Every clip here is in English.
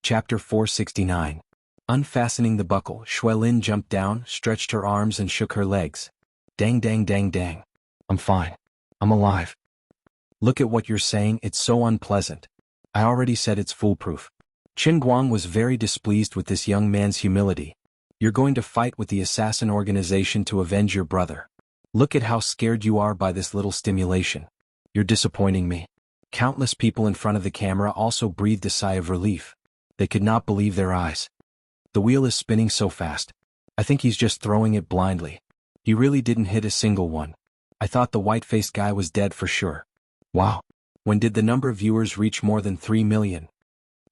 Chapter 469. Unfastening the buckle, Xuelin jumped down, stretched her arms and shook her legs. Dang dang dang dang. I'm fine. I'm alive. Look at what you're saying, it's so unpleasant. I already said it's foolproof. Qin Guang was very displeased with this young man's humility. You're going to fight with the assassin organization to avenge your brother. Look at how scared you are by this little stimulation. You're disappointing me. Countless people in front of the camera also breathed a sigh of relief. They could not believe their eyes. The wheel is spinning so fast. I think he's just throwing it blindly. He really didn't hit a single one. I thought the white-faced guy was dead for sure. Wow. When did the number of viewers reach more than 3 million?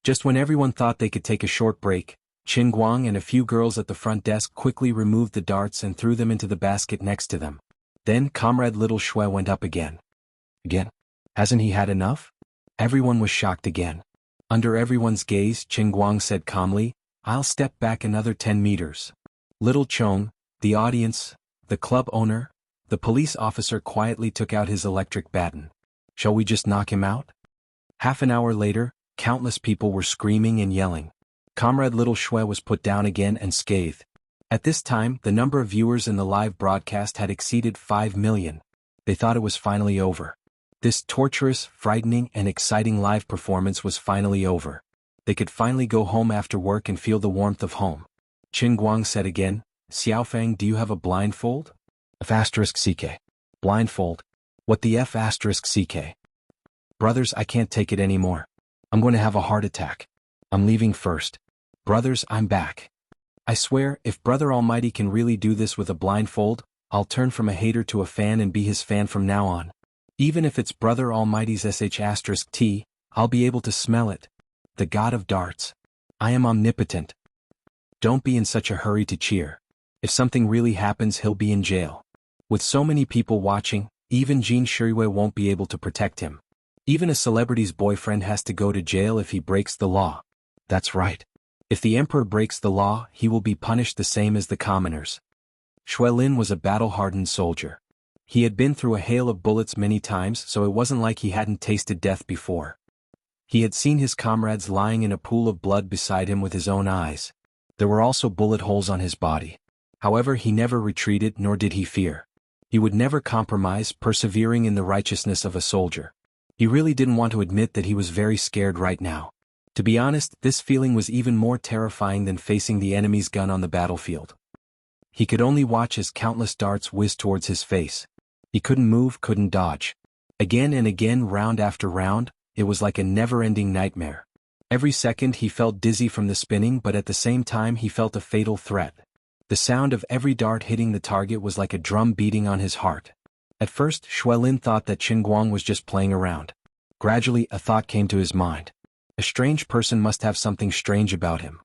Just when everyone thought they could take a short break, Qin Guang and a few girls at the front desk quickly removed the darts and threw them into the basket next to them. Then Comrade Little Shui went up again. Again? Hasn't he had enough? Everyone was shocked again. Under everyone's gaze, Qin Guang said calmly, I'll step back another 10 meters. Little Chong, the audience, the club owner, the police officer quietly took out his electric baton. Shall we just knock him out? Half an hour later, countless people were screaming and yelling. Comrade Little Shui was put down again and scathed. At this time, the number of viewers in the live broadcast had exceeded 5 million. They thought it was finally over. This torturous, frightening, and exciting live performance was finally over. They could finally go home after work and feel the warmth of home. Qin Guang said again, Xiaofang, do you have a blindfold? F***CK. Blindfold. What the F***CK? Brothers, I can't take it anymore. I'm going to have a heart attack. I'm leaving first. Brothers, I'm back. I swear, if Brother Almighty can really do this with a blindfold, I'll turn from a hater to a fan and be his fan from now on. Even if it's Brother Almighty's sh*t, I'll be able to smell it. The God of darts. I am omnipotent. Don't be in such a hurry to cheer. If something really happens, he'll be in jail. With so many people watching, even Jin Shiriwei won't be able to protect him. Even a celebrity's boyfriend has to go to jail if he breaks the law. That's right. If the emperor breaks the law, he will be punished the same as the commoners. Xuelin was a battle-hardened soldier. He had been through a hail of bullets many times, so it wasn't like he hadn't tasted death before. He had seen his comrades lying in a pool of blood beside him with his own eyes. There were also bullet holes on his body. However, he never retreated, nor did he fear. He would never compromise, persevering in the righteousness of a soldier. He really didn't want to admit that he was very scared right now. To be honest, this feeling was even more terrifying than facing the enemy's gun on the battlefield. He could only watch as countless darts whizzed towards his face. He couldn't move, couldn't dodge. Again and again, round after round, it was like a never-ending nightmare. Every second he felt dizzy from the spinning, but at the same time he felt a fatal threat. The sound of every dart hitting the target was like a drum beating on his heart. At first, Xuelin thought that Qin Guang was just playing around. Gradually, a thought came to his mind. A strange person must have something strange about him.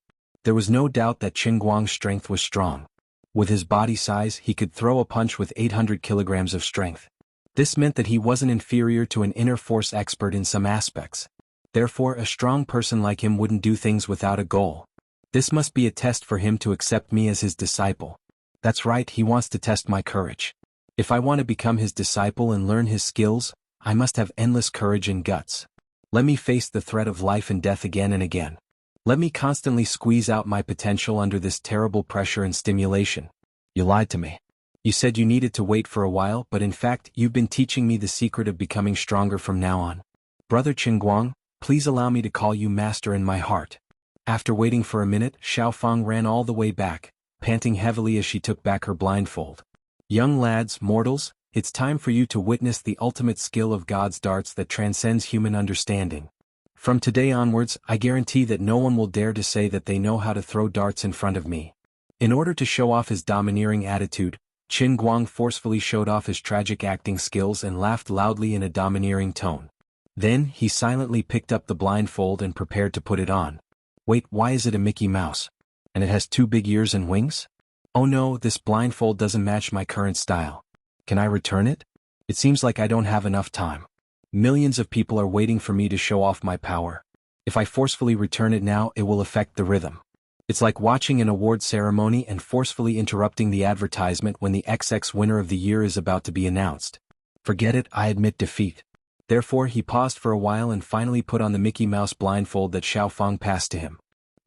There was no doubt that Qin Guang's strength was strong. With his body size, he could throw a punch with 800 kilograms of strength. This meant that he wasn't inferior to an inner force expert in some aspects. Therefore, a strong person like him wouldn't do things without a goal. This must be a test for him to accept me as his disciple. That's right, he wants to test my courage. If I want to become his disciple and learn his skills, I must have endless courage and guts. Let me face the threat of life and death again and again. Let me constantly squeeze out my potential under this terrible pressure and stimulation. You lied to me. You said you needed to wait for a while, but in fact, you've been teaching me the secret of becoming stronger from now on. Brother Qin Guang, please allow me to call you master in my heart. After waiting for a minute, Xiaofang ran all the way back, panting heavily as she took back her blindfold. Young lads, mortals, it's time for you to witness the ultimate skill of God's darts that transcends human understanding. From today onwards, I guarantee that no one will dare to say that they know how to throw darts in front of me. In order to show off his domineering attitude, Qin Guang forcefully showed off his tragic acting skills and laughed loudly in a domineering tone. Then, he silently picked up the blindfold and prepared to put it on. Wait, why is it a Mickey Mouse? And it has 2 big ears and wings? Oh no, this blindfold doesn't match my current style. Can I return it? It seems like I don't have enough time. Millions of people are waiting for me to show off my power. If I forcefully return it now, it will affect the rhythm. It's like watching an award ceremony and forcefully interrupting the advertisement when the XX winner of the year is about to be announced. Forget it, I admit defeat. Therefore he paused for a while and finally put on the Mickey Mouse blindfold that Xiaofang passed to him.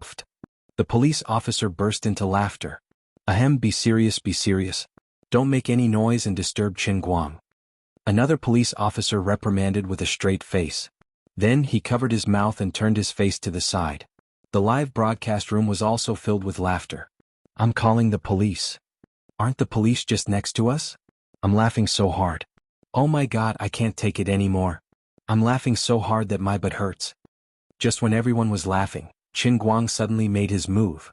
Pfft. The police officer burst into laughter. Ahem, be serious, be serious. Don't make any noise and disturb Qin Guang. Another police officer reprimanded with a straight face. Then he covered his mouth and turned his face to the side. The live broadcast room was also filled with laughter. I'm calling the police. Aren't the police just next to us? I'm laughing so hard. Oh my God, I can't take it anymore. I'm laughing so hard that my butt hurts. Just when everyone was laughing, Qin Guang suddenly made his move.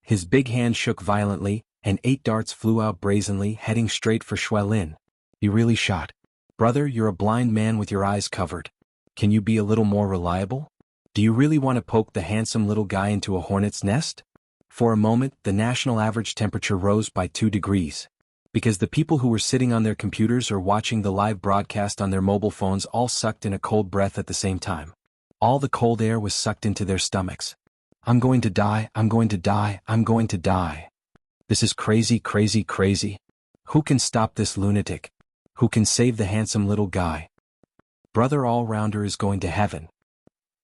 His big hand shook violently, and 8 darts flew out brazenly, heading straight for Xuelin. He really shot. Brother, you're a blind man with your eyes covered. Can you be a little more reliable? Do you really want to poke the handsome little guy into a hornet's nest? For a moment, the national average temperature rose by 2 degrees. Because the people who were sitting on their computers or watching the live broadcast on their mobile phones all sucked in a cold breath at the same time. All the cold air was sucked into their stomachs. I'm going to die, I'm going to die, I'm going to die. This is crazy, crazy, crazy. Who can stop this lunatic? Who can save the handsome little guy? Brother all-rounder is going to heaven.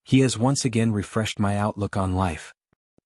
He has once again refreshed my outlook on life.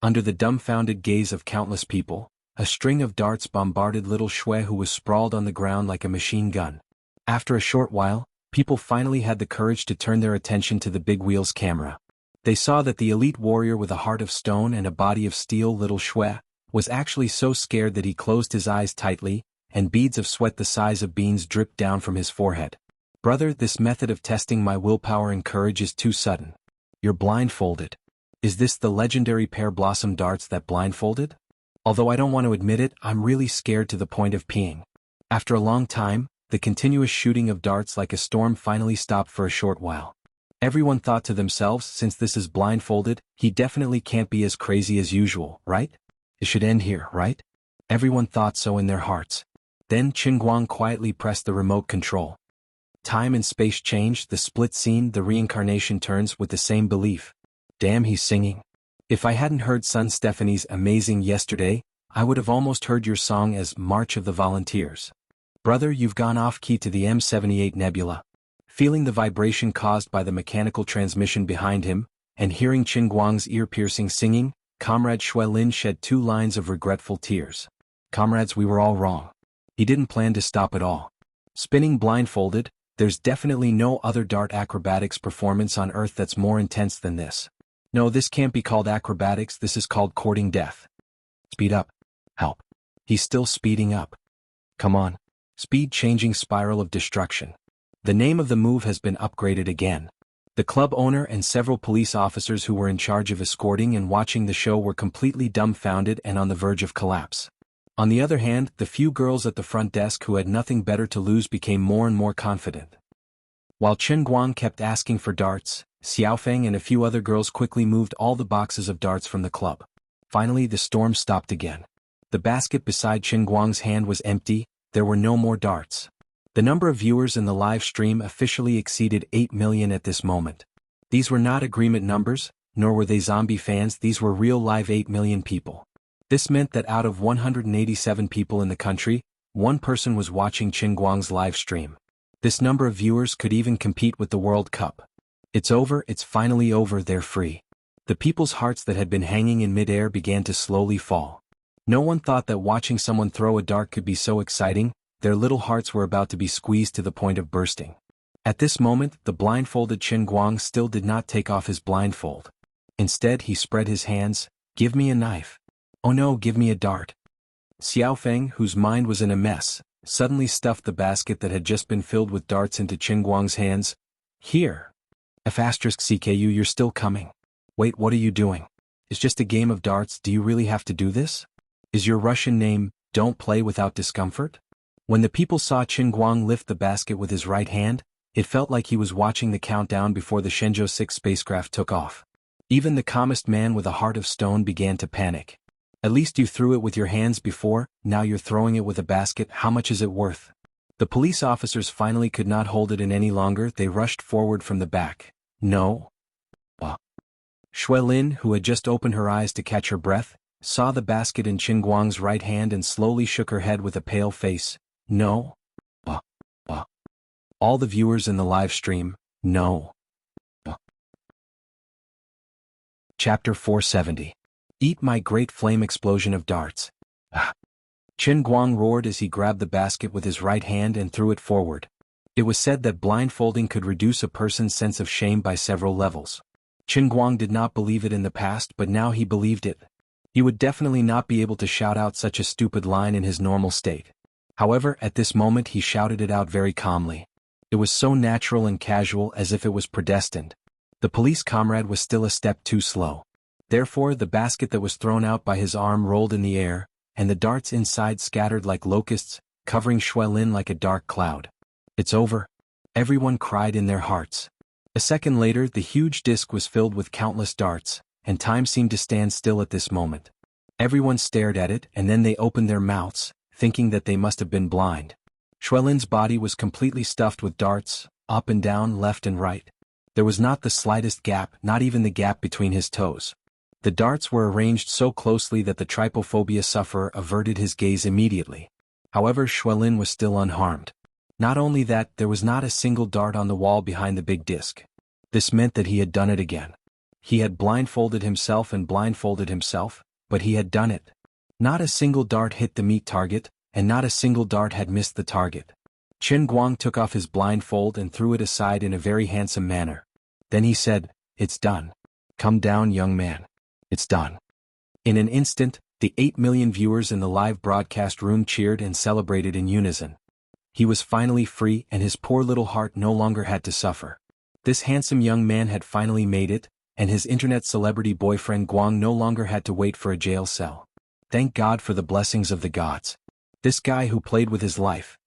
Under the dumbfounded gaze of countless people, a string of darts bombarded little Xue, who was sprawled on the ground like a machine gun. After a short while, people finally had the courage to turn their attention to the big wheel's camera. They saw that the elite warrior with a heart of stone and a body of steel, little Xue, was actually so scared that he closed his eyes tightly, and beads of sweat the size of beans dripped down from his forehead. Brother, this method of testing my willpower and courage is too sudden. You're blindfolded. Is this the legendary pear blossom darts that blindfolded? Although I don't want to admit it, I'm really scared to the point of peeing. After a long time, the continuous shooting of darts like a storm finally stopped for a short while. Everyone thought to themselves, since this is blindfolded, he definitely can't be as crazy as usual, right? It should end here, right? Everyone thought so in their hearts. Then Qin Guang quietly pressed the remote control. Time and space changed, the split scene, the reincarnation turns with the same belief. Damn, he's singing. If I hadn't heard Sun Stephanie's Amazing yesterday, I would have almost heard your song as March of the Volunteers. Brother, you've gone off-key to the M78 Nebula. Feeling the vibration caused by the mechanical transmission behind him, and hearing Qin Guang's ear-piercing singing, Comrade Xuelin shed 2 lines of regretful tears. Comrades, we were all wrong. He didn't plan to stop at all. Spinning blindfolded, there's definitely no other dart acrobatics performance on Earth that's more intense than this. No, this can't be called acrobatics, this is called courting death. Speed up. Help. He's still speeding up. Come on. Speed-changing spiral of destruction. The name of the move has been upgraded again. The club owner and several police officers who were in charge of escorting and watching the show were completely dumbfounded and on the verge of collapse. On the other hand, the few girls at the front desk who had nothing better to lose became more and more confident. While Qin Guang kept asking for darts, Xiaofeng and a few other girls quickly moved all the boxes of darts from the club. Finally, the storm stopped again. The basket beside Qin Guang's hand was empty, there were no more darts. The number of viewers in the live stream officially exceeded 8 million at this moment. These were not agreement numbers, nor were they zombie fans, these were real live 8 million people. This meant that out of 187 people in the country, 1 person was watching Qin Guang's live stream. This number of viewers could even compete with the World Cup. It's over, it's finally over, they're free. The people's hearts that had been hanging in midair began to slowly fall. No one thought that watching someone throw a dart could be so exciting, their little hearts were about to be squeezed to the point of bursting. At this moment, the blindfolded Qin Guang still did not take off his blindfold. Instead, he spread his hands. Give me a knife. Oh no, give me a dart. Xiaofeng, whose mind was in a mess, suddenly stuffed the basket that had just been filled with darts into Qin Guang's hands. Here. F***CKU, you're still coming. Wait, what are you doing? It's just a game of darts, do you really have to do this? Is your Russian name, Don't Play Without Discomfort? When the people saw Qin Guang lift the basket with his right hand, it felt like he was watching the countdown before the Shenzhou 6 spacecraft took off. Even the calmest man with a heart of stone began to panic. At least you threw it with your hands before, now you're throwing it with a basket, how much is it worth? The police officers finally could not hold it in any longer, they rushed forward from the back. No. Xuelin, who had just opened her eyes to catch her breath, saw the basket in Qin Guang's right hand and slowly shook her head with a pale face. No. All the viewers in the live stream, no. Chapter 470. Eat my great flame explosion of darts. Ah. Qin Guang roared as he grabbed the basket with his right hand and threw it forward. It was said that blindfolding could reduce a person's sense of shame by several levels. Qin Guang did not believe it in the past, but now he believed it. He would definitely not be able to shout out such a stupid line in his normal state. However, at this moment he shouted it out very calmly. It was so natural and casual as if it was predestined. The police comrade was still a step too slow. Therefore, the basket that was thrown out by his arm rolled in the air, and the darts inside scattered like locusts, covering Shui Lin like a dark cloud. It's over. Everyone cried in their hearts. A second later, the huge disc was filled with countless darts, and time seemed to stand still at this moment. Everyone stared at it, and then they opened their mouths, thinking that they must have been blind. Shui Lin's body was completely stuffed with darts, up and down, left and right. There was not the slightest gap, not even the gap between his toes. The darts were arranged so closely that the trypophobia sufferer averted his gaze immediately. However, Shui Lin was still unharmed. Not only that, there was not a single dart on the wall behind the big disc. This meant that he had done it again. He had blindfolded himself, but he had done it. Not a single dart hit the meat target, and not a single dart had missed the target. Qin Guang took off his blindfold and threw it aside in a very handsome manner. Then he said, "It's done. Come down, young man. It's done." In an instant, the 8 million viewers in the live broadcast room cheered and celebrated in unison. He was finally free, and his poor little heart no longer had to suffer. This handsome young man had finally made it, and his internet celebrity boyfriend Guang no longer had to wait for a jail cell. Thank God for the blessings of the gods. This guy who played with his life,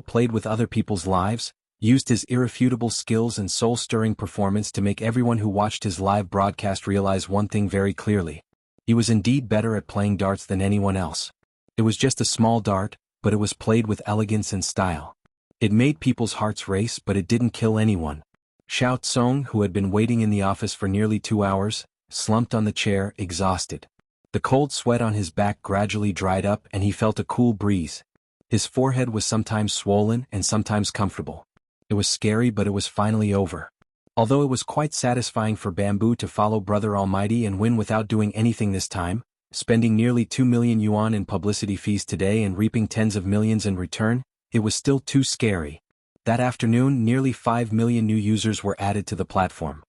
played with other people's lives, used his irrefutable skills and soul-stirring performance to make everyone who watched his live broadcast realize one thing very clearly. He was indeed better at playing darts than anyone else. It was just a small dart, but it was played with elegance and style. It made people's hearts race, but it didn't kill anyone. Xiao Tsong, who had been waiting in the office for nearly 2 hours, slumped on the chair, exhausted. The cold sweat on his back gradually dried up and he felt a cool breeze. His forehead was sometimes swollen and sometimes comfortable. It was scary, but it was finally over. Although it was quite satisfying for Bamboo to follow Brother Almighty and win without doing anything this time, spending nearly 2 million yuan in publicity fees today and reaping tens of millions in return, it was still too scary. That afternoon, nearly 5 million new users were added to the platform.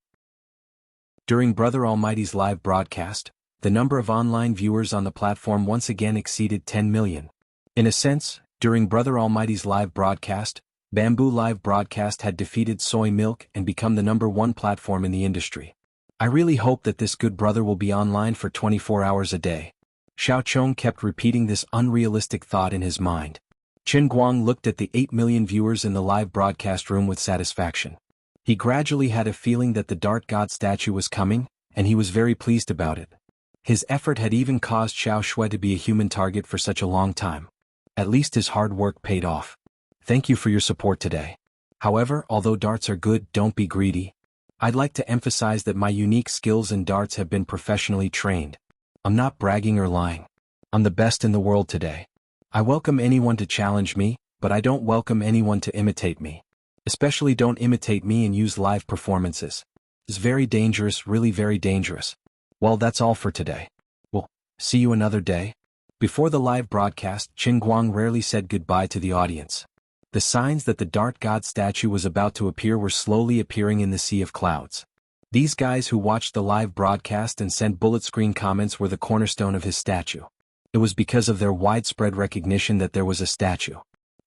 During Brother Almighty's live broadcast, the number of online viewers on the platform once again exceeded 10 million. In a sense, during Brother Almighty's live broadcast, Bamboo Live Broadcast had defeated Soy Milk and become the #1 platform in the industry. I really hope that this good brother will be online for 24 hours a day. Xiao Chong kept repeating this unrealistic thought in his mind. Qin Guang looked at the 8 million viewers in the live broadcast room with satisfaction. He gradually had a feeling that the Dart God statue was coming, and he was very pleased about it. His effort had even caused Xiao Shui to be a human target for such a long time. At least his hard work paid off. Thank you for your support today. However, although darts are good, don't be greedy. I'd like to emphasize that my unique skills in darts have been professionally trained. I'm not bragging or lying. I'm the best in the world today. I welcome anyone to challenge me, but I don't welcome anyone to imitate me. Especially don't imitate me and use live performances. It's very dangerous, really very dangerous. Well, that's all for today. We'll see you another day. Before the live broadcast, Qin Guang rarely said goodbye to the audience. The signs that the Dart God statue was about to appear were slowly appearing in the sea of clouds. These guys who watched the live broadcast and sent bullet screen comments were the cornerstone of his statue. It was because of their widespread recognition that there was a statue.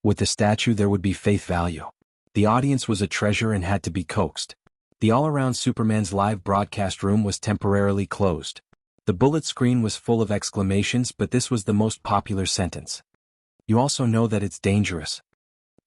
With the statue there would be faith value. The audience was a treasure and had to be coaxed. The all-around Superman's live broadcast room was temporarily closed. The bullet screen was full of exclamations, but this was the most popular sentence. You also know that it's dangerous.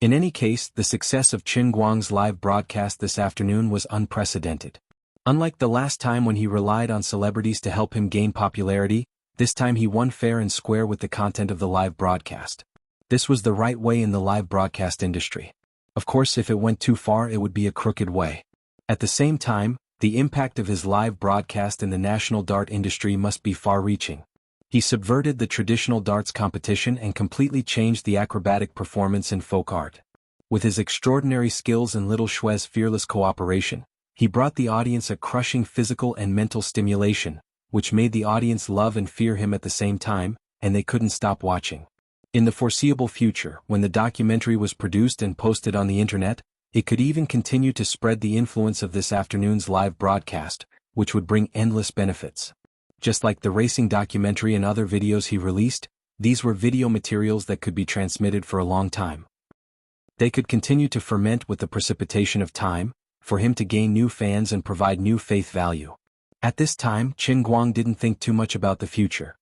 In any case, the success of Qin Guang's live broadcast this afternoon was unprecedented. Unlike the last time when he relied on celebrities to help him gain popularity, this time he won fair and square with the content of the live broadcast. This was the right way in the live broadcast industry. Of course, if it went too far, it would be a crooked way. At the same time, the impact of his live broadcast in the national dart industry must be far-reaching. He subverted the traditional darts competition and completely changed the acrobatic performance in folk art. With his extraordinary skills and Little Shui's fearless cooperation, He brought the audience a crushing physical and mental stimulation, which made the audience love and fear him at the same time, and they couldn't stop watching. In the foreseeable future, when the documentary was produced and posted on the internet, it could even continue to spread the influence of this afternoon's live broadcast, which would bring endless benefits. Just like the racing documentary and other videos he released, these were video materials that could be transmitted for a long time. They could continue to ferment with the precipitation of time, for him to gain new fans and provide new faith value. At this time, Qin Guang didn't think too much about the future.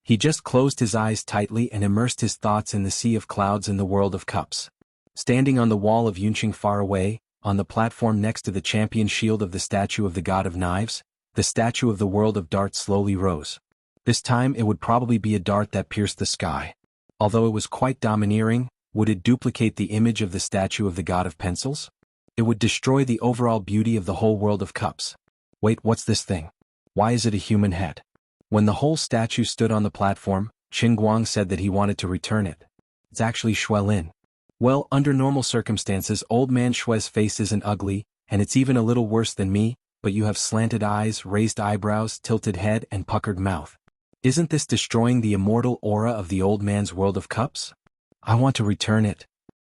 He just closed his eyes tightly and immersed his thoughts in the sea of clouds in the world of cups. Standing on the wall of Yunqing far away, on the platform next to the champion shield of the statue of the god of knives, the statue of the world of darts slowly rose. This time it would probably be a dart that pierced the sky. Although it was quite domineering, would it duplicate the image of the statue of the god of pencils? It would destroy the overall beauty of the whole world of cups. Wait, what's this thing? Why is it a human head? When the whole statue stood on the platform, Qin Guang said that he wanted to return it. It's actually Xuelin. Well, under normal circumstances, old man Xue's face isn't ugly, and it's even a little worse than me, but you have slanted eyes, raised eyebrows, tilted head, and puckered mouth. Isn't this destroying the immortal aura of the old man's world of cups? I want to return it.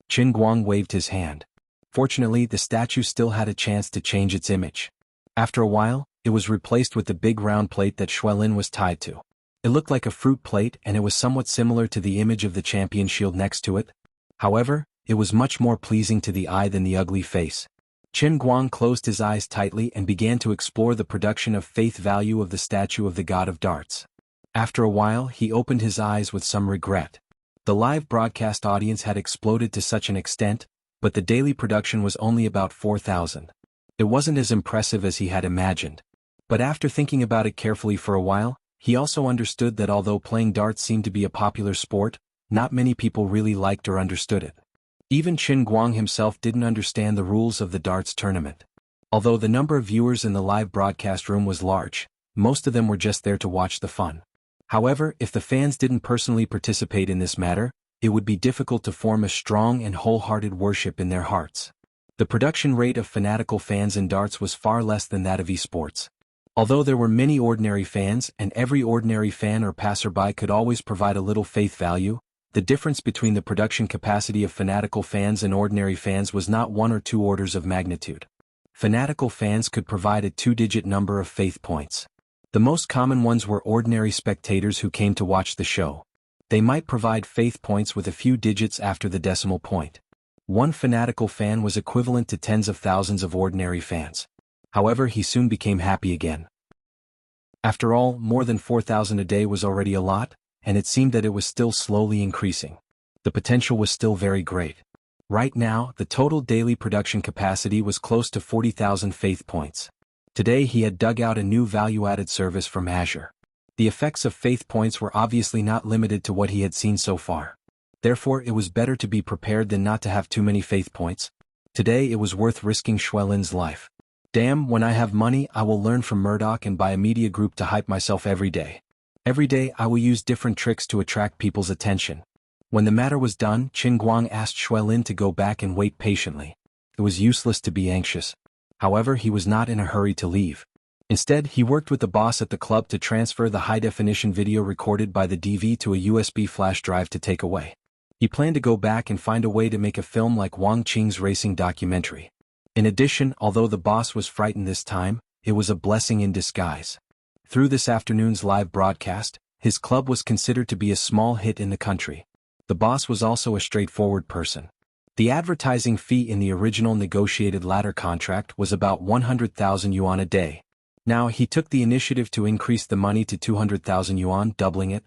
Qin Guang waved his hand. Fortunately, the statue still had a chance to change its image. After a while, it was replaced with the big round plate that Xuelin was tied to. It looked like a fruit plate and it was somewhat similar to the image of the champion shield next to it. However, it was much more pleasing to the eye than the ugly face. Qin Guang closed his eyes tightly and began to explore the production of faith value of the statue of the god of darts. After a while, he opened his eyes with some regret. The live broadcast audience had exploded to such an extent, but the daily production was only about 4,000. It wasn't as impressive as he had imagined. But after thinking about it carefully for a while, he also understood that although playing darts seemed to be a popular sport, not many people really liked or understood it. Even Qin Guang himself didn't understand the rules of the darts tournament. Although the number of viewers in the live broadcast room was large, most of them were just there to watch the fun. However, if the fans didn't personally participate in this matter, it would be difficult to form a strong and wholehearted worship in their hearts. The production rate of fanatical fans in darts was far less than that of esports. Although there were many ordinary fans and every ordinary fan or passerby could always provide a little faith value, the difference between the production capacity of fanatical fans and ordinary fans was not 1 or 2 orders of magnitude. Fanatical fans could provide a 2-digit number of faith points. The most common ones were ordinary spectators who came to watch the show. They might provide faith points with a few digits after the decimal point. One fanatical fan was equivalent to tens of thousands of ordinary fans. However, he soon became happy again. After all, more than 4,000 a day was already a lot, and it seemed that it was still slowly increasing. The potential was still very great. Right now, the total daily production capacity was close to 40,000 faith points. Today he had dug out a new value-added service from Azure. The effects of faith points were obviously not limited to what he had seen so far. Therefore, it was better to be prepared than not to have too many faith points. Today it was worth risking Xuelin's life. Damn, when I have money, I will learn from Murdoch and buy a media group to hype myself every day. Every day I will use different tricks to attract people's attention. When the matter was done, Qin Guang asked Xuelin to go back and wait patiently. It was useless to be anxious. However, he was not in a hurry to leave. Instead, he worked with the boss at the club to transfer the high-definition video recorded by the DV to a USB flash drive to take away. He planned to go back and find a way to make a film like Wang Qing's racing documentary. In addition, although the boss was frightened this time, it was a blessing in disguise. Through this afternoon's live broadcast, his club was considered to be a small hit in the country. The boss was also a straightforward person. The advertising fee in the original negotiated ladder contract was about 100,000 yuan a day. Now he took the initiative to increase the money to 200,000 yuan, doubling it.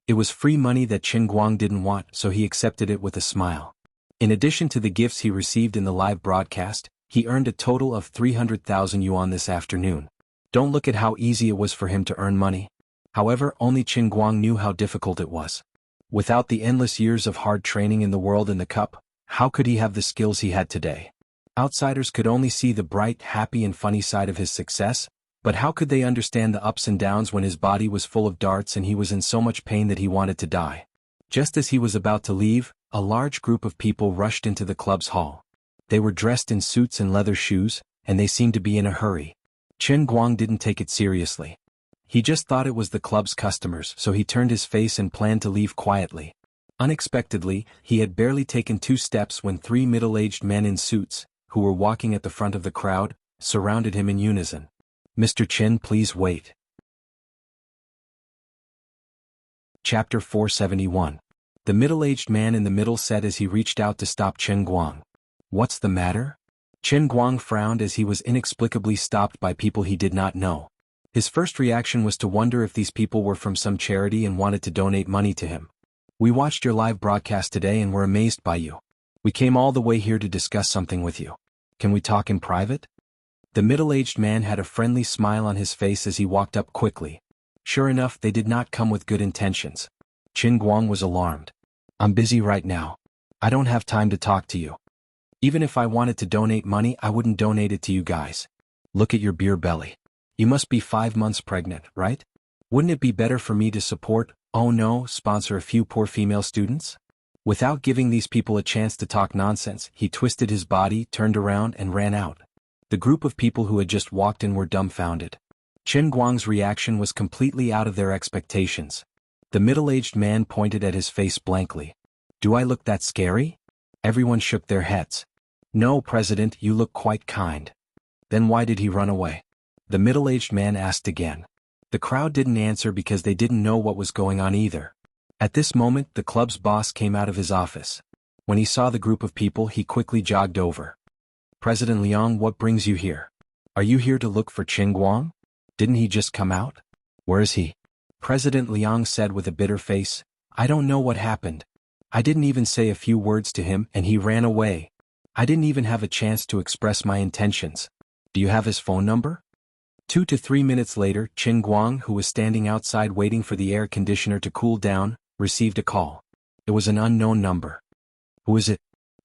It was free money that Qin Guang didn't want, so he accepted it with a smile. In addition to the gifts he received in the live broadcast, he earned a total of 300,000 yuan this afternoon. Don't look at how easy it was for him to earn money. However, only Qin Guang knew how difficult it was. Without the endless years of hard training in the world and the cup, how could he have the skills he had today? Outsiders could only see the bright, happy and funny side of his success, but how could they understand the ups and downs when his body was full of darts and he was in so much pain that he wanted to die? Just as he was about to leave, a large group of people rushed into the club's hall. They were dressed in suits and leather shoes, and they seemed to be in a hurry. Chen Guang didn't take it seriously. He just thought it was the club's customers, so he turned his face and planned to leave quietly. Unexpectedly, he had barely taken 2 steps when 3 middle-aged men in suits, who were walking at the front of the crowd, surrounded him in unison. "Mr. Chen, please wait." Chapter 471. The middle-aged man in the middle said as he reached out to stop Chen Guang. "What's the matter?" Chen Guang frowned as he was inexplicably stopped by people he did not know. His first reaction was to wonder if these people were from some charity and wanted to donate money to him. "We watched your live broadcast today and were amazed by you. We came all the way here to discuss something with you. Can we talk in private?" The middle-aged man had a friendly smile on his face as he walked up quickly. Sure enough, they did not come with good intentions. Chen Guang was alarmed. "I'm busy right now. I don't have time to talk to you. Even if I wanted to donate money, I wouldn't donate it to you guys. Look at your beer belly. You must be 5 months pregnant, right? Wouldn't it be better for me to support, oh no, sponsor a few poor female students?" Without giving these people a chance to talk nonsense, he twisted his body, turned around, and ran out. The group of people who had just walked in were dumbfounded. Chen Guang's reaction was completely out of their expectations. The middle-aged man pointed at his face blankly. "Do I look that scary?" Everyone shook their heads. "No, President, you look quite kind." "Then why did he run away?" The middle-aged man asked again. The crowd didn't answer because they didn't know what was going on either. At this moment, the club's boss came out of his office. When he saw the group of people, he quickly jogged over. "President Liang, what brings you here? Are you here to look for Chen Guang? Didn't he just come out? Where is he?" President Liang said with a bitter face. "I don't know what happened. I didn't even say a few words to him and he ran away. I didn't even have a chance to express my intentions. Do you have his phone number?" 2 to 3 minutes later, Chen Guang, who was standing outside waiting for the air conditioner to cool down, received a call. It was an unknown number. "Who is it?"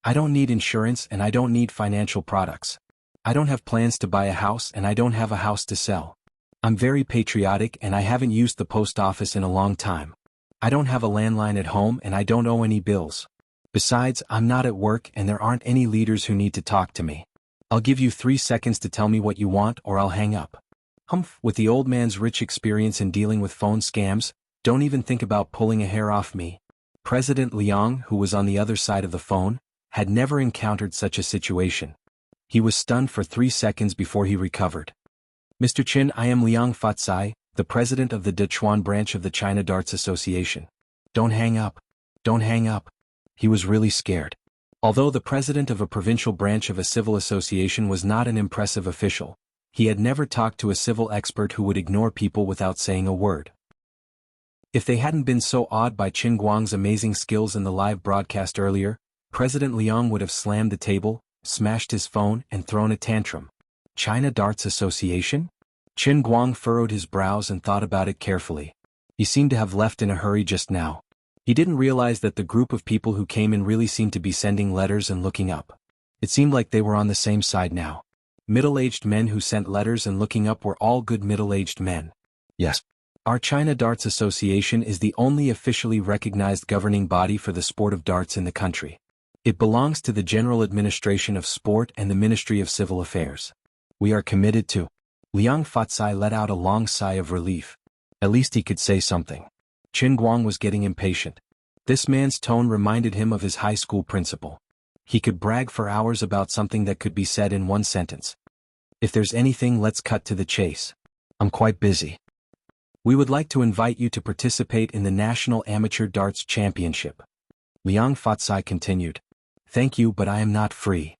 "I don't need insurance and I don't need financial products. I don't have plans to buy a house and I don't have a house to sell. I'm very patriotic and I haven't used the post office in a long time. I don't have a landline at home and I don't owe any bills. Besides, I'm not at work and there aren't any leaders who need to talk to me. I'll give you 3 seconds to tell me what you want or I'll hang up." Humph, with the old man's rich experience in dealing with phone scams, don't even think about pulling a hair off me. President Liang, who was on the other side of the phone, had never encountered such a situation. He was stunned for 3 seconds before he recovered. "Mr. Chen, I am Liang Fatsai, the president of the Dechuan branch of the China Darts Association. Don't hang up. Don't hang up." He was really scared. Although the president of a provincial branch of a civil association was not an impressive official, he had never talked to a civil expert who would ignore people without saying a word. If they hadn't been so awed by Chen Guang's amazing skills in the live broadcast earlier, President Liang would have slammed the table, smashed his phone, and thrown a tantrum. China Darts Association? Chen Guang furrowed his brows and thought about it carefully. He seemed to have left in a hurry just now. He didn't realize that the group of people who came in really seemed to be sending letters and looking up. It seemed like they were on the same side now. Middle-aged men who sent letters and looking up were all good middle-aged men. Yes. Our China Darts Association is the only officially recognized governing body for the sport of darts in the country. It belongs to the General Administration of Sport and the Ministry of Civil Affairs. We are committed to. Liang Fatsai let out a long sigh of relief. At least he could say something. Chen Guang was getting impatient. This man's tone reminded him of his high school principal. He could brag for hours about something that could be said in one sentence. If there's anything, let's cut to the chase. I'm quite busy. We would like to invite you to participate in the National Amateur Darts Championship. Liang Fatsai continued. Thank you, but I am not free.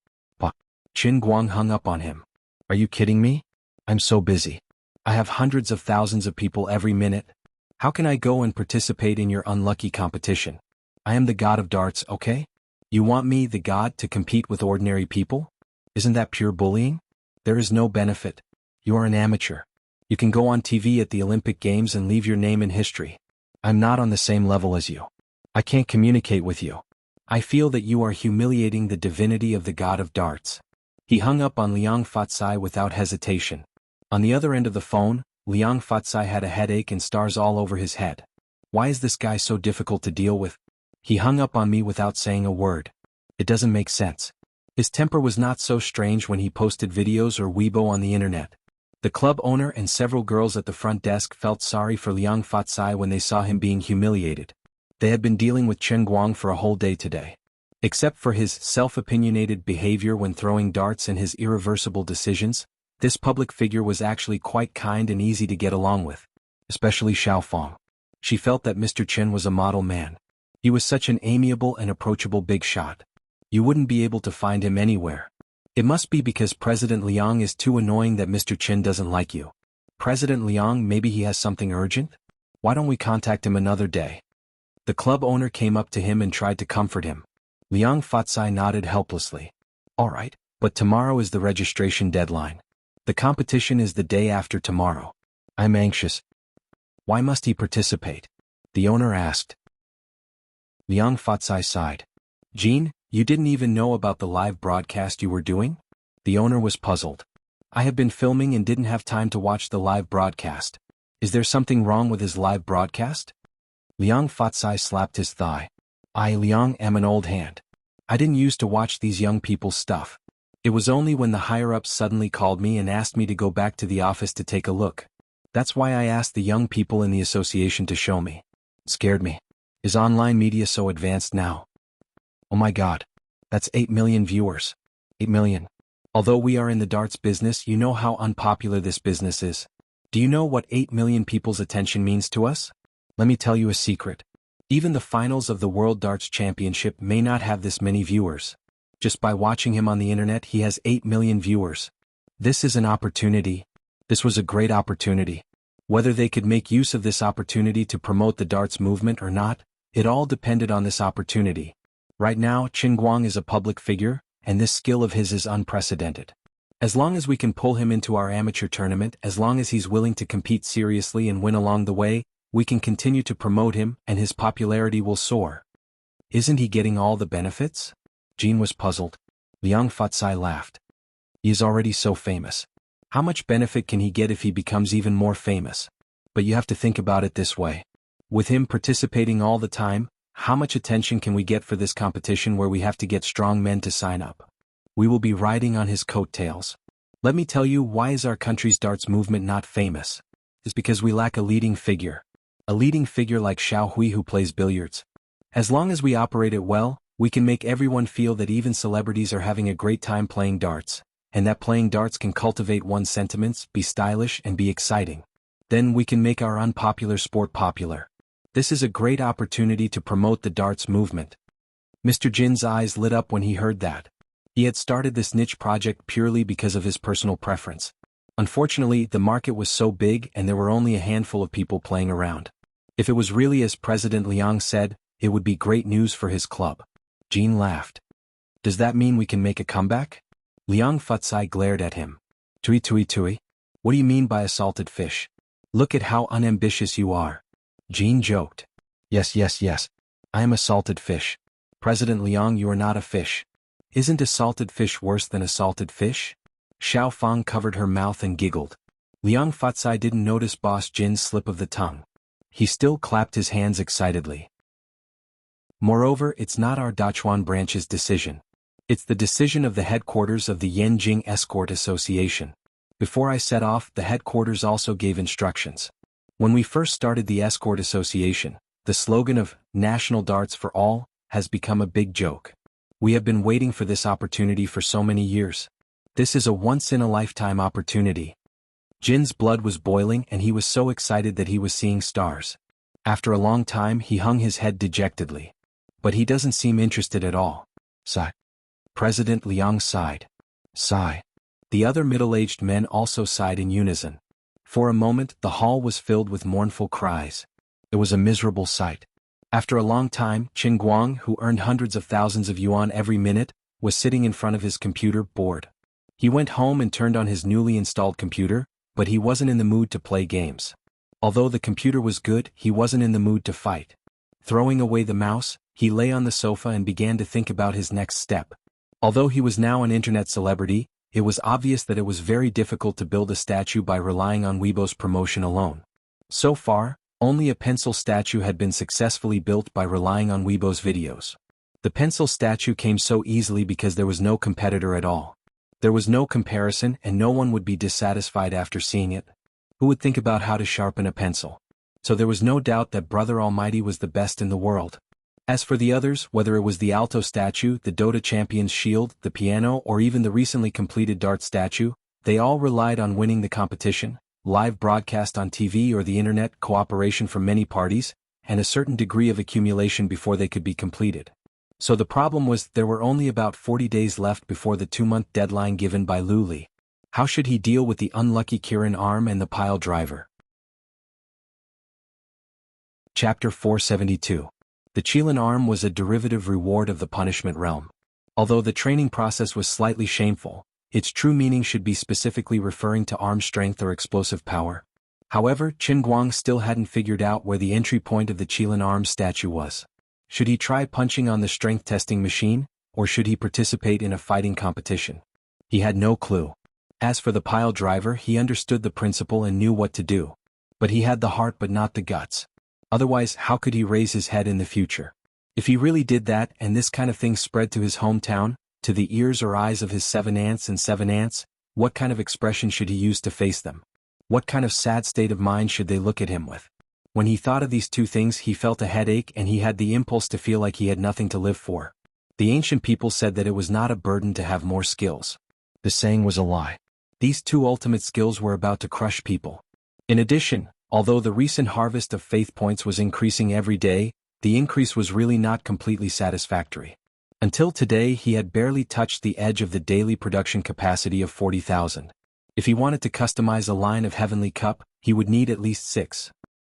Chen Guang hung up on him. Are you kidding me? I'm so busy. I have hundreds of thousands of people every minute. How can I go and participate in your unlucky competition? I am the god of darts, okay? You want me, the god, to compete with ordinary people? Isn't that pure bullying? There is no benefit. You are an amateur. You can go on TV at the Olympic Games and leave your name in history. I'm not on the same level as you. I can't communicate with you. I feel that you are humiliating the divinity of the god of darts. He hung up on Liang Fatsai without hesitation. On the other end of the phone, Liang Fatsai had a headache and stars all over his head. Why is this guy so difficult to deal with? He hung up on me without saying a word. It doesn't make sense. His temper was not so strange when he posted videos or Weibo on the internet. The club owner and several girls at the front desk felt sorry for Liang Fatsai when they saw him being humiliated. They had been dealing with Chen Guang for a whole day today. Except for his self-opinionated behavior when throwing darts and his irreversible decisions, this public figure was actually quite kind and easy to get along with. Especially Xiao Fong. She felt that Mr. Chen was a model man. He was such an amiable and approachable big shot. You wouldn't be able to find him anywhere. It must be because President Liang is too annoying that Mr. Chen doesn't like you. President Liang, maybe he has something urgent? Why don't we contact him another day? The club owner came up to him and tried to comfort him. Liang Fatsai nodded helplessly. All right, but tomorrow is the registration deadline. The competition is the day after tomorrow. I'm anxious. Why must he participate? The owner asked. Liang Fatsai sighed. Jean, you didn't even know about the live broadcast you were doing? The owner was puzzled. I have been filming and didn't have time to watch the live broadcast. Is there something wrong with his live broadcast? Liang Fatsai slapped his thigh. I, Liang, am an old hand. I didn't used to watch these young people's stuff. It was only when the higher-ups suddenly called me and asked me to go back to the office to take a look. That's why I asked the young people in the association to show me. It scared me. Is online media so advanced now? Oh my god. That's 8 million viewers. 8 million. Although we are in the darts business, you know how unpopular this business is. Do you know what 8 million people's attention means to us? Let me tell you a secret. Even the finals of the World Darts Championship may not have this many viewers. Just by watching him on the internet, he has 8 million viewers. This is an opportunity. This was a great opportunity. Whether they could make use of this opportunity to promote the darts movement or not, it all depended on this opportunity. Right now, Chen Guang is a public figure, and this skill of his is unprecedented. As long as we can pull him into our amateur tournament, as long as he's willing to compete seriously and win along the way, we can continue to promote him and his popularity will soar. Isn't he getting all the benefits? Jean was puzzled. Liang Fatsai laughed. He is already so famous. How much benefit can he get if he becomes even more famous? But you have to think about it this way. With him participating all the time, how much attention can we get for this competition where we have to get strong men to sign up? We will be riding on his coattails. Let me tell you why is our country's darts movement not famous? It's because we lack a leading figure. A leading figure like Xiao Hui who plays billiards. As long as we operate it well, we can make everyone feel that even celebrities are having a great time playing darts, and that playing darts can cultivate one's sentiments, be stylish and be exciting. Then we can make our unpopular sport popular. This is a great opportunity to promote the darts movement. Mr. Jin's eyes lit up when he heard that. He had started this niche project purely because of his personal preference. Unfortunately, the market was so big and there were only a handful of people playing around. If it was really as President Liang said, it would be great news for his club. Jean laughed. Does that mean we can make a comeback? Liang Fatsai glared at him. Tui tui tui? What do you mean by a salted fish? Look at how unambitious you are. Jean joked. Yes. I am a salted fish. President Liang, you are not a fish. Isn't a salted fish worse than a salted fish? Xiao Fang covered her mouth and giggled. Liang Fatsai didn't notice Boss Jin's slip of the tongue. He still clapped his hands excitedly. Moreover, it's not our Dachuan branch's decision. It's the decision of the headquarters of the Yanjing Escort Association. Before I set off, the headquarters also gave instructions. When we first started the Escort Association, the slogan of National Darts for All has become a big joke. We have been waiting for this opportunity for so many years. This is a once-in-a-lifetime opportunity. Jin's blood was boiling and he was so excited that he was seeing stars. After a long time he hung his head dejectedly. But he doesn't seem interested at all. Sigh. President Liang sighed. Sigh. The other middle-aged men also sighed in unison. For a moment the hall was filled with mournful cries. It was a miserable sight. After a long time, Chen Guang, who earned hundreds of thousands of yuan every minute, was sitting in front of his computer, bored. He went home and turned on his newly installed computer, but he wasn't in the mood to play games. Although the computer was good, he wasn't in the mood to fight. Throwing away the mouse, he lay on the sofa and began to think about his next step. Although he was now an internet celebrity, it was obvious that it was very difficult to build a statue by relying on Weibo's promotion alone. So far, only a pencil statue had been successfully built by relying on Weibo's videos. The pencil statue came so easily because there was no competitor at all. There was no comparison and no one would be dissatisfied after seeing it. Who would think about how to sharpen a pencil? So there was no doubt that Brother Almighty was the best in the world. As for the others, whether it was the Alto statue, the Dota Champion's shield, the piano, or even the recently completed Dart statue, they all relied on winning the competition, live broadcast on TV or the internet, cooperation from many parties, and a certain degree of accumulation before they could be completed. So the problem was there were only about 40 days left before the 2-month deadline given by Lu Li. How should he deal with the unlucky Kirin arm and the pile driver? Chapter 472. The Qilin arm was a derivative reward of the punishment realm. Although the training process was slightly shameful, its true meaning should be specifically referring to arm strength or explosive power. However, Qin Guang still hadn't figured out where the entry point of the Qilin arm statue was. Should he try punching on the strength testing machine, or should he participate in a fighting competition? He had no clue. As for the pile driver, he understood the principle and knew what to do. But he had the heart but not the guts. Otherwise, how could he raise his head in the future? If he really did that and this kind of thing spread to his hometown, to the ears or eyes of his 7 aunts and 7 aunts, what kind of expression should he use to face them? What kind of sad state of mind should they look at him with? When he thought of these two things, he felt a headache and he had the impulse to feel like he had nothing to live for. The ancient people said that it was not a burden to have more skills. The saying was a lie. These two ultimate skills were about to crush people. In addition, although the recent harvest of faith points was increasing every day, the increase was really not completely satisfactory. Until today he had barely touched the edge of the daily production capacity of 40,000. If he wanted to customize a line of Heavenly Cup, he would need at least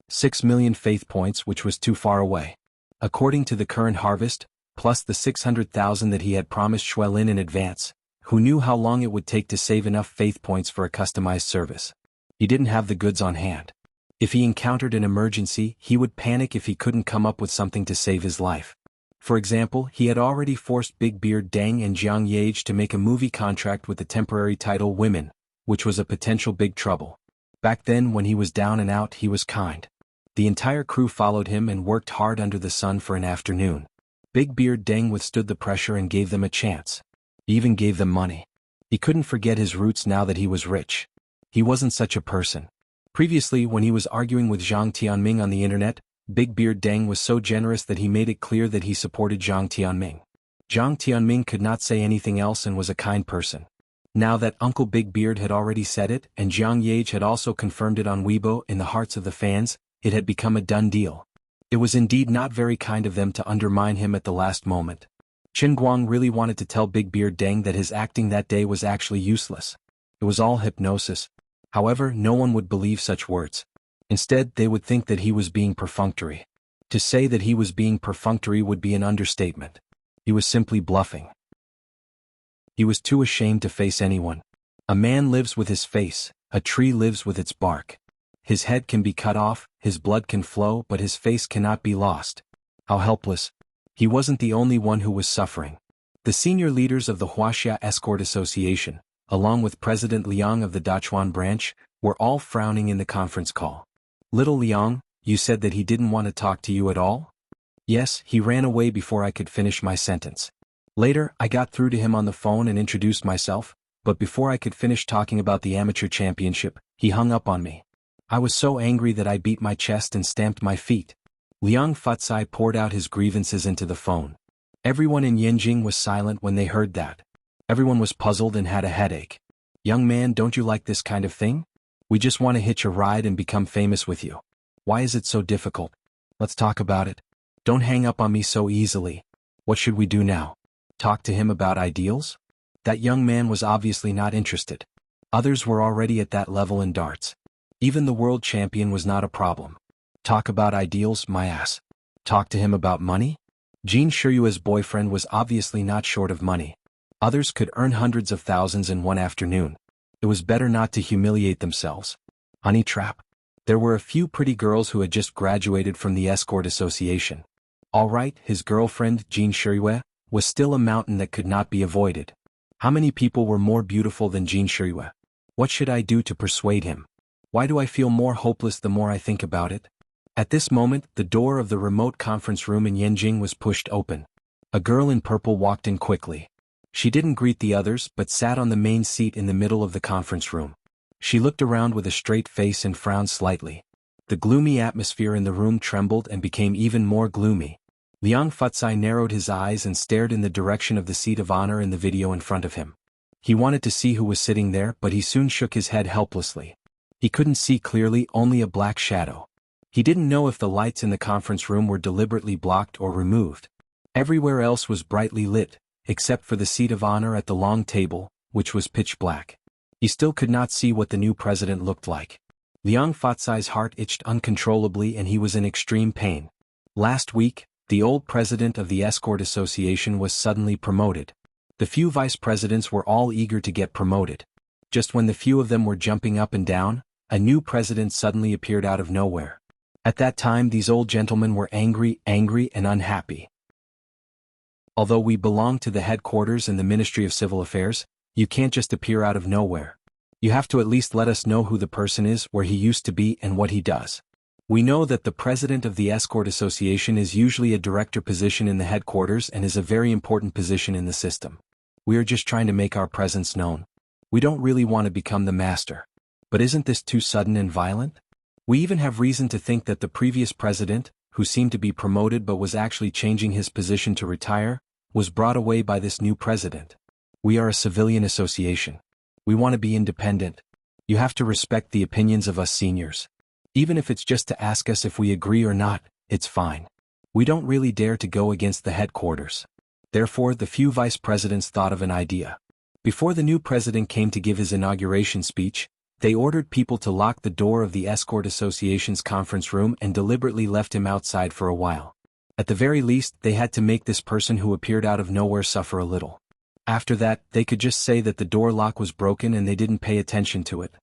6 million faith points, which was too far away. According to the current harvest, plus the 600,000 that he had promised Xuelin in advance, who knew how long it would take to save enough faith points for a customized service. He didn't have the goods on hand. If he encountered an emergency, he would panic if he couldn't come up with something to save his life. For example, he had already forced Big Beard Deng and Jiang Yage to make a movie contract with the temporary title Women, which was a potential big trouble. Back then when he was down and out, he was kind. The entire crew followed him and worked hard under the sun for an afternoon. Big Beard Deng withstood the pressure and gave them a chance. He even gave them money. He couldn't forget his roots now that he was rich. He wasn't such a person. Previously, when he was arguing with Zhang Tianming on the internet, Big Beard Deng was so generous that he made it clear that he supported Zhang Tianming. Zhang Tianming could not say anything else and was a kind person. Now that Uncle Big Beard had already said it and Jiang Yage had also confirmed it on Weibo in the hearts of the fans, it had become a done deal. It was indeed not very kind of them to undermine him at the last moment. Qin Guang really wanted to tell Big Beard Deng that his acting that day was actually useless. It was all hypnosis. However, no one would believe such words. Instead, they would think that he was being perfunctory. To say that he was being perfunctory would be an understatement. He was simply bluffing. He was too ashamed to face anyone. A man lives with his face, a tree lives with its bark. His head can be cut off, his blood can flow, but his face cannot be lost. How helpless. He wasn't the only one who was suffering. The senior leaders of the Wuxia Escort Association, along with President Liang of the Dachuan branch, were all frowning in the conference call. Little Liang, you said that he didn't want to talk to you at all? Yes, he ran away before I could finish my sentence. Later, I got through to him on the phone and introduced myself, but before I could finish talking about the amateur championship, he hung up on me. I was so angry that I beat my chest and stamped my feet. Liang Futsai poured out his grievances into the phone. Everyone in Yanjing was silent when they heard that. Everyone was puzzled and had a headache. Young man, don't you like this kind of thing? We just want to hitch a ride and become famous with you. Why is it so difficult? Let's talk about it. Don't hang up on me so easily. What should we do now? Talk to him about ideals? That young man was obviously not interested. Others were already at that level in darts. Even the world champion was not a problem. Talk about ideals, my ass. Talk to him about money? Jean Shiryua's boyfriend was obviously not short of money. Others could earn hundreds of thousands in one afternoon. It was better not to humiliate themselves. Honey trap. There were a few pretty girls who had just graduated from the Escort Association. All right, his girlfriend, Jean Shiryue, was still a mountain that could not be avoided. How many people were more beautiful than Jean Shiryue? What should I do to persuade him? Why do I feel more hopeless the more I think about it? At this moment, the door of the remote conference room in Yanjing was pushed open. A girl in purple walked in quickly. She didn't greet the others but sat on the main seat in the middle of the conference room. She looked around with a straight face and frowned slightly. The gloomy atmosphere in the room trembled and became even more gloomy. Liang Futsai narrowed his eyes and stared in the direction of the seat of honor in the video in front of him. He wanted to see who was sitting there, but he soon shook his head helplessly. He couldn't see clearly, only a black shadow. He didn't know if the lights in the conference room were deliberately blocked or removed. Everywhere else was brightly lit, except for the seat of honor at the long table, which was pitch black. He still could not see what the new president looked like. Liang Futsai's heart itched uncontrollably and he was in extreme pain. Last week, the old president of the Escort Association was suddenly promoted. The few vice presidents were all eager to get promoted. Just when the few of them were jumping up and down, a new president suddenly appeared out of nowhere. At that time these old gentlemen were angry and unhappy. Although we belong to the headquarters and the Ministry of Civil Affairs, you can't just appear out of nowhere. You have to at least let us know who the person is, where he used to be and what he does. We know that the president of the Escort Association is usually a director position in the headquarters and is a very important position in the system. We are just trying to make our presence known. We don't really want to become the master. But isn't this too sudden and violent? We even have reason to think that the previous president, who seemed to be promoted but was actually changing his position to retire, was brought away by this new president. We are a civilian association. We want to be independent. You have to respect the opinions of us seniors. Even if it's just to ask us if we agree or not, it's fine. We don't really dare to go against the headquarters. Therefore, the few vice presidents thought of an idea. Before the new president came to give his inauguration speech, they ordered people to lock the door of the Escort Association's conference room and deliberately left him outside for a while. At the very least, they had to make this person who appeared out of nowhere suffer a little. After that, they could just say that the door lock was broken and they didn't pay attention to it.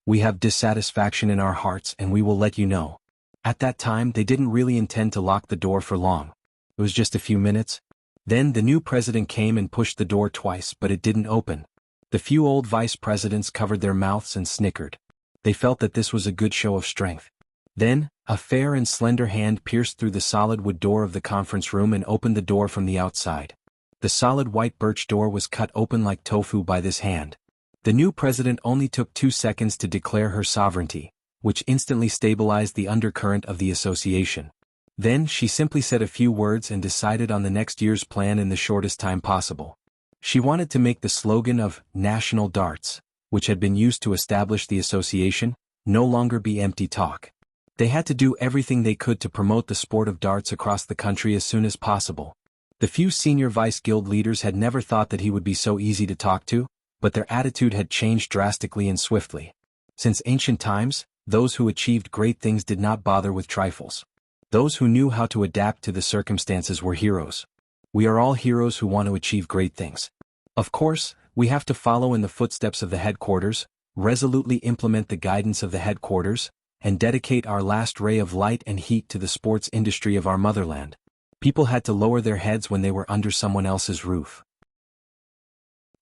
We have dissatisfaction in our hearts and we will let you know. At that time, they didn't really intend to lock the door for long. It was just a few minutes. Then the new president came and pushed the door twice, but it didn't open. The few old vice presidents covered their mouths and snickered. They felt that this was a good show of strength. Then, a fair and slender hand pierced through the solid wood door of the conference room and opened the door from the outside. The solid white birch door was cut open like tofu by this hand. The new president only took 2 seconds to declare her sovereignty, which instantly stabilized the undercurrent of the association. Then she simply said a few words and decided on the next year's plan in the shortest time possible. She wanted to make the slogan of National Darts, which had been used to establish the association, no longer be empty talk. They had to do everything they could to promote the sport of darts across the country as soon as possible. The few senior vice guild leaders had never thought that he would be so easy to talk to, but their attitude had changed drastically and swiftly. Since ancient times, those who achieved great things did not bother with trifles. Those who knew how to adapt to the circumstances were heroes. We are all heroes who want to achieve great things. Of course, we have to follow in the footsteps of the headquarters, resolutely implement the guidance of the headquarters, and dedicate our last ray of light and heat to the sports industry of our motherland. People had to lower their heads when they were under someone else's roof.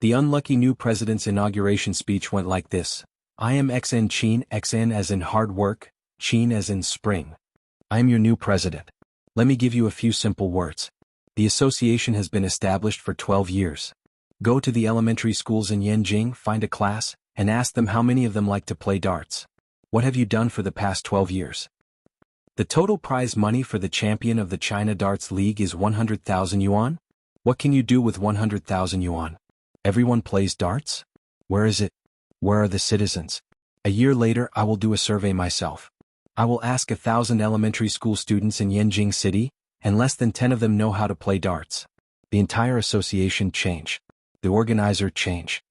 The unlucky new president's inauguration speech went like this. I am XN Chin, XN as in hard work, Chin as in spring. I am your new president. Let me give you a few simple words. The association has been established for 12 years. Go to the elementary schools in Yanjing, find a class, and ask them how many of them like to play darts. What have you done for the past 12 years? The total prize money for the champion of the China Darts League is 100,000 yuan. What can you do with 100,000 yuan? Everyone plays darts? Where is it? Where are the citizens? A year later I will do a survey myself. I will ask 1,000 elementary school students in Yanjing City, and less than 10 of them know how to play darts. The entire association change. The organizer change.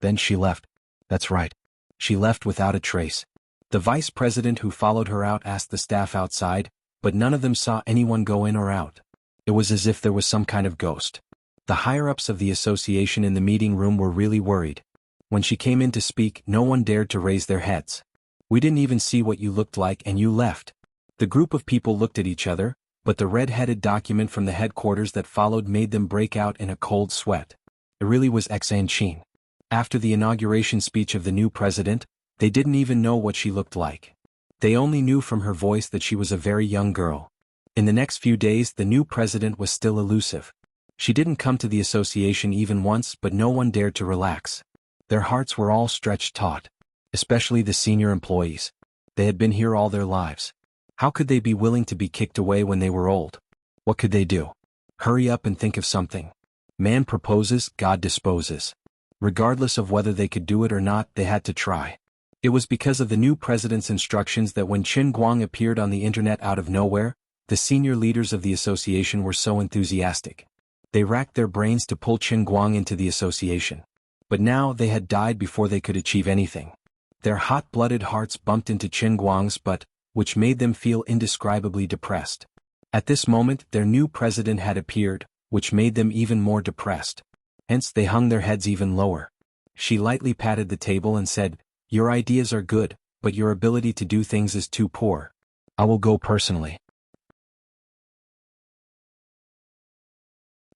Then she left. That's right. She left without a trace. The vice president who followed her out asked the staff outside, but none of them saw anyone go in or out. It was as if there was some kind of ghost. The higher-ups of the association in the meeting room were really worried. When she came in to speak, no one dared to raise their heads. We didn't even see what you looked like and you left. The group of people looked at each other, but the red-headed document from the headquarters that followed made them break out in a cold sweat. It really was Xan Chin. After the inauguration speech of the new president, they didn't even know what she looked like. They only knew from her voice that she was a very young girl. In the next few days the new president was still elusive. She didn't come to the association even once, but no one dared to relax. Their hearts were all stretched taut. Especially the senior employees. They had been here all their lives. How could they be willing to be kicked away when they were old? What could they do? Hurry up and think of something. Man proposes, God disposes. Regardless of whether they could do it or not, they had to try. It was because of the new president's instructions that when Qin Guang appeared on the internet out of nowhere, the senior leaders of the association were so enthusiastic. They racked their brains to pull Qin Guang into the association. But now they had died before they could achieve anything. Their hot-blooded hearts bumped into Qin Guang's butt, which made them feel indescribably depressed. At this moment their new president had appeared, which made them even more depressed. Hence they hung their heads even lower. She lightly patted the table and said, "Your ideas are good, but your ability to do things is too poor. I will go personally."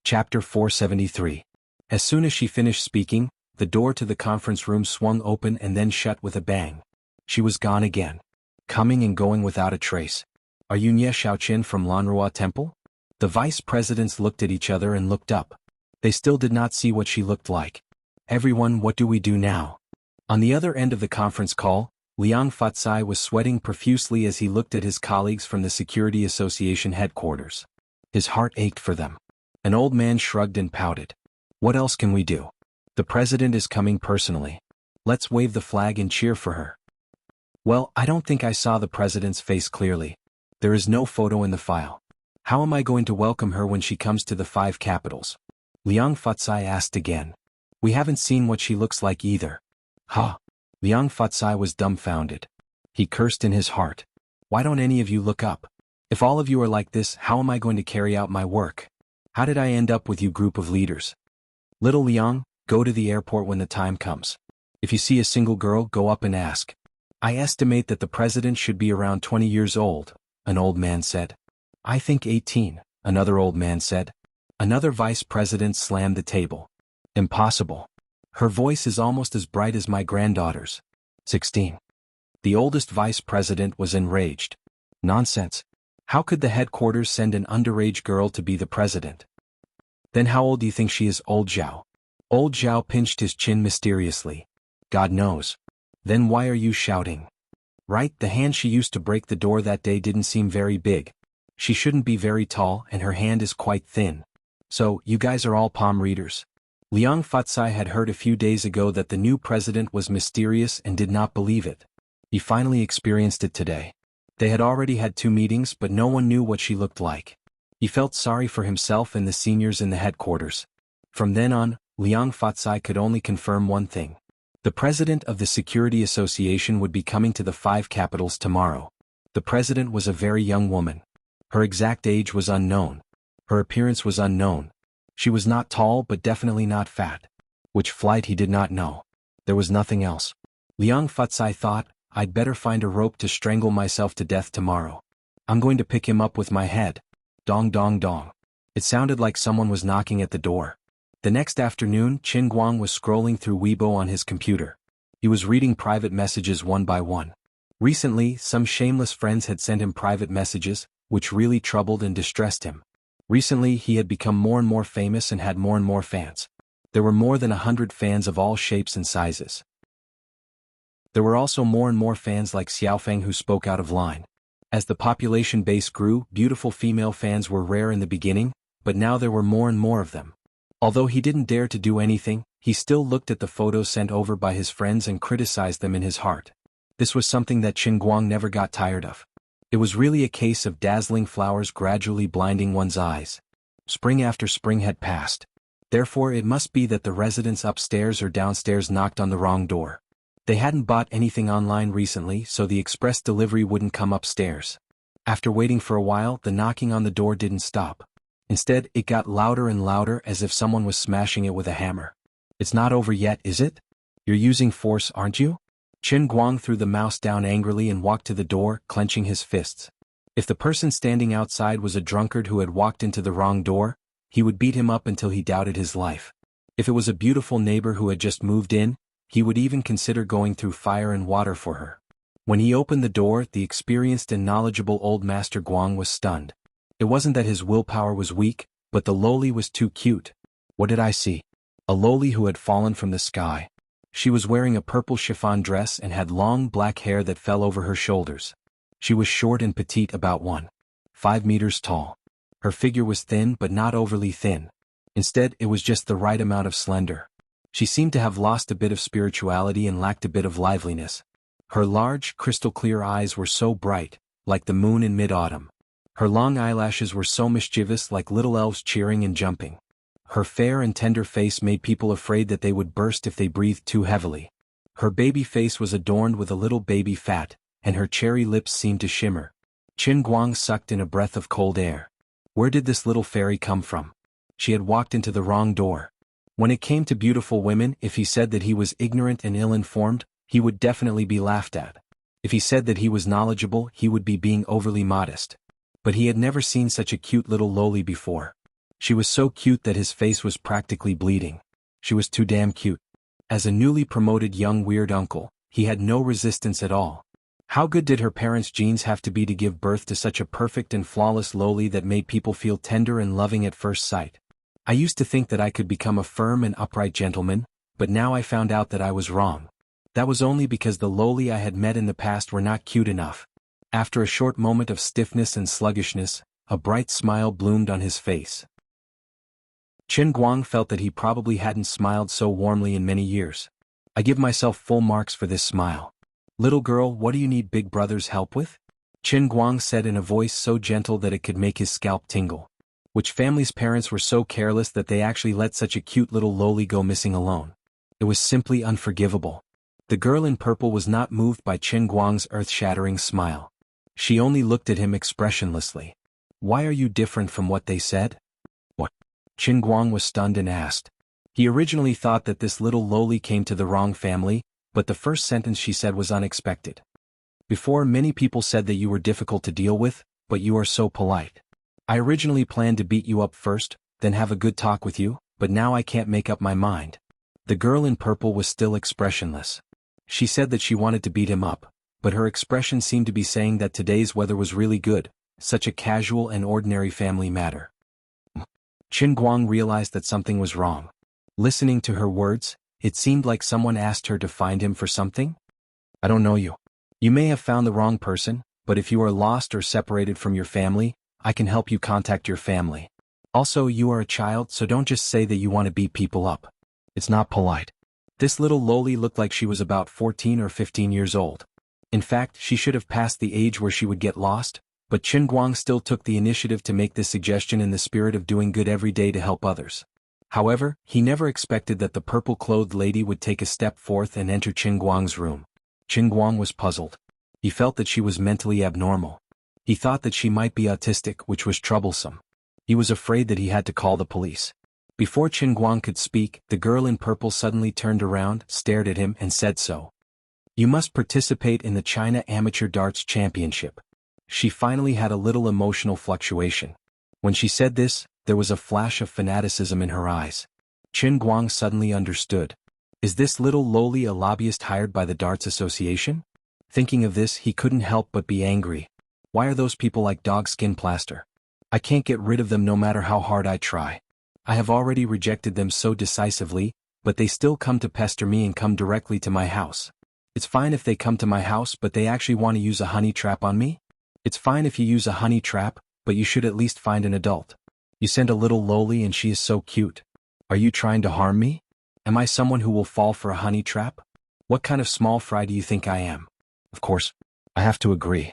Chapter 473. As soon as she finished speaking, the door to the conference room swung open and then shut with a bang. She was gone again. Coming and going without a trace. "Are you Nye Shaoqin from Lanrua Temple?" The vice presidents looked at each other and looked up. They still did not see what she looked like. "Everyone, what do we do now?" On the other end of the conference call, Liang Fatsai was sweating profusely as he looked at his colleagues from the Security Association headquarters. His heart ached for them. An old man shrugged and pouted. "What else can we do? The president is coming personally. Let's wave the flag and cheer for her." "Well, I don't think I saw the president's face clearly. There is no photo in the file. How am I going to welcome her when she comes to the 5 capitals?" Liang Fatsai asked again. "We haven't seen what she looks like either." "Huh." Liang Fatsai was dumbfounded. He cursed in his heart. "Why don't any of you look up? If all of you are like this, how am I going to carry out my work? How did I end up with you group of leaders? Little Liang, go to the airport when the time comes. If you see a single girl, go up and ask. I estimate that the president should be around 20 years old," an old man said. "I think 18, another old man said. Another vice president slammed the table. "Impossible. Her voice is almost as bright as my granddaughter's." 16. The oldest vice president was enraged. "Nonsense. How could the headquarters send an underage girl to be the president?" "Then how old do you think she is, old Zhao?" Old Zhao pinched his chin mysteriously. "God knows." "Then why are you shouting?" "Right, the hand she used to break the door that day didn't seem very big. She shouldn't be very tall and her hand is quite thin. So, you guys are all palm readers." Liang Fatsai had heard a few days ago that the new president was mysterious and did not believe it. He finally experienced it today. They had already had 2 meetings, but no one knew what she looked like. He felt sorry for himself and the seniors in the headquarters. From then on, Liang Fatsai could only confirm one thing. The president of the Security Association would be coming to the 5 capitals tomorrow. The president was a very young woman. Her exact age was unknown. Her appearance was unknown. She was not tall but definitely not fat. Which flight he did not know. There was nothing else. Liang Fatsai thought, "I'd better find a rope to strangle myself to death tomorrow. I'm going to pick him up with my head." Dong dong dong. It sounded like someone was knocking at the door. The next afternoon, Qin Guang was scrolling through Weibo on his computer. He was reading private messages one by one. Recently, some shameless friends had sent him private messages, which really troubled and distressed him. Recently, he had become more and more famous and had more and more fans. There were more than 100 fans of all shapes and sizes. There were also more and more fans like Xiaofeng who spoke out of line. As the population base grew, beautiful female fans were rare in the beginning, but now there were more and more of them. Although he didn't dare to do anything, he still looked at the photos sent over by his friends and criticized them in his heart. This was something that Qin Guang never got tired of. It was really a case of dazzling flowers gradually blinding one's eyes. Spring after spring had passed. Therefore it must be that the residents upstairs or downstairs knocked on the wrong door. They hadn't bought anything online recently, so the express delivery wouldn't come upstairs. After waiting for a while, the knocking on the door didn't stop. Instead, it got louder and louder as if someone was smashing it with a hammer. "It's not over yet, is it? You're using force, aren't you?" Qin Guang threw the mouse down angrily and walked to the door, clenching his fists. If the person standing outside was a drunkard who had walked into the wrong door, he would beat him up until he doubted his life. If it was a beautiful neighbor who had just moved in, he would even consider going through fire and water for her. When he opened the door, the experienced and knowledgeable old Master Guang was stunned. It wasn't that his willpower was weak, but the loli was too cute. What did I see? A loli who had fallen from the sky. She was wearing a purple chiffon dress and had long black hair that fell over her shoulders. She was short and petite, about 1.5 meters tall. Her figure was thin but not overly thin. Instead, it was just the right amount of slender. She seemed to have lost a bit of spirituality and lacked a bit of liveliness. Her large, crystal-clear eyes were so bright, like the moon in mid-autumn. Her long eyelashes were so mischievous, like little elves cheering and jumping. Her fair and tender face made people afraid that they would burst if they breathed too heavily. Her baby face was adorned with a little baby fat, and her cherry lips seemed to shimmer. Qin Guang sucked in a breath of cold air. Where did this little fairy come from? She had walked into the wrong door. When it came to beautiful women, if he said that he was ignorant and ill-informed, he would definitely be laughed at. If he said that he was knowledgeable, he would be being overly modest. But he had never seen such a cute little loli before. She was so cute that his face was practically bleeding. She was too damn cute. As a newly promoted young weird uncle, he had no resistance at all. How good did her parents' genes have to be to give birth to such a perfect and flawless loli that made people feel tender and loving at first sight? I used to think that I could become a firm and upright gentleman, but now I found out that I was wrong. That was only because the loli I had met in the past were not cute enough. After a short moment of stiffness and sluggishness, a bright smile bloomed on his face. Qin Guang felt that he probably hadn't smiled so warmly in many years. I give myself full marks for this smile. Little girl, what do you need Big Brother's help with? Qin Guang said in a voice so gentle that it could make his scalp tingle. Which family's parents were so careless that they actually let such a cute little loli go missing alone? It was simply unforgivable. The girl in purple was not moved by Qin Guang's earth-shattering smile. She only looked at him expressionlessly. Why are you different from what they said? What? Qin Guang was stunned and asked. He originally thought that this little loli came to the wrong family, but the first sentence she said was unexpected. Before, many people said that you were difficult to deal with, but you are so polite. I originally planned to beat you up first, then have a good talk with you, but now I can't make up my mind. The girl in purple was still expressionless. She said that she wanted to beat him up, but her expression seemed to be saying that today's weather was really good, such a casual and ordinary family matter. Qin Guang realized that something was wrong. Listening to her words, it seemed like someone asked her to find him for something. I don't know you. You may have found the wrong person, but if you are lost or separated from your family, I can help you contact your family. Also, you are a child, so don't just say that you want to beat people up. It's not polite. This little loli looked like she was about 14 or 15 years old. In fact, she should have passed the age where she would get lost, but Qin Guang still took the initiative to make this suggestion in the spirit of doing good every day to help others. However, he never expected that the purple-clothed lady would take a step forth and enter Qin Guang's room. Qin Guang was puzzled. He felt that she was mentally abnormal. He thought that she might be autistic, which was troublesome. He was afraid that he had to call the police. Before Qin Guang could speak, the girl in purple suddenly turned around, stared at him, and said so. You must participate in the China Amateur Darts Championship. She finally had a little emotional fluctuation. When she said this, there was a flash of fanaticism in her eyes. Qin Guang suddenly understood. Is this little loli a lobbyist hired by the Darts Association? Thinking of this, he couldn't help but be angry. Why are those people like dog skin plaster? I can't get rid of them no matter how hard I try. I have already rejected them so decisively, but they still come to pester me and come directly to my house. It's fine if they come to my house, but they actually want to use a honey trap on me? It's fine if you use a honey trap, but you should at least find an adult. You send a little loli and she is so cute. Are you trying to harm me? Am I someone who will fall for a honey trap? What kind of small fry do you think I am? Of course, I have to agree.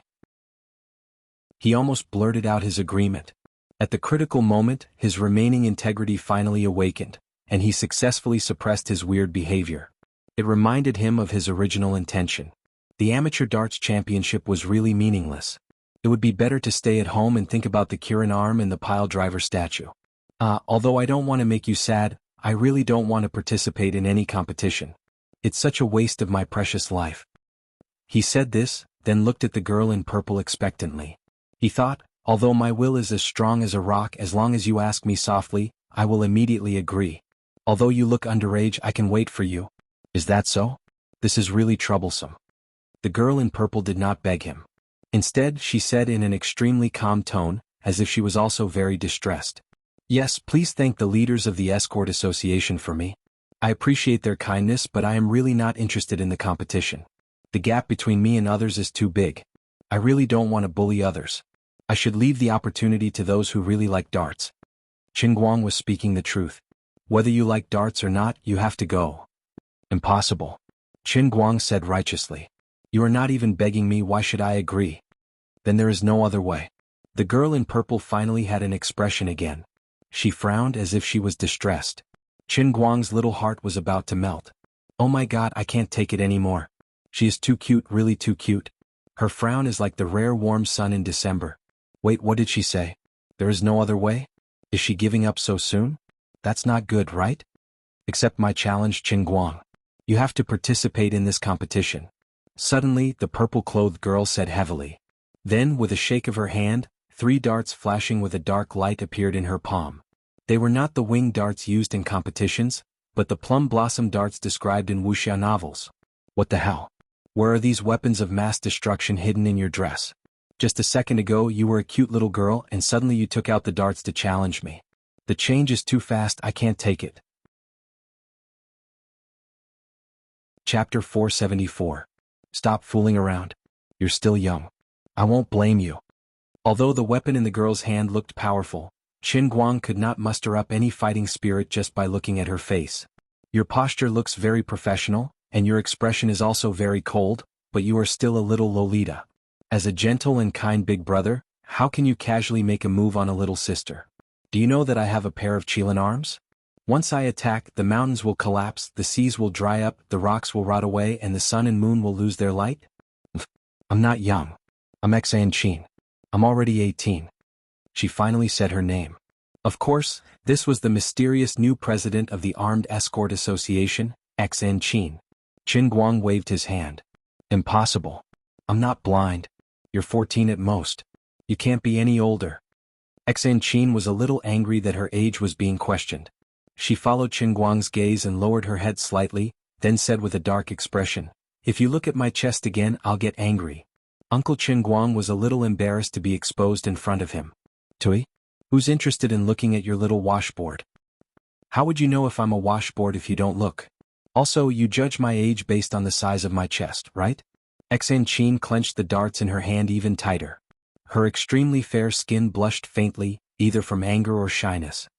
He almost blurted out his agreement. At the critical moment, his remaining integrity finally awakened, and he successfully suppressed his weird behavior. It reminded him of his original intention. The amateur darts championship was really meaningless. It would be better to stay at home and think about the Kirin arm and the pile driver statue. Although I don't want to make you sad, I really don't want to participate in any competition. It's such a waste of my precious life. He said this, then looked at the girl in purple expectantly. He thought, although my will is as strong as a rock, as long as you ask me softly, I will immediately agree. Although you look underage, I can wait for you. Is that so? This is really troublesome. The girl in purple did not beg him. Instead, she said in an extremely calm tone, as if she was also very distressed. Yes, please thank the leaders of the escort association for me. I appreciate their kindness, but I am really not interested in the competition. The gap between me and others is too big. I really don't want to bully others. I should leave the opportunity to those who really like darts. Qin Guang was speaking the truth. Whether you like darts or not, you have to go. Impossible. Qin Guang said righteously. You are not even begging me, why should I agree? Then there is no other way. The girl in purple finally had an expression again. She frowned as if she was distressed. Qin Guang's little heart was about to melt. Oh my God, I can't take it anymore. She is too cute, really too cute. Her frown is like the rare warm sun in December. Wait, what did she say? There is no other way? Is she giving up so soon? That's not good, right? Accept my challenge, Qin Guang. You have to participate in this competition. Suddenly, the purple-clothed girl said heavily. Then, with a shake of her hand, 3 darts flashing with a dark light appeared in her palm. They were not the winged darts used in competitions, but the plum blossom darts described in Wuxia novels. What the hell? Where are these weapons of mass destruction hidden in your dress? Just a second ago you were a cute little girl and suddenly you took out the darts to challenge me. The change is too fast, I can't take it. Chapter 474. Stop fooling around. You're still young. I won't blame you. Although the weapon in the girl's hand looked powerful, Qin Guang could not muster up any fighting spirit just by looking at her face. Your posture looks very professional, and your expression is also very cold, but you are still a little Lolita. As a gentle and kind big brother, how can you casually make a move on a little sister? Do you know that I have a pair of Qilin arms? Once I attack, the mountains will collapse, the seas will dry up, the rocks will rot away, and the sun and moon will lose their light? I'm not young. I'm Qin. I'm already 18. She finally said her name. Of course, this was the mysterious new president of the Armed Escort Association, Qin. Qin Guang waved his hand. Impossible. I'm not blind. You're 14 at most. You can't be any older. Qin was a little angry that her age was being questioned. She followed Qin Guang's gaze and lowered her head slightly, then said with a dark expression, "If you look at my chest again, I'll get angry." Uncle Qin Guang was a little embarrassed to be exposed in front of him. Tui? Who's interested in looking at your little washboard? How would you know if I'm a washboard if you don't look? Also, you judge my age based on the size of my chest, right? Qin clenched the darts in her hand even tighter. Her extremely fair skin blushed faintly, either from anger or shyness.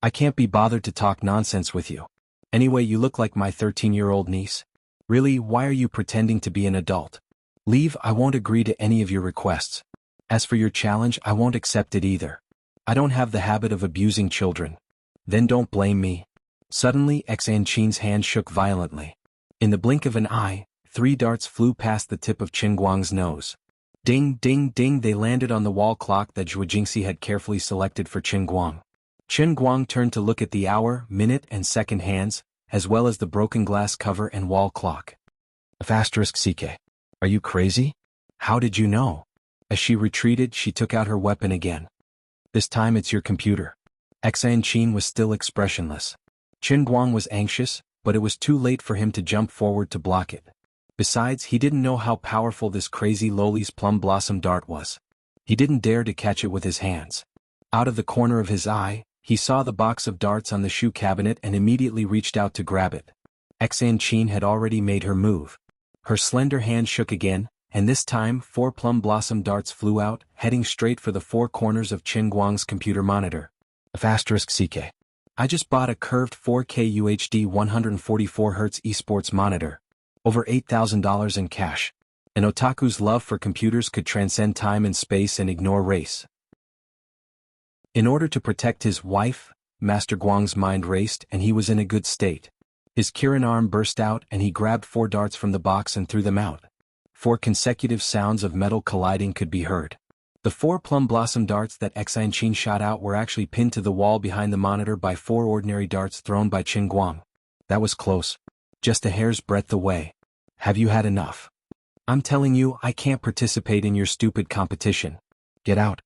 I can't be bothered to talk nonsense with you. Anyway, you look like my 13-year-old niece. Really, why are you pretending to be an adult? Leave, I won't agree to any of your requests. As for your challenge, I won't accept it either. I don't have the habit of abusing children. Then don't blame me. Suddenly, Qin's hand shook violently. In the blink of an eye, 3 darts flew past the tip of Qin Guang's nose. Ding, ding, ding, they landed on the wall clock that Zhuo Jingxi had carefully selected for Qin Guang. Qin Guang turned to look at the hour, minute, and second hands, as well as the broken glass cover and wall clock. *CK. Are you crazy? How did you know? As she retreated, she took out her weapon again. This time it's your computer. Qin was still expressionless. Qin Guang was anxious, but it was too late for him to jump forward to block it. Besides, he didn't know how powerful this crazy Loli's plum blossom dart was. He didn't dare to catch it with his hands. Out of the corner of his eye, he saw the box of darts on the shoe cabinet and immediately reached out to grab it. Qin had already made her move. Her slender hand shook again, and this time 4 plum blossom darts flew out, heading straight for the 4 corners of Qin Guang's computer monitor. *CK. I just bought a curved 4K UHD 144Hz esports monitor. Over $8,000 in cash. An otaku's love for computers could transcend time and space and ignore race. In order to protect his wife, Master Guang's mind raced and he was in a good state. His Kirin arm burst out and he grabbed 4 darts from the box and threw them out. 4 consecutive sounds of metal colliding could be heard. The 4 plum blossom darts that Qin shot out were actually pinned to the wall behind the monitor by 4 ordinary darts thrown by Qin Guang. That was close. Just a hair's breadth away. Have you had enough? I'm telling you, I can't participate in your stupid competition. Get out.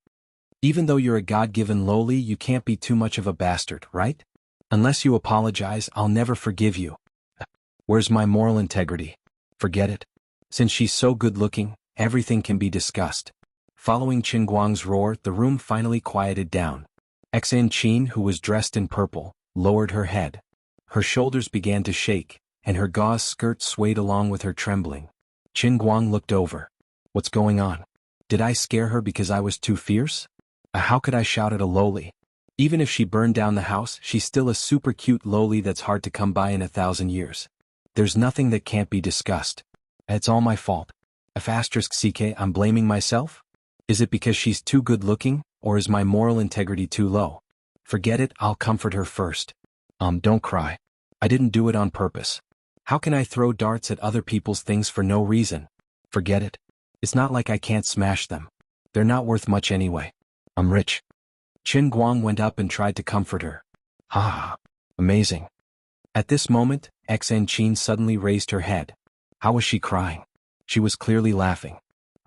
Even though you're a God-given loli, you can't be too much of a bastard, right? Unless you apologize, I'll never forgive you. Where's my moral integrity? Forget it. Since she's so good-looking, everything can be discussed. Following Qin Guang's roar, the room finally quieted down. Xan Qin, who was dressed in purple, lowered her head. Her shoulders began to shake, and her gauze skirt swayed along with her trembling. Qin Guang looked over. What's going on? Did I scare her because I was too fierce? How could I shout at a lowly? Even if she burned down the house, she's still a super cute lowly that's hard to come by in 1,000 years. There's nothing that can't be discussed. It's all my fault. F***ck, I'm blaming myself? Is it because she's too good looking, or is my moral integrity too low? Forget it, I'll comfort her first. Don't cry. I didn't do it on purpose. How can I throw darts at other people's things for no reason? Forget it. It's not like I can't smash them. They're not worth much anyway. I'm rich. Qin Guang went up and tried to comfort her. Ah, amazing. At this moment, Xan Qin suddenly raised her head. How was she crying? She was clearly laughing.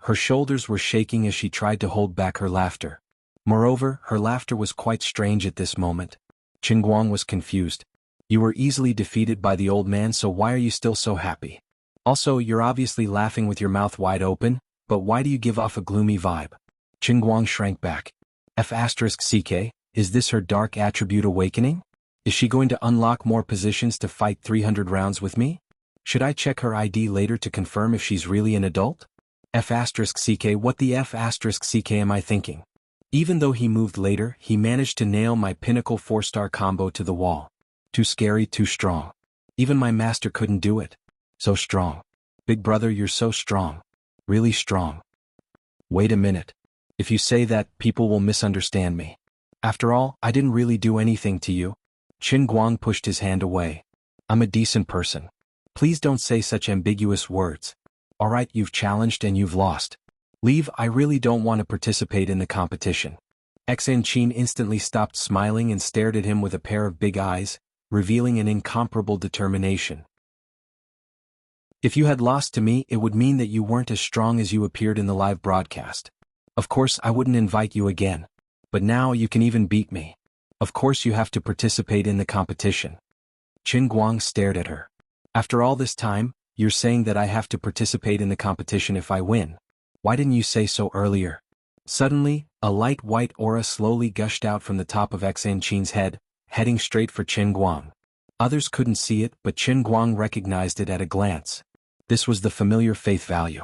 Her shoulders were shaking as she tried to hold back her laughter. Moreover, her laughter was quite strange at this moment. Qin Guang was confused. You were easily defeated by the old man, so why are you still so happy? Also, you're obviously laughing with your mouth wide open, but why do you give off a gloomy vibe? Qin Guang shrank back. F***ck, is this her dark attribute awakening? Is she going to unlock more positions to fight 300 rounds with me? Should I check her ID later to confirm if she's really an adult? F***ck, what the F***ck am I thinking? Even though he moved later, he managed to nail my pinnacle 4-star combo to the wall. Too scary, too strong. Even my master couldn't do it. So strong. Big brother, you're so strong. Really strong. Wait a minute. If you say that, people will misunderstand me. After all, I didn't really do anything to you. Qin Guang pushed his hand away. I'm a decent person. Please don't say such ambiguous words. Alright, you've challenged and you've lost. Leave, I really don't want to participate in the competition. Xan Qin instantly stopped smiling and stared at him with a pair of big eyes, revealing an incomparable determination. If you had lost to me, it would mean that you weren't as strong as you appeared in the live broadcast. Of course, I wouldn't invite you again. But now you can even beat me. Of course you have to participate in the competition. Qin Guang stared at her. After all this time, you're saying that I have to participate in the competition if I win. Why didn't you say so earlier? Suddenly, a light white aura slowly gushed out from the top of Xan Qin's head, heading straight for Qin Guang. Others couldn't see it, but Qin Guang recognized it at a glance. This was the familiar faith value.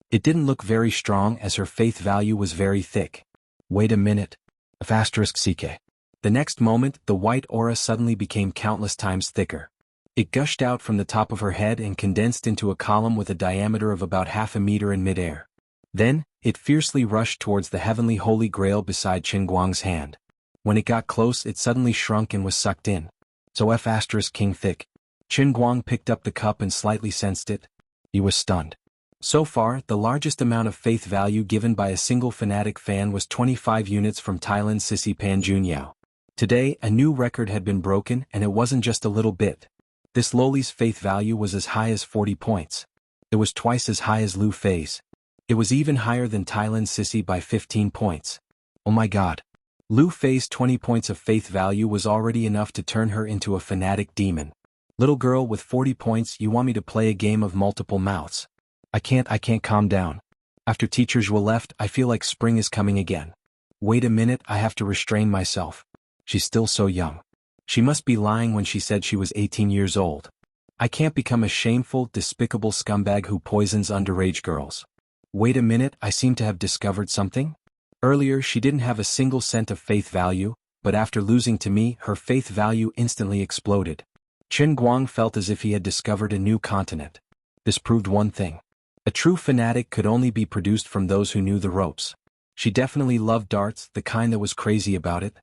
It didn't look very strong as her faith value was very thick. Wait a minute. F***ck. The next moment, the white aura suddenly became countless times thicker. It gushed out from the top of her head and condensed into a column with a diameter of about half a meter in midair. Then, it fiercely rushed towards the heavenly holy grail beside Qin Guang's hand. When it got close, it suddenly shrunk and was sucked in. So F***king thick. Qin Guang picked up the cup and slightly sensed it. He was stunned. So far, the largest amount of faith value given by a single fanatic fan was 25 units from Thailand's Sissy Pan Junyao. Today, a new record had been broken, and it wasn't just a little bit. This lowly's faith value was as high as 40 points. It was twice as high as Lu Fei's. It was even higher than Thailand's Sissy by 15 points. Oh my god. Lu Fei's 20 points of faith value was already enough to turn her into a fanatic demon. Little girl with 40 points, you want me to play a game of multiple mouths? I can't calm down. After Teacher Zhuo left, I feel like spring is coming again. Wait a minute, I have to restrain myself. She's still so young. She must be lying when she said she was 18 years old. I can't become a shameful, despicable scumbag who poisons underage girls. Wait a minute, I seem to have discovered something? Earlier, she didn't have a single cent of faith value, but after losing to me, her faith value instantly exploded. Qin Guang felt as if he had discovered a new continent. This proved one thing. A true fanatic could only be produced from those who knew the ropes. She definitely loved darts, the kind that was crazy about it.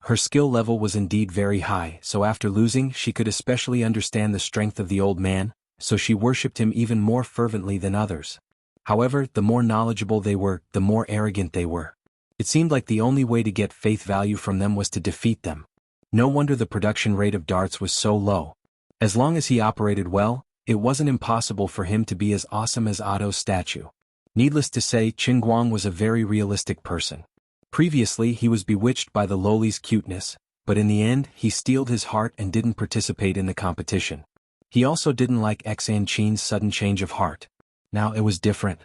Her skill level was indeed very high, so after losing, she could especially understand the strength of the old man, so she worshipped him even more fervently than others. However, the more knowledgeable they were, the more arrogant they were. It seemed like the only way to get faith value from them was to defeat them. No wonder the production rate of darts was so low. As long as he operated well, it wasn't impossible for him to be as awesome as Otto's statue. Needless to say, Qin Guang was a very realistic person. Previously, he was bewitched by the lowly's cuteness, but in the end, he steeled his heart and didn't participate in the competition. He also didn't like Xan Qin's sudden change of heart. Now it was different.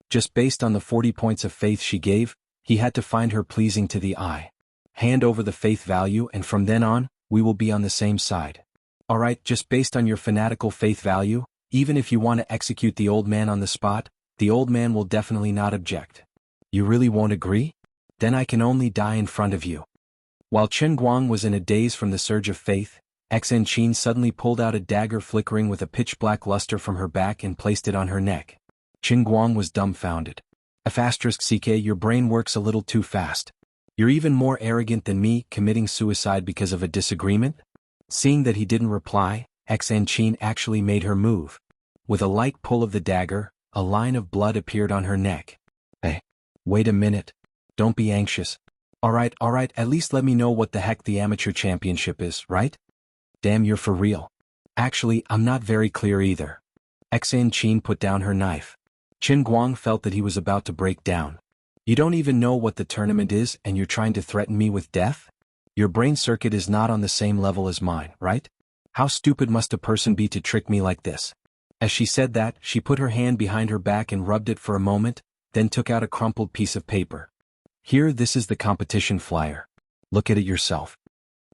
Just based on the 40 points of faith she gave, he had to find her pleasing to the eye. Hand over the faith value and from then on, we will be on the same side. Alright, just based on your fanatical faith value, even if you want to execute the old man on the spot, the old man will definitely not object. You really won't agree? Then I can only die in front of you. While Chen Guang was in a daze from the surge of faith, Xen Qin suddenly pulled out a dagger flickering with a pitch-black luster from her back and placed it on her neck. Chen Guang was dumbfounded. *CK, your brain works a little too fast. You're even more arrogant than me, committing suicide because of a disagreement? Seeing that he didn't reply, Xen Qin actually made her move. With a light pull of the dagger, a line of blood appeared on her neck. Hey, wait a minute. Don't be anxious. Alright, at least let me know what the heck the amateur championship is, right? Damn, you're for real. Actually, I'm not very clear either. Xen Qin put down her knife. Chen Guang felt that he was about to break down. You don't even know what the tournament is and you're trying to threaten me with death? Your brain circuit is not on the same level as mine, right? How stupid must a person be to trick me like this? As she said that, she put her hand behind her back and rubbed it for a moment, then took out a crumpled piece of paper. Here, this is the competition flyer. Look at it yourself.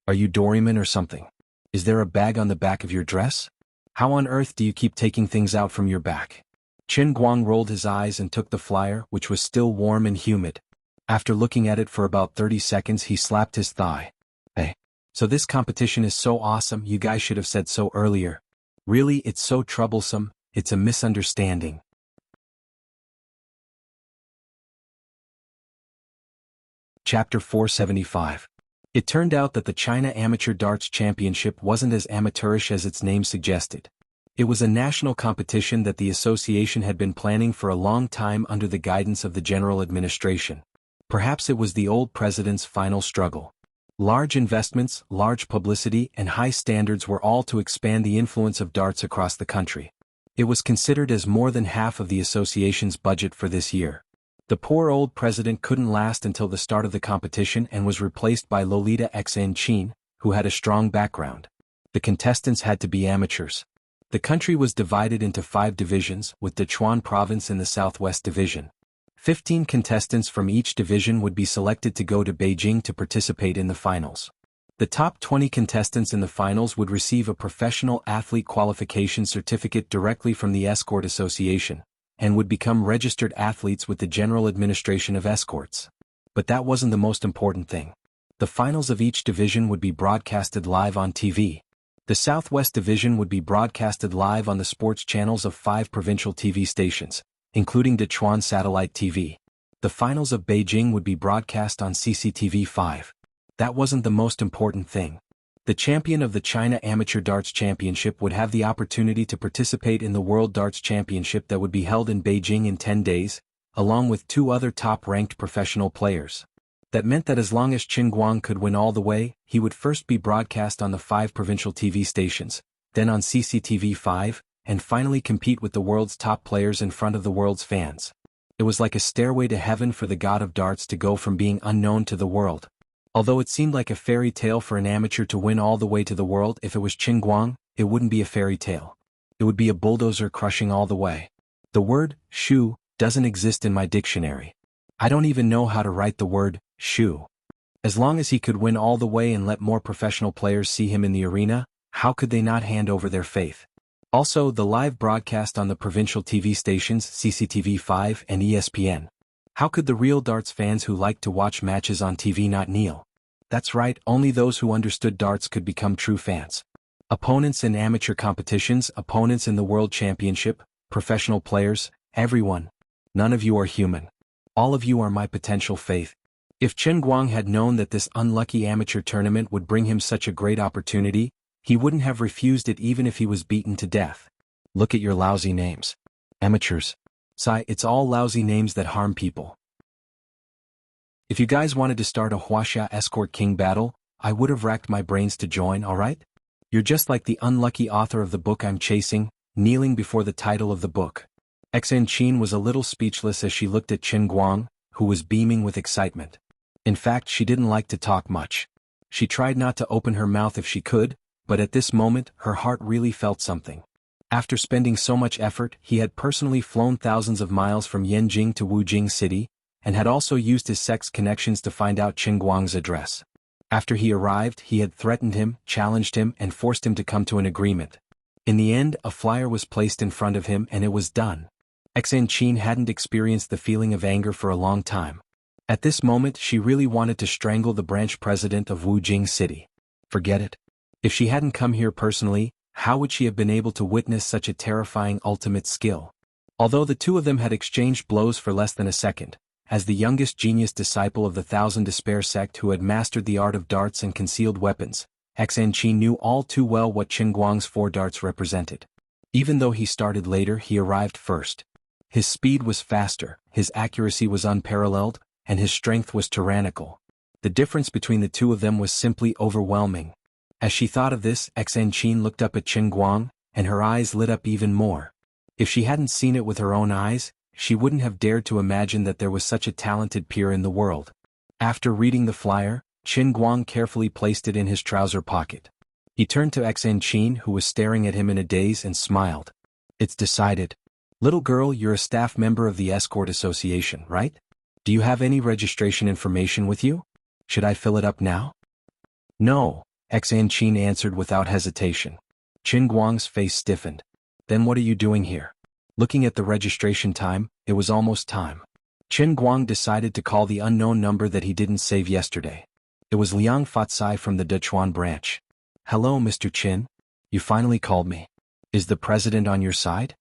Are you Doraemon or something? Is there a bag on the back of your dress? How on earth do you keep taking things out from your back? Chen Guang rolled his eyes and took the flyer, which was still warm and humid. After looking at it for about 30 seconds, he slapped his thigh. Hey, so this competition is so awesome, you guys should have said so earlier. Really, it's so troublesome, it's a misunderstanding. Chapter 475. It turned out that the China Amateur Darts Championship wasn't as amateurish as its name suggested. It was a national competition that the association had been planning for a long time under the guidance of the general administration. Perhaps it was the old president's final struggle. Large investments, large publicity, and high standards were all to expand the influence of darts across the country. It was considered as more than half of the association's budget for this year. The poor old president couldn't last until the start of the competition and was replaced by Lolita Xen Qin, who had a strong background. The contestants had to be amateurs. The country was divided into 5 divisions, with Sichuan province in the Southwest Division. 15 contestants from each division would be selected to go to Beijing to participate in the finals. The top 20 contestants in the finals would receive a professional athlete qualification certificate directly from the Escort Association, and would become registered athletes with the General Administration of Escorts. But that wasn't the most important thing. The finals of each division would be broadcasted live on TV. The Southwest Division would be broadcasted live on the sports channels of 5 provincial TV stations, including Sichuan Satellite TV. The finals of Beijing would be broadcast on CCTV 5. That wasn't the most important thing. The champion of the China Amateur Darts Championship would have the opportunity to participate in the World Darts Championship that would be held in Beijing in 10 days, along with 2 other top-ranked professional players. That meant that as long as Chen Guang could win all the way, he would first be broadcast on the 5 provincial TV stations, then on CCTV 5, and finally compete with the world's top players in front of the world's fans. It was like a stairway to heaven for the god of darts to go from being unknown to the world. Although it seemed like a fairy tale for an amateur to win all the way to the world, if it was Chen Guang, it wouldn't be a fairy tale. It would be a bulldozer crushing all the way. The word, shu, doesn't exist in my dictionary. I don't even know how to write the word, shu. As long as he could win all the way and let more professional players see him in the arena, how could they not hand over their faith? Also, the live broadcast on the provincial TV stations, CCTV 5 and ESPN. How could the real darts fans who liked to watch matches on TV not kneel? That's right, only those who understood darts could become true fans. Opponents in amateur competitions, opponents in the World Championship, professional players, everyone. None of you are human. All of you are my potential faith. If Chen Guang had known that this unlucky amateur tournament would bring him such a great opportunity, he wouldn't have refused it even if he was beaten to death. Look at your lousy names. Amateurs. Sigh, it's all lousy names that harm people. If you guys wanted to start a Wuxia Escort King battle, I would have racked my brains to join, alright? You're just like the unlucky author of the book I'm chasing, kneeling before the title of the book. Xen Qin was a little speechless as she looked at Chen Guang, who was beaming with excitement. In fact, she didn't like to talk much. She tried not to open her mouth if she could, but at this moment, her heart really felt something. After spending so much effort, he had personally flown thousands of miles from Yanjing to Wujing City, and had also used his sex connections to find out Qin Guang's address. After he arrived, he had threatened him, challenged him, and forced him to come to an agreement. In the end, a flyer was placed in front of him and it was done. Qin hadn't experienced the feeling of anger for a long time. At this moment, she really wanted to strangle the branch president of Wujing City. Forget it. If she hadn't come here personally, how would she have been able to witness such a terrifying ultimate skill? Although the two of them had exchanged blows for less than a second, as the youngest genius disciple of the Thousand Despair sect who had mastered the art of darts and concealed weapons, Qin knew all too well what Qin Guang's 4 darts represented. Even though he started later, he arrived first. His speed was faster, his accuracy was unparalleled, and his strength was tyrannical. The difference between the two of them was simply overwhelming. As she thought of this, Qin looked up at Qin Guang, and her eyes lit up even more. If she hadn't seen it with her own eyes, she wouldn't have dared to imagine that there was such a talented peer in the world. After reading the flyer, Qin Guang carefully placed it in his trouser pocket. He turned to Qin, who was staring at him in a daze, and smiled. It's decided. Little girl, you're a staff member of the Escort Association, right? Do you have any registration information with you? Should I fill it up now? No, Qin answered without hesitation. Qin Guang's face stiffened. Then what are you doing here? Looking at the registration time, it was almost time. Qin Guang decided to call the unknown number that he didn't save yesterday. It was Liang Fatsai from the Dechuan branch. Hello, Mr. Qin. You finally called me. Is the president on your side?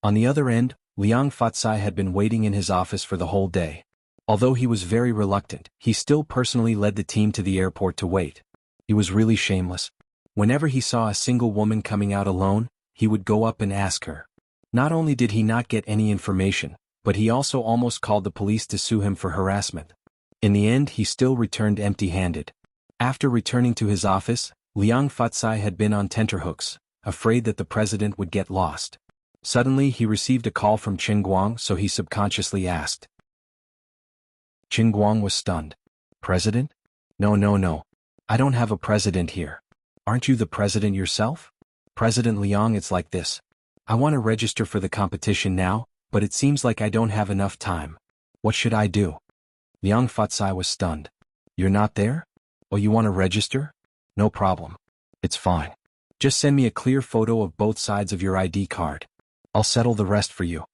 On the other end, Liang Fatsai had been waiting in his office for the whole day. Although he was very reluctant, he still personally led the team to the airport to wait. He was really shameless. Whenever he saw a single woman coming out alone, he would go up and ask her. Not only did he not get any information, but he also almost called the police to sue him for harassment. In the end, he still returned empty-handed. After returning to his office, Liang Fatsai had been on tenterhooks, afraid that the president would get lost. Suddenly he received a call from Qin Guang, so he subconsciously asked. Qin Guang was stunned. President? No. I don't have a president here. Aren't you the president yourself? President Liang, it's like this. I want to register for the competition now, but it seems like I don't have enough time. What should I do? Liang Fatsai was stunned. You're not there? Oh, you want to register? No problem. It's fine. Just send me a clear photo of both sides of your ID card. I'll settle the rest for you.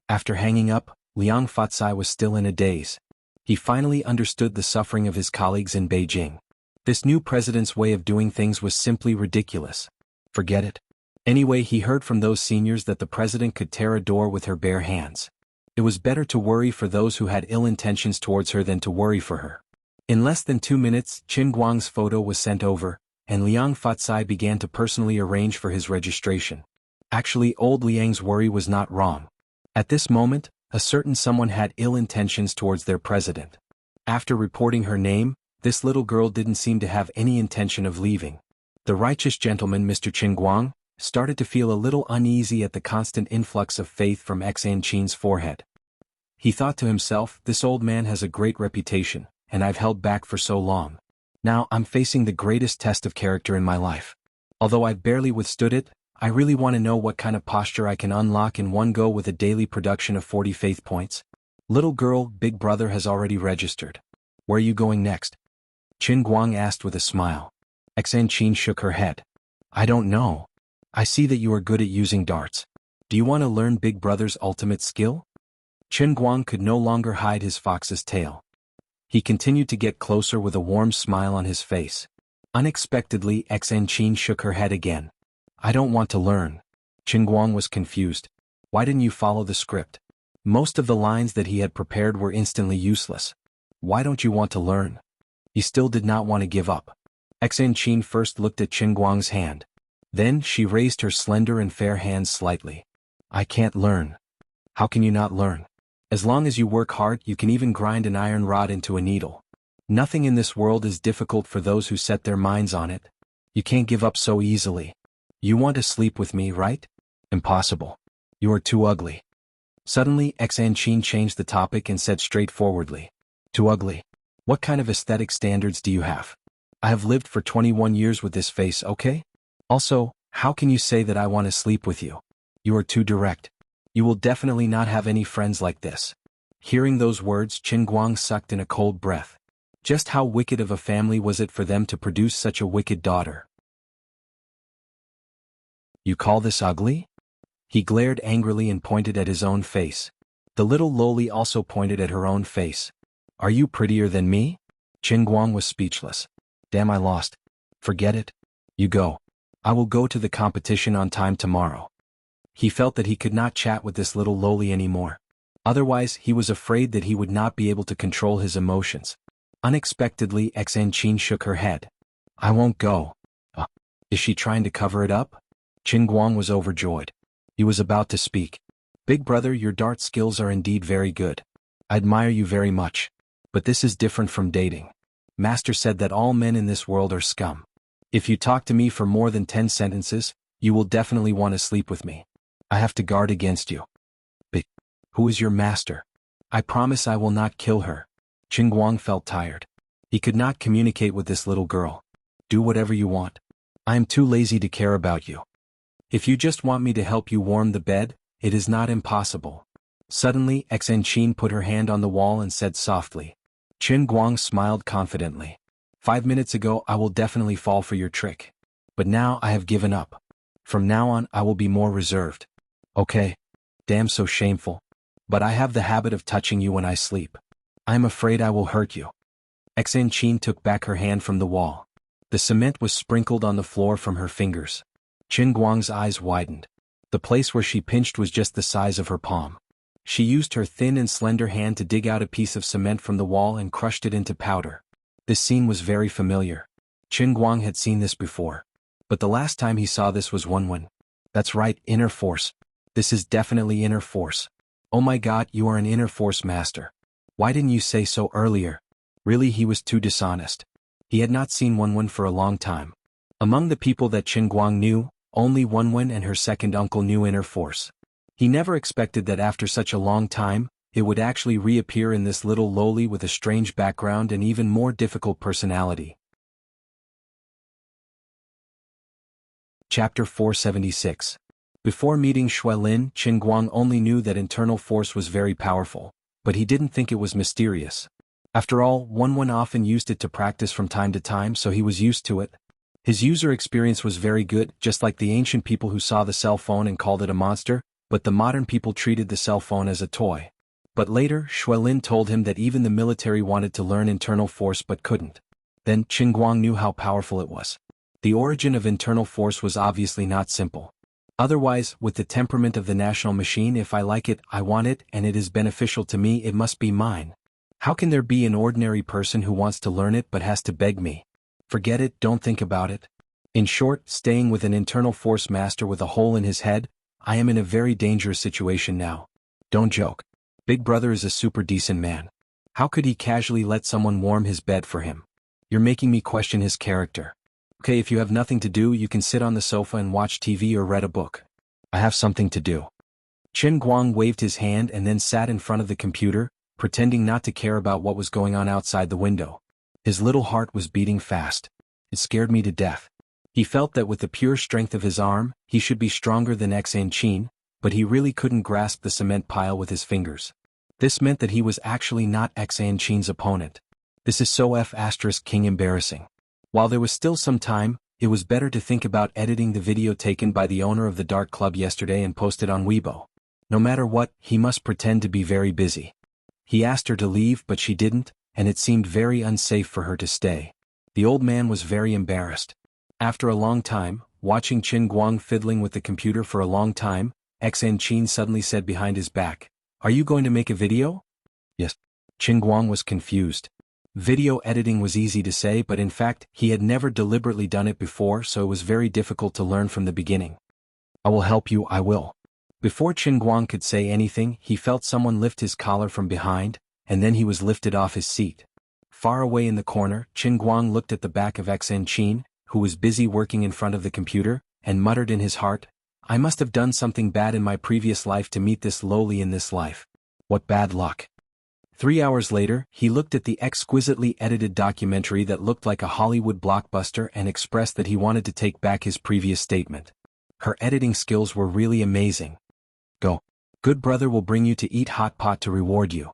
After hanging up, Liang Fatsai was still in a daze. He finally understood the suffering of his colleagues in Beijing. This new president's way of doing things was simply ridiculous. Forget it. Anyway, he heard from those seniors that the president could tear a door with her bare hands. It was better to worry for those who had ill intentions towards her than to worry for her. In less than 2 minutes, Qin Guang's photo was sent over, and Liang Fatsai began to personally arrange for his registration. Actually, old Liang's worry was not wrong. At this moment, a certain someone had ill intentions towards their president. After reporting her name, this little girl didn't seem to have any intention of leaving. The righteous gentleman, Mr. Qin Guang, started to feel a little uneasy at the constant influx of faith from Qin's forehead. He thought to himself, this old man has a great reputation, and I've held back for so long. Now I'm facing the greatest test of character in my life. Although I've barely withstood it, I really want to know what kind of posture I can unlock in one go with a daily production of 40 faith points. Little girl, big brother has already registered. Where are you going next? Qin Guang asked with a smile. Qin shook her head. I don't know. I see that you are good at using darts. Do you want to learn Big Brother's ultimate skill? Qin Guang could no longer hide his fox's tail. He continued to get closer with a warm smile on his face. Unexpectedly, Qin shook her head again. I don't want to learn. Qin Guang was confused. Why didn't you follow the script? Most of the lines that he had prepared were instantly useless. Why don't you want to learn? He still did not want to give up. Qin first looked at Qin Guang's hand. Then she raised her slender and fair hands slightly. I can't learn. How can you not learn? As long as you work hard, you can even grind an iron rod into a needle. Nothing in this world is difficult for those who set their minds on it. You can't give up so easily. You want to sleep with me, right? Impossible. You are too ugly. Suddenly, Qin changed the topic and said straightforwardly. Too ugly? What kind of aesthetic standards do you have? I have lived for 21 years with this face, okay? Also, how can you say that I want to sleep with you? You are too direct. You will definitely not have any friends like this. Hearing those words, Qin Guang sucked in a cold breath. Just how wicked of a family was it for them to produce such a wicked daughter? You call this ugly? He glared angrily and pointed at his own face. The little loli also pointed at her own face. Are you prettier than me? Qin Guang was speechless. Damn, I lost. Forget it. You go. I will go to the competition on time tomorrow. He felt that he could not chat with this little loli anymore. Otherwise, he was afraid that he would not be able to control his emotions. Unexpectedly, Qin shook her head. I won't go. Is she trying to cover it up? Qin Guang was overjoyed. He was about to speak. Big brother, your dart skills are indeed very good. I admire you very much. But this is different from dating. Master said that all men in this world are scum. If you talk to me for more than 10 sentences, you will definitely want to sleep with me. I have to guard against you. But who is your master? I promise I will not kill her. Qin Guang felt tired. He could not communicate with this little girl. Do whatever you want. I am too lazy to care about you. If you just want me to help you warm the bed, it is not impossible. Suddenly, Qin put her hand on the wall and said softly. Qin Guang smiled confidently. 5 minutes ago I will definitely fall for your trick. But now I have given up. From now on I will be more reserved. Okay. Damn, so shameful. But I have the habit of touching you when I sleep. I am afraid I will hurt you. Qin took back her hand from the wall. The cement was sprinkled on the floor from her fingers. Qin Guang's eyes widened. The place where she pinched was just the size of her palm. She used her thin and slender hand to dig out a piece of cement from the wall and crushed it into powder. This scene was very familiar. Qin Guang had seen this before. But the last time he saw this was Wenwen. That's right, inner force. This is definitely inner force. Oh my god, you are an inner force master. Why didn't you say so earlier? Really, he was too dishonest. He had not seen Wenwen for a long time. Among the people that Qin Guang knew, only Wenwen and her second uncle knew inner force. He never expected that after such a long time, it would actually reappear in this little loli with a strange background and even more difficult personality. Chapter 476. Before meeting Xuelin, Qin Guang only knew that internal force was very powerful, but he didn't think it was mysterious. After all, Wenwen often used it to practice from time to time, so he was used to it. His user experience was very good, just like the ancient people who saw the cell phone and called it a monster, but the modern people treated the cell phone as a toy. But later, Xuelin told him that even the military wanted to learn internal force but couldn't. Then, Qin Guang knew how powerful it was. The origin of internal force was obviously not simple. Otherwise, with the temperament of the national machine, if I like it, I want it, and it is beneficial to me, it must be mine. How can there be an ordinary person who wants to learn it but has to beg me? Forget it, don't think about it. In short, staying with an internal force master with a hole in his head, I am in a very dangerous situation now. Don't joke. Big brother is a super decent man. How could he casually let someone warm his bed for him? You're making me question his character. Okay, if you have nothing to do, you can sit on the sofa and watch TV or read a book. I have something to do. Qin Guang waved his hand and then sat in front of the computer, pretending not to care about what was going on outside the window. His little heart was beating fast. It scared me to death. He felt that with the pure strength of his arm, he should be stronger than Qin, but he really couldn't grasp the cement pile with his fingers. This meant that he was actually not Qin's opponent. This is so King embarrassing. While there was still some time, it was better to think about editing the video taken by the owner of the dart club yesterday and post it on Weibo. No matter what, he must pretend to be very busy. He asked her to leave, but she didn't, and it seemed very unsafe for her to stay. The old man was very embarrassed. After a long time, watching Qin Guang fiddling with the computer for a long time, Qin suddenly said behind his back, "Are you going to make a video?" Yes. Qin Guang was confused. Video editing was easy to say, but in fact, he had never deliberately done it before, so it was very difficult to learn from the beginning. I will help you, I will. Before Qin Guang could say anything, he felt someone lift his collar from behind, and then he was lifted off his seat. Far away in the corner, Qin Guang looked at the back of Qin, who was busy working in front of the computer, and muttered in his heart, I must have done something bad in my previous life to meet this lowly in this life. What bad luck. 3 hours later, he looked at the exquisitely edited documentary that looked like a Hollywood blockbuster and expressed that he wanted to take back his previous statement. Her editing skills were really amazing. Go. Good brother will bring you to eat hot pot to reward you.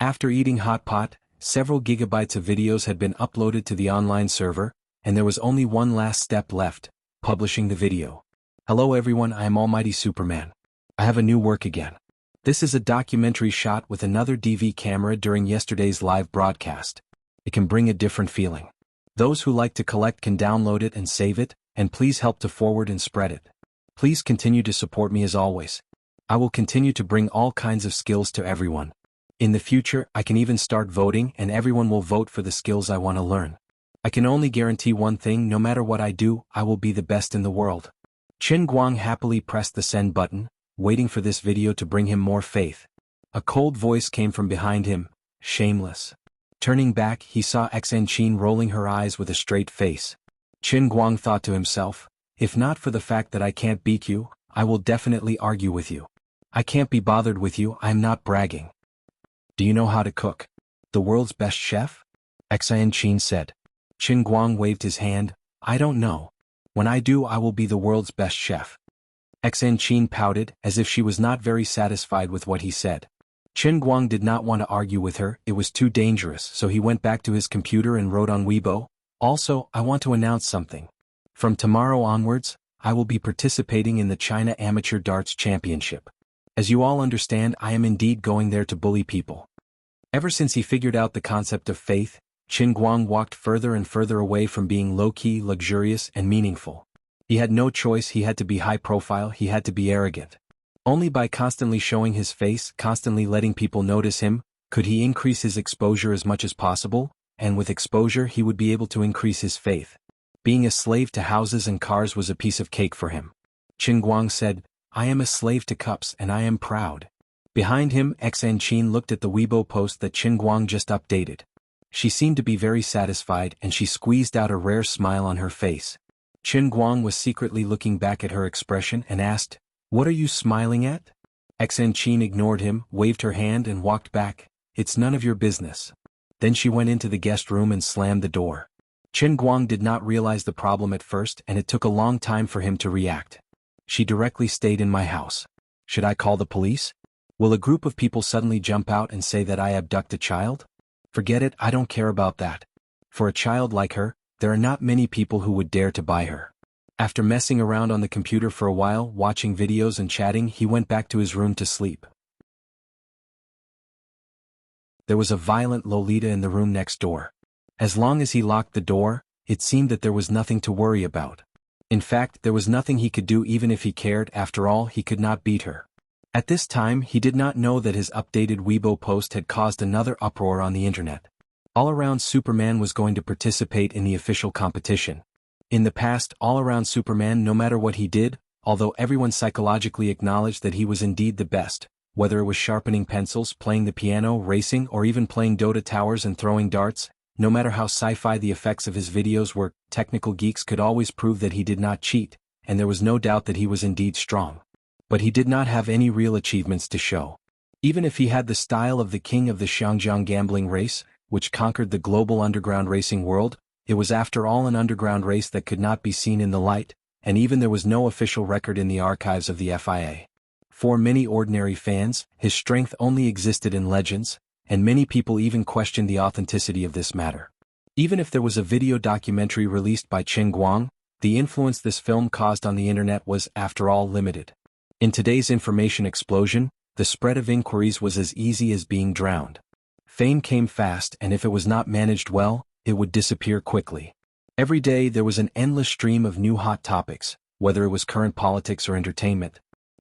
After eating hot pot, several gigabytes of videos had been uploaded to the online server, and there was only one last step left, publishing the video. Hello everyone, I am Almighty Superman. I have a new work again. This is a documentary shot with another DV camera during yesterday's live broadcast. It can bring a different feeling. Those who like to collect can download it and save it, and please help to forward and spread it. Please continue to support me as always. I will continue to bring all kinds of skills to everyone. In the future, I can even start voting and everyone will vote for the skills I want to learn. I can only guarantee one thing, no matter what I do, I will be the best in the world. Qin Guang happily pressed the send button, waiting for this video to bring him more faith. A cold voice came from behind him, shameless. Turning back, he saw Qin rolling her eyes with a straight face. Qin Guang thought to himself, if not for the fact that I can't beat you, I will definitely argue with you. I can't be bothered with you, I'm not bragging. Do you know how to cook? The world's best chef? Qin said. Qin Guang waved his hand, I don't know. When I do, I will be the world's best chef. Qin pouted, as if she was not very satisfied with what he said. Qin Guang did not want to argue with her, it was too dangerous, so he went back to his computer and wrote on Weibo, also, I want to announce something. From tomorrow onwards, I will be participating in the China Amateur Darts Championship. As you all understand, I am indeed going there to bully people. Ever since he figured out the concept of faith, Qin Guang walked further and further away from being low-key, luxurious, and meaningful. He had no choice, he had to be high-profile, he had to be arrogant. Only by constantly showing his face, constantly letting people notice him, could he increase his exposure as much as possible, and with exposure he would be able to increase his faith. Being a slave to houses and cars was a piece of cake for him. Qin Guang said, I am a slave to cups and I am proud. Behind him, Qin looked at the Weibo post that Qin Guang just updated. She seemed to be very satisfied and she squeezed out a rare smile on her face. Qin Guang was secretly looking back at her expression and asked, What are you smiling at? Qin ignored him, waved her hand and walked back. It's none of your business. Then she went into the guest room and slammed the door. Qin Guang did not realize the problem at first and it took a long time for him to react. She directly stayed in my house. Should I call the police? Will a group of people suddenly jump out and say that I abduct a child? Forget it, I don't care about that. For a child like her, there are not many people who would dare to buy her. After messing around on the computer for a while, watching videos and chatting, he went back to his room to sleep. There was a violent Lolita in the room next door. As long as he locked the door, it seemed that there was nothing to worry about. In fact, there was nothing he could do even if he cared, after all, he could not beat her. At this time, he did not know that his updated Weibo post had caused another uproar on the internet. All-Around Superman was going to participate in the official competition. In the past, All-Around Superman, no matter what he did, although everyone psychologically acknowledged that he was indeed the best, whether it was sharpening pencils, playing the piano, racing, or even playing Dota towers and throwing darts, no matter how sci-fi the effects of his videos were, technical geeks could always prove that he did not cheat, and there was no doubt that he was indeed strong. But he did not have any real achievements to show. Even if he had the style of the king of the Xiangjiang gambling race, which conquered the global underground racing world, it was after all an underground race that could not be seen in the light, and even there was no official record in the archives of the FIA. For many ordinary fans, his strength only existed in legends, and many people even questioned the authenticity of this matter. Even if there was a video documentary released by Qin Guang, the influence this film caused on the internet was, after all, limited. In today's information explosion, the spread of inquiries was as easy as being drowned. Fame came fast, and if it was not managed well, it would disappear quickly. Every day there was an endless stream of new hot topics, whether it was current politics or entertainment.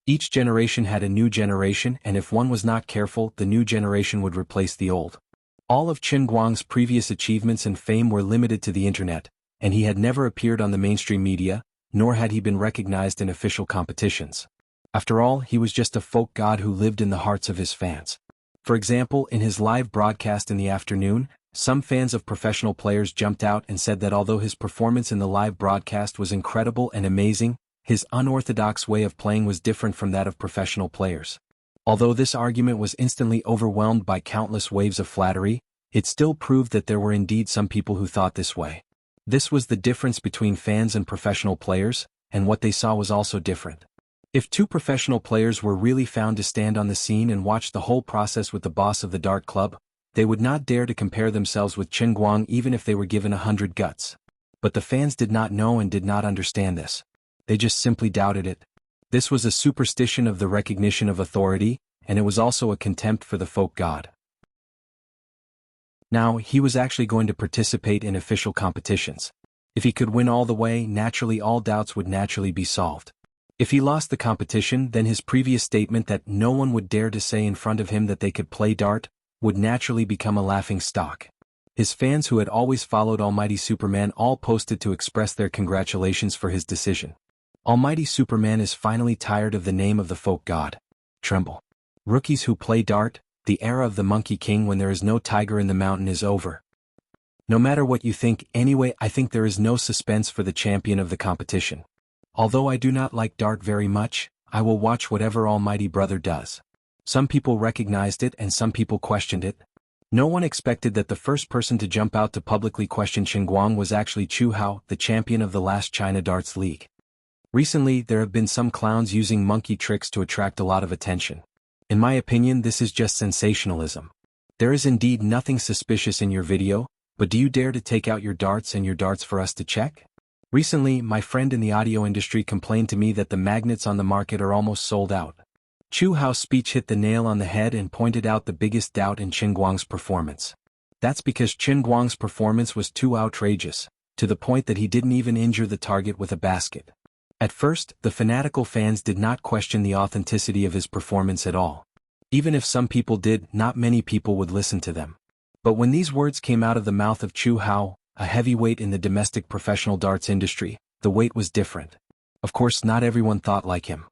Each generation had a new generation, and if one was not careful, the new generation would replace the old. All of Qin Guang's previous achievements and fame were limited to the internet, and he had never appeared on the mainstream media, nor had he been recognized in official competitions. After all, he was just a folk god who lived in the hearts of his fans. For example, in his live broadcast in the afternoon, some fans of professional players jumped out and said that although his performance in the live broadcast was incredible and amazing, his unorthodox way of playing was different from that of professional players. Although this argument was instantly overwhelmed by countless waves of flattery, it still proved that there were indeed some people who thought this way. This was the difference between fans and professional players. and what they saw was also different. If two professional players were really found to stand on the scene and watch the whole process with the boss of the dart club, they would not dare to compare themselves with Chen Guang even if they were given 100 guts. But the fans did not know and did not understand this. They just simply doubted it. This was a superstition of the recognition of authority, and it was also a contempt for the folk god. Now, he was actually going to participate in official competitions. If he could win all the way, naturally all doubts would naturally be solved. If he lost the competition, then his previous statement that no one would dare to say in front of him that they could play dart would naturally become a laughing stock. His fans who had always followed Almighty Superman all posted to express their congratulations for his decision. Almighty Superman is finally tired of the name of the folk god. Tremble. Rookies who play dart, the era of the Monkey King when there is no tiger in the mountain is over. No matter what you think, anyway, I think there is no suspense for the champion of the competition. Although I do not like dart very much, I will watch whatever Almighty Brother does. Some people recognized it and some people questioned it. No one expected that the first person to jump out to publicly question Chen Guang was actually Chu Hao, the champion of the last China Darts League. Recently, there have been some clowns using monkey tricks to attract a lot of attention. In my opinion, this is just sensationalism. There is indeed nothing suspicious in your video, but do you dare to take out your darts and your darts for us to check? Recently, my friend in the audio industry complained to me that the magnets on the market are almost sold out. Chu Hao's speech hit the nail on the head and pointed out the biggest doubt in Chen Guang's performance. That's because Chen Guang's performance was too outrageous, to the point that he didn't even injure the target with a basket. At first, the fanatical fans did not question the authenticity of his performance at all. Even if some people did, not many people would listen to them. But when these words came out of the mouth of Chu Hao, a heavyweight in the domestic professional darts industry, the weight was different. Of course, not everyone thought like him.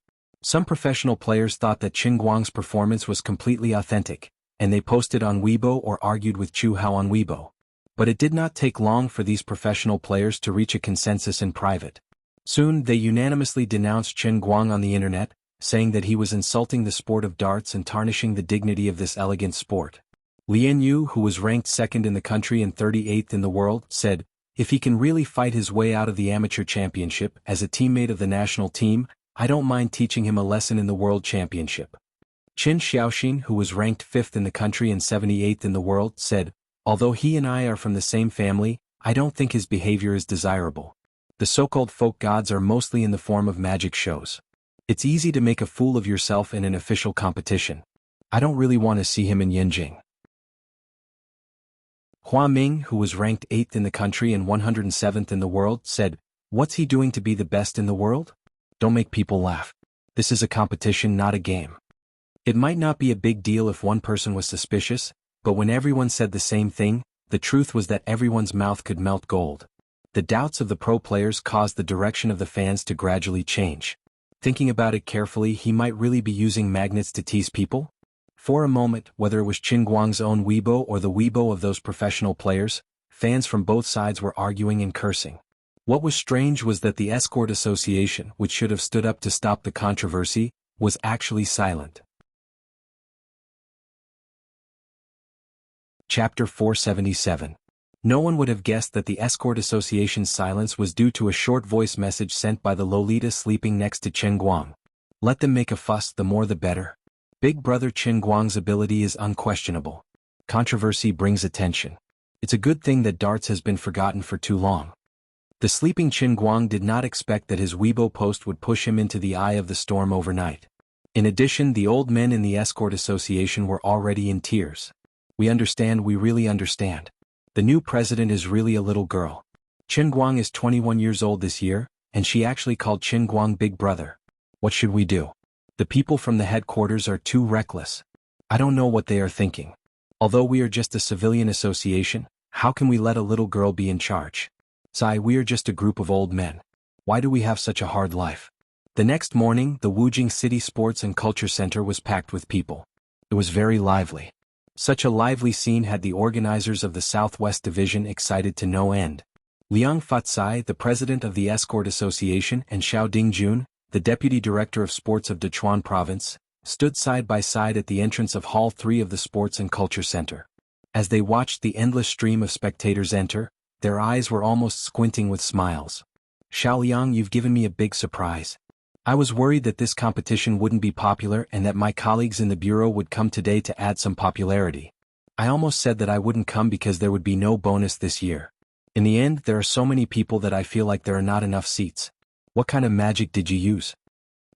Some professional players thought that Chen Guang's performance was completely authentic, and they posted on Weibo or argued with Chu Hao on Weibo. But it did not take long for these professional players to reach a consensus in private. Soon, they unanimously denounced Chen Guang on the internet, saying that he was insulting the sport of darts and tarnishing the dignity of this elegant sport. Lian Yu, who was ranked second in the country and 38th in the world, said, "If he can really fight his way out of the amateur championship as a teammate of the national team, I don't mind teaching him a lesson in the world championship." Qin Xiaoxin, who was ranked 5th in the country and 78th in the world, said, "Although he and I are from the same family, I don't think his behavior is desirable. The so-called folk gods are mostly in the form of magic shows. It's easy to make a fool of yourself in an official competition. I don't really want to see him in Yanjing." Hua Ming, who was ranked 8th in the country and 107th in the world, said, "What's he doing to be the best in the world? Don't make people laugh. This is a competition, not a game." It might not be a big deal if one person was suspicious, but when everyone said the same thing, the truth was that everyone's mouth could melt gold. The doubts of the pro players caused the direction of the fans to gradually change. Thinking about it carefully, he might really be using magnets to tease people? For a moment, whether it was Chen Guang's own Weibo or the Weibo of those professional players, fans from both sides were arguing and cursing. What was strange was that the Escort Association, which should have stood up to stop the controversy, was actually silent. Chapter 477. No one would have guessed that the Escort Association's silence was due to a short voice message sent by the Lolita sleeping next to Chen Guang. Let them make a fuss, the more the better. Big brother Chen Guang's ability is unquestionable. Controversy brings attention. It's a good thing that darts has been forgotten for too long. The sleeping Chen Guang did not expect that his Weibo post would push him into the eye of the storm overnight. In addition, the old men in the Escort Association were already in tears. We really understand. The new president is really a little girl. Chen Guang is 21 years old this year, and she actually called Chen Guang big brother. What should we do? The people from the headquarters are too reckless. I don't know what they are thinking. Although we are just a civilian association, how can we let a little girl be in charge? Sai, we are just a group of old men. Why do we have such a hard life? The next morning, the Wujing City Sports and Culture Center was packed with people. It was very lively. Such a lively scene had the organizers of the Southwest Division excited to no end. Liang Fatsai, the president of the Escort Association, and Xiao Dingjun, the deputy director of sports of Dechuan Province, stood side by side at the entrance of Hall 3 of the Sports and Culture Center. As they watched the endless stream of spectators enter, their eyes were almost squinting with smiles. Xiao Liang, you've given me a big surprise. I was worried that this competition wouldn't be popular and that my colleagues in the bureau would come today to add some popularity. I almost said that I wouldn't come because there would be no bonus this year. In the end, there are so many people that I feel like there are not enough seats. What kind of magic did you use?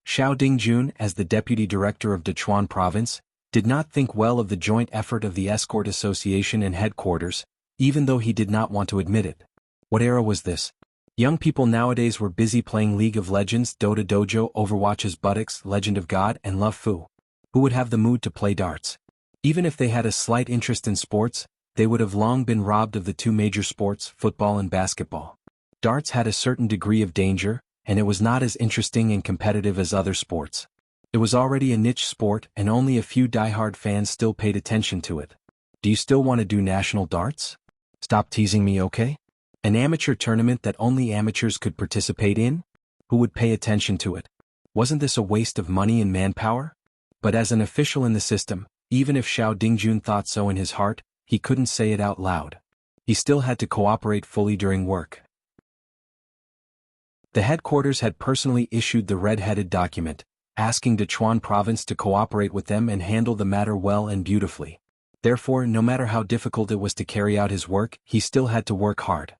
Xiao Dingjun, as the deputy director of Dechuan Province, did not think well of the joint effort of the Escort Association and headquarters, even though he did not want to admit it. What era was this? Young people nowadays were busy playing League of Legends, Dota Dojo, Overwatch's Buttocks, Legend of God, and Love Fu. Who would have the mood to play darts? Even if they had a slight interest in sports, they would have long been robbed of the two major sports, football and basketball. Darts had a certain degree of danger, and it was not as interesting and competitive as other sports. It was already a niche sport and only a few die-hard fans still paid attention to it. Do you still want to do national darts? Stop teasing me, okay? An amateur tournament that only amateurs could participate in? Who would pay attention to it? Wasn't this a waste of money and manpower? But as an official in the system, even if Xiao Dingjun thought so in his heart, he couldn't say it out loud. He still had to cooperate fully during work. The headquarters had personally issued the red-headed document, asking Dechuan Province to cooperate with them and handle the matter well and beautifully. Therefore, no matter how difficult it was to carry out his work, he still had to work hard.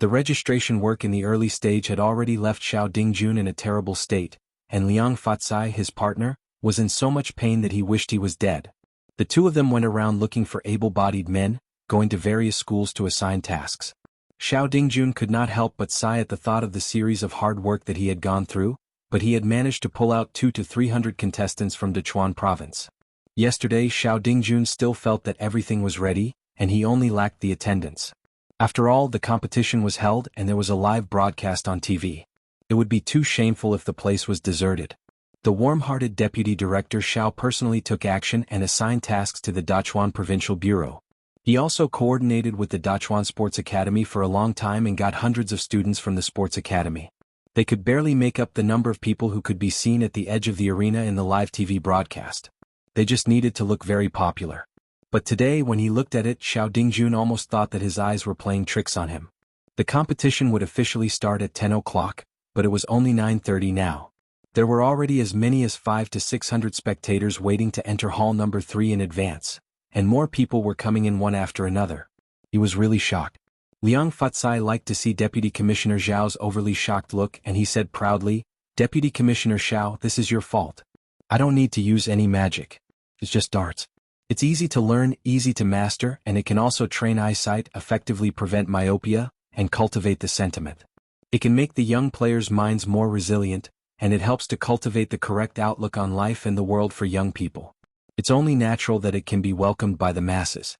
The registration work in the early stage had already left Xiao Dingjun in a terrible state, and Liang Fatsai, his partner, was in so much pain that he wished he was dead. The two of them went around looking for able-bodied men, going to various schools to assign tasks. Xiao Dingjun could not help but sigh at the thought of the series of hard work that he had gone through, but he had managed to pull out 200 to 300 contestants from Dechuan Province. Yesterday, Xiao Dingjun still felt that everything was ready, and he only lacked the attendance. After all, the competition was held and there was a live broadcast on TV. It would be too shameful if the place was deserted. The warm-hearted deputy director Xiao personally took action and assigned tasks to the Dachuan Provincial Bureau. He also coordinated with the Dachuan Sports Academy for a long time and got hundreds of students from the Sports Academy. They could barely make up the number of people who could be seen at the edge of the arena in the live TV broadcast. They just needed to look very popular. But today, when he looked at it, Xiao Dingjun almost thought that his eyes were playing tricks on him. The competition would officially start at 10 o'clock, but it was only 9:30 now. There were already as many as 500 to 600 spectators waiting to enter hall number 3 in advance, and more people were coming in one after another. He was really shocked. Liang Fatsai liked to see Deputy Commissioner Zhao's overly shocked look, and he said proudly, "Deputy Commissioner Zhao, this is your fault. I don't need to use any magic. It's just darts. It's easy to learn, easy to master, and it can also train eyesight, effectively prevent myopia, and cultivate the sentiment. It can make the young players' minds more resilient, and it helps to cultivate the correct outlook on life and the world for young people. It's only natural that it can be welcomed by the masses."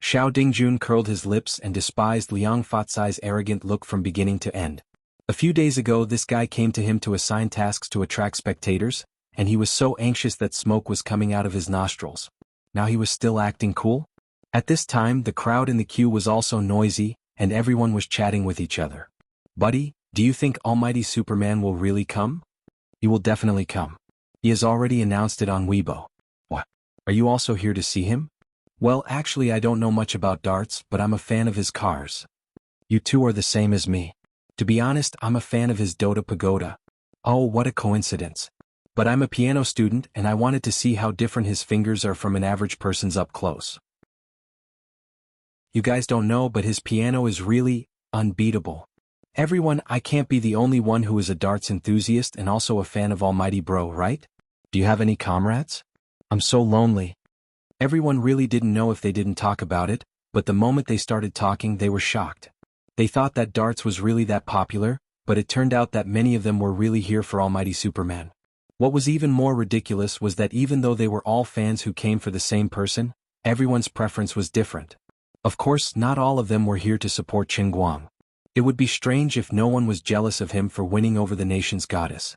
Xiao Dingjun curled his lips and despised Liang Fatsai's arrogant look from beginning to end. A few days ago, this guy came to him to assign tasks to attract spectators, and he was so anxious that smoke was coming out of his nostrils. Now he was still acting cool? At this time, the crowd in the queue was also noisy, and everyone was chatting with each other. "Buddy, do you think Almighty Superman will really come?" "He will definitely come. He has already announced it on Weibo." "What? Are you also here to see him?" "Well, actually I don't know much about darts, but I'm a fan of his cars." "You two are the same as me. To be honest, I'm a fan of his Dota Pagoda." "Oh, what a coincidence. But I'm a piano student and I wanted to see how different his fingers are from an average person's up close." "You guys don't know, but his piano is really unbeatable. Everyone, I can't be the only one who is a darts enthusiast and also a fan of Almighty Bro, right? Do you have any comrades? I'm so lonely." Everyone really didn't know if they didn't talk about it, but the moment they started talking they were shocked. They thought that darts was really that popular, but it turned out that many of them were really here for Almighty Superman. What was even more ridiculous was that even though they were all fans who came for the same person, everyone's preference was different. Of course, not all of them were here to support Qin Guang. It would be strange if no one was jealous of him for winning over the nation's goddess.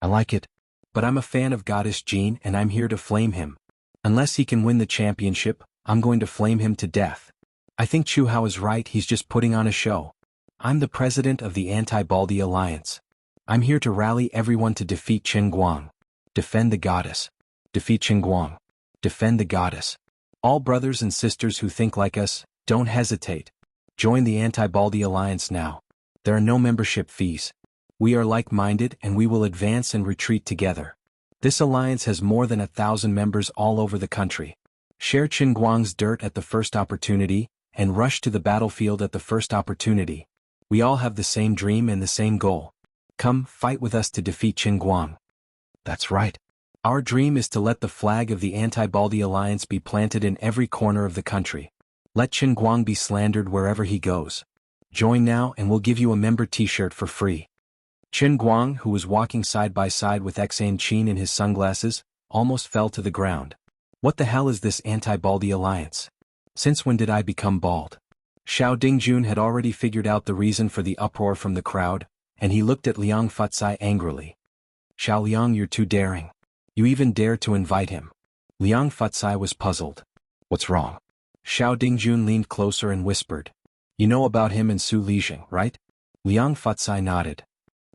"I like it. But I'm a fan of Goddess Jean and I'm here to flame him. Unless he can win the championship, I'm going to flame him to death. I think Chu Hao is right, he's just putting on a show. I'm the president of the Anti-Baldi Alliance. I'm here to rally everyone to defeat Qin Guang. Defend the goddess. Defeat Qin Guang. Defend the goddess. All brothers and sisters who think like us, don't hesitate. Join the Anti-Baldi Alliance now. There are no membership fees. We are like-minded and we will advance and retreat together. This alliance has more than 1,000 members all over the country. Share Qinguang's dirt at the first opportunity, and rush to the battlefield at the first opportunity. We all have the same dream and the same goal. Come, fight with us to defeat Qinguang. That's right. Our dream is to let the flag of the anti-Baldi alliance be planted in every corner of the country. Let Qinguang be slandered wherever he goes. Join now and we'll give you a member t-shirt for free. Qinguang, who was walking side by side with Xan Qin in his sunglasses, almost fell to the ground. What the hell is this anti-Baldi alliance? Since when did I become bald? Xiao Dingjun had already figured out the reason for the uproar from the crowd, and he looked at Liang Futsai angrily. Xiao Liang, you're too daring. You even dare to invite him. Liang Futsai was puzzled. What's wrong? Xiao Dingjun leaned closer and whispered. You know about him and Su Lijing, right? Liang Futsai nodded.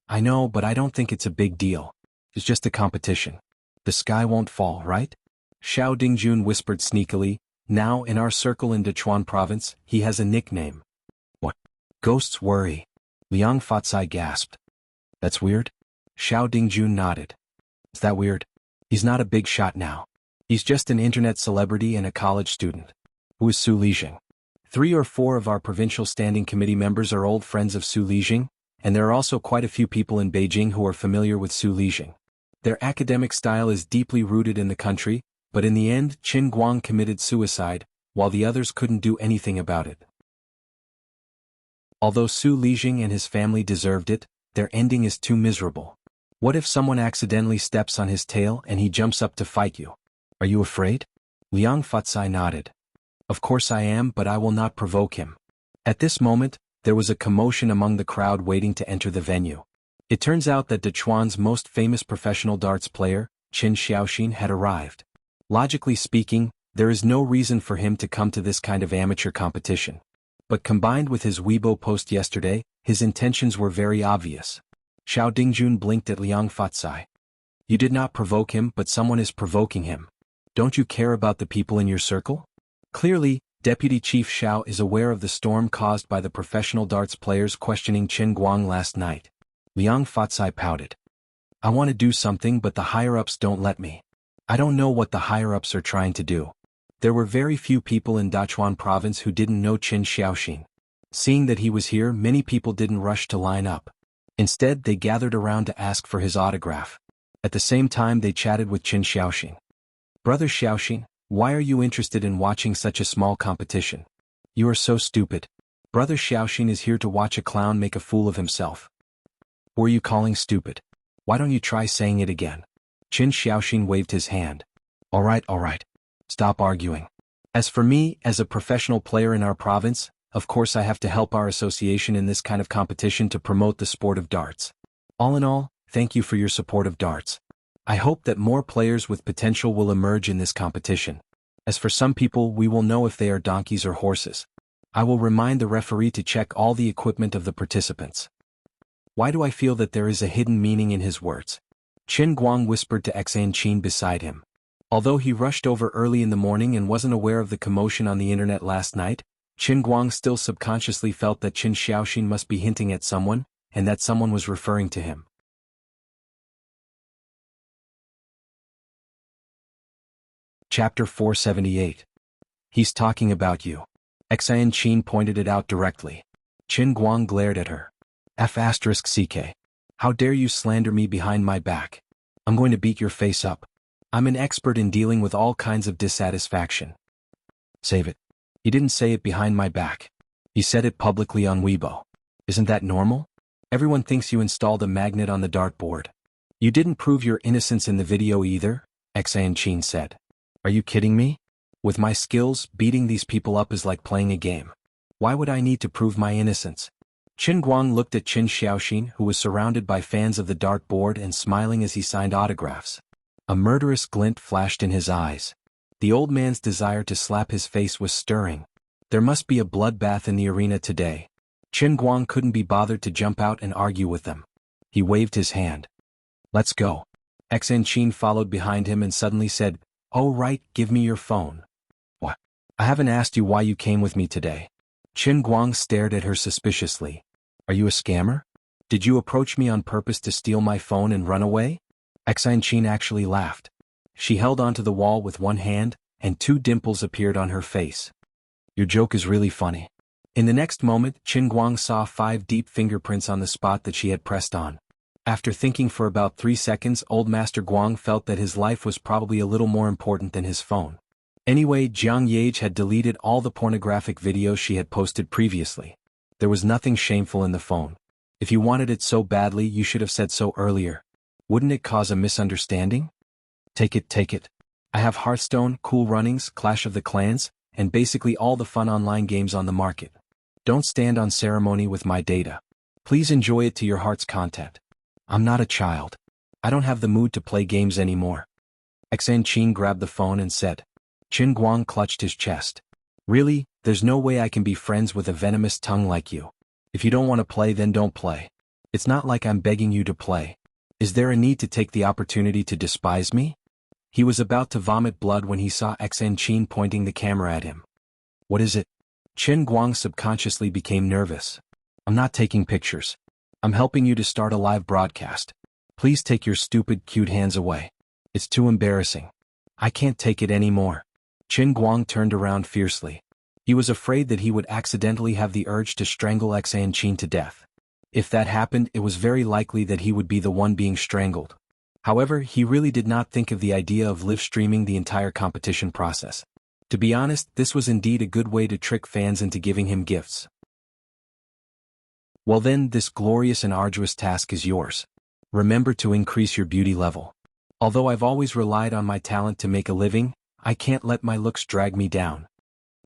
I know, but I don't think it's a big deal. It's just a competition. The sky won't fall, right? Xiao Dingjun whispered sneakily. Now, in our circle in Dechuan province, he has a nickname. What? Ghosts worry. Liang Futsai gasped. That's weird? Xiao Dingjun nodded. Is that weird? He's not a big shot now. He's just an internet celebrity and a college student. Who is Su Lijing? 3 or 4 of our provincial standing committee members are old friends of Su Lijing, and there are also quite a few people in Beijing who are familiar with Su Lijing. Their academic style is deeply rooted in the country, but in the end Qinguang committed suicide, while the others couldn't do anything about it. Although Su Lijing and his family deserved it, their ending is too miserable. What if someone accidentally steps on his tail and he jumps up to fight you? Are you afraid? Liang Futsai nodded. Of course I am, but I will not provoke him. At this moment, there was a commotion among the crowd waiting to enter the venue. It turns out that Dechuan's most famous professional darts player, Qin Xiaoxin, had arrived. Logically speaking, there is no reason for him to come to this kind of amateur competition. But combined with his Weibo post yesterday, his intentions were very obvious. Xiao Dingjun blinked at Liang Futsai. You did not provoke him, but someone is provoking him. Don't you care about the people in your circle? Clearly, Deputy Chief Xiao is aware of the storm caused by the professional darts players questioning Qinguang last night. Liang Futsai pouted. I want to do something, but the higher-ups don't let me. I don't know what the higher-ups are trying to do. There were very few people in Dachuan province who didn't know Qin Xiaoxin. Seeing that he was here, many people didn't rush to line up. Instead, they gathered around to ask for his autograph. At the same time, they chatted with Qin Xiaoxin. Brother Xiaoxin, why are you interested in watching such a small competition? You are so stupid. Brother Xiaoxin is here to watch a clown make a fool of himself. Who are you calling stupid? Why don't you try saying it again? Qin Xiaoxin waved his hand. All right. Stop arguing. As for me, as a professional player in our province, of course I have to help our association in this kind of competition to promote the sport of darts. All in all, thank you for your support of darts. I hope that more players with potential will emerge in this competition. As for some people, we will know if they are donkeys or horses. I will remind the referee to check all the equipment of the participants. Why do I feel that there is a hidden meaning in his words? Qinguang whispered to Xan Qin beside him. Although he rushed over early in the morning and wasn't aware of the commotion on the internet last night, Qinguang still subconsciously felt that Qin Xiaoxin must be hinting at someone, and that someone was referring to him. Chapter 478. He's talking about you. Xan Qin pointed it out directly. Qinguang glared at her. F***CK. How dare you slander me behind my back? I'm going to beat your face up. I'm an expert in dealing with all kinds of dissatisfaction. Save it. He didn't say it behind my back. He said it publicly on Weibo. Isn't that normal? Everyone thinks you installed a magnet on the dartboard. You didn't prove your innocence in the video either, Xan Qin said. Are you kidding me? With my skills, beating these people up is like playing a game. Why would I need to prove my innocence? Qinguang looked at Qin Xiaoxin, who was surrounded by fans of the dartboard and smiling as he signed autographs. A murderous glint flashed in his eyes. The old man's desire to slap his face was stirring. There must be a bloodbath in the arena today. Qinguang couldn't be bothered to jump out and argue with them. He waved his hand. Let's go. Xan Qin followed behind him and suddenly said, Oh right, give me your phone. What? I haven't asked you why you came with me today. Qinguang stared at her suspiciously. Are you a scammer? Did you approach me on purpose to steal my phone and run away? Xan Qin actually laughed. She held onto the wall with one hand, and 2 dimples appeared on her face. Your joke is really funny. In the next moment, Qin Guang saw 5 deep fingerprints on the spot that she had pressed on. After thinking for about 3 seconds, old Master Guang felt that his life was probably a little more important than his phone. Anyway, Jiang Yage had deleted all the pornographic videos she had posted previously. There was nothing shameful in the phone. If you wanted it so badly, you should have said so earlier. Wouldn't it cause a misunderstanding? Take it. I have Hearthstone, Cool Runnings, Clash of the Clans, and basically all the fun online games on the market. Don't stand on ceremony with my data. Please enjoy it to your heart's content. I'm not a child. I don't have the mood to play games anymore. Xan Qin grabbed the phone and said. Qin Guang clutched his chest. Really, there's no way I can be friends with a venomous tongue like you. If you don't want to play, then don't play. It's not like I'm begging you to play. Is there a need to take the opportunity to despise me? He was about to vomit blood when he saw Xan Qin pointing the camera at him. What is it? Qin Guang subconsciously became nervous. I'm not taking pictures. I'm helping you to start a live broadcast. Please take your stupid, cute hands away. It's too embarrassing. I can't take it anymore. Qin Guang turned around fiercely. He was afraid that he would accidentally have the urge to strangle Xan Qin to death. If that happened, it was very likely that he would be the one being strangled. However, he really did not think of the idea of live streaming the entire competition process. To be honest, this was indeed a good way to trick fans into giving him gifts. Well then, this glorious and arduous task is yours. Remember to increase your beauty level. Although I've always relied on my talent to make a living, I can't let my looks drag me down.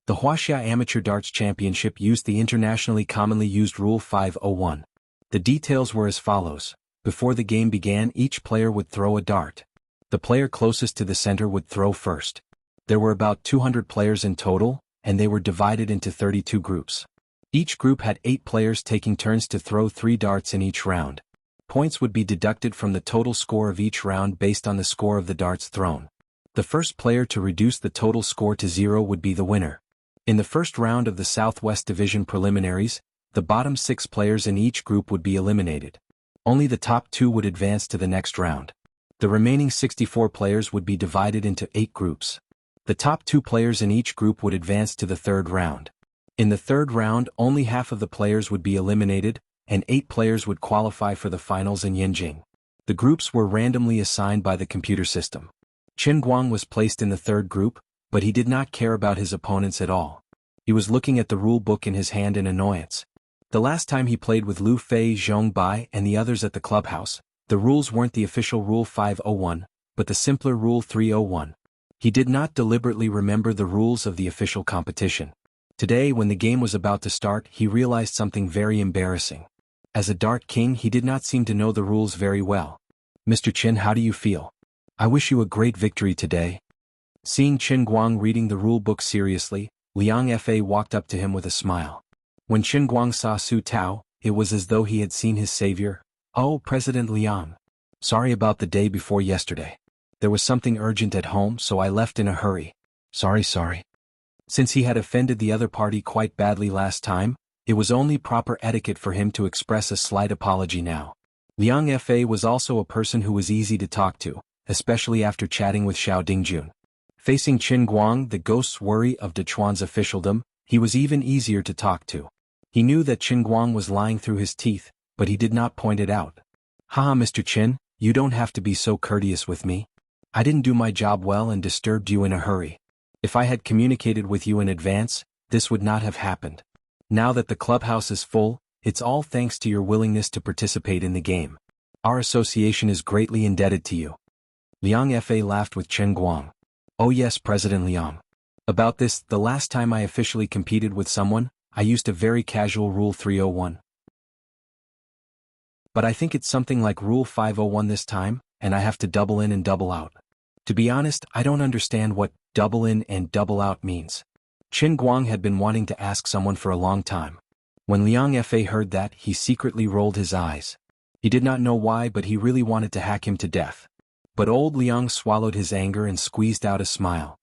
The Wuxia Amateur Darts Championship used the internationally commonly used Rule 501. The details were as follows. Before the game began, each player would throw a dart. The player closest to the center would throw first. There were about 200 players in total, and they were divided into 32 groups. Each group had 8 players taking turns to throw 3 darts in each round. Points would be deducted from the total score of each round based on the score of the darts thrown. The first player to reduce the total score to 0 would be the winner. In the first round of the Southwest Division preliminaries, the bottom 6 players in each group would be eliminated. Only the top 2 would advance to the next round. The remaining 64 players would be divided into 8 groups. The top 2 players in each group would advance to the third round. In the third round, only half of the players would be eliminated, and 8 players would qualify for the finals in Yanjing. The groups were randomly assigned by the computer system. Qin Guang was placed in the third group, but he did not care about his opponents at all. He was looking at the rule book in his hand in annoyance. The last time he played with Lu Fei, Zhong Bai, and the others at the clubhouse, the rules weren't the official Rule 501, but the simpler Rule 301. He did not deliberately remember the rules of the official competition. Today, when the game was about to start, he realized something very embarrassing. As a dart king, he did not seem to know the rules very well. Mr. Qin, how do you feel? I wish you a great victory today. Seeing Qin Guang reading the rule book seriously, Liang Fa walked up to him with a smile. When Qin Guang saw Su Tao, it was as though he had seen his savior. Oh, President Liang. Sorry about the day before yesterday. There was something urgent at home, so I left in a hurry. Sorry. Since he had offended the other party quite badly last time, it was only proper etiquette for him to express a slight apology now. Liang Fa was also a person who was easy to talk to, especially after chatting with Xiao Dingjun. Facing Qin Guang, the ghost's worry of Dechuan's officialdom, he was even easier to talk to. He knew that Qin Guang was lying through his teeth, but he did not point it out. Haha, Mr. Qin, you don't have to be so courteous with me. I didn't do my job well and disturbed you in a hurry. If I had communicated with you in advance, this would not have happened. Now that the clubhouse is full, it's all thanks to your willingness to participate in the game. Our association is greatly indebted to you. Liang Fa laughed with Qin Guang. Oh yes, President Liang. About this, the last time I officially competed with someone, I used a very casual Rule 301. But I think it's something like Rule 501 this time, and I have to double in and double out. To be honest, I don't understand what double in and double out means. Qin Guang had been wanting to ask someone for a long time. When Liang Fa heard that, he secretly rolled his eyes. He did not know why, but he really wanted to hack him to death. But old Liang swallowed his anger and squeezed out a smile.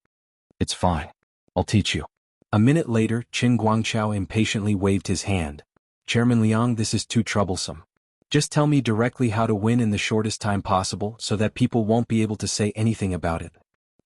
It's fine. I'll teach you. A minute later, Qin Guangchao impatiently waved his hand. Chairman Liang, this is too troublesome. Just tell me directly how to win in the shortest time possible so that people won't be able to say anything about it.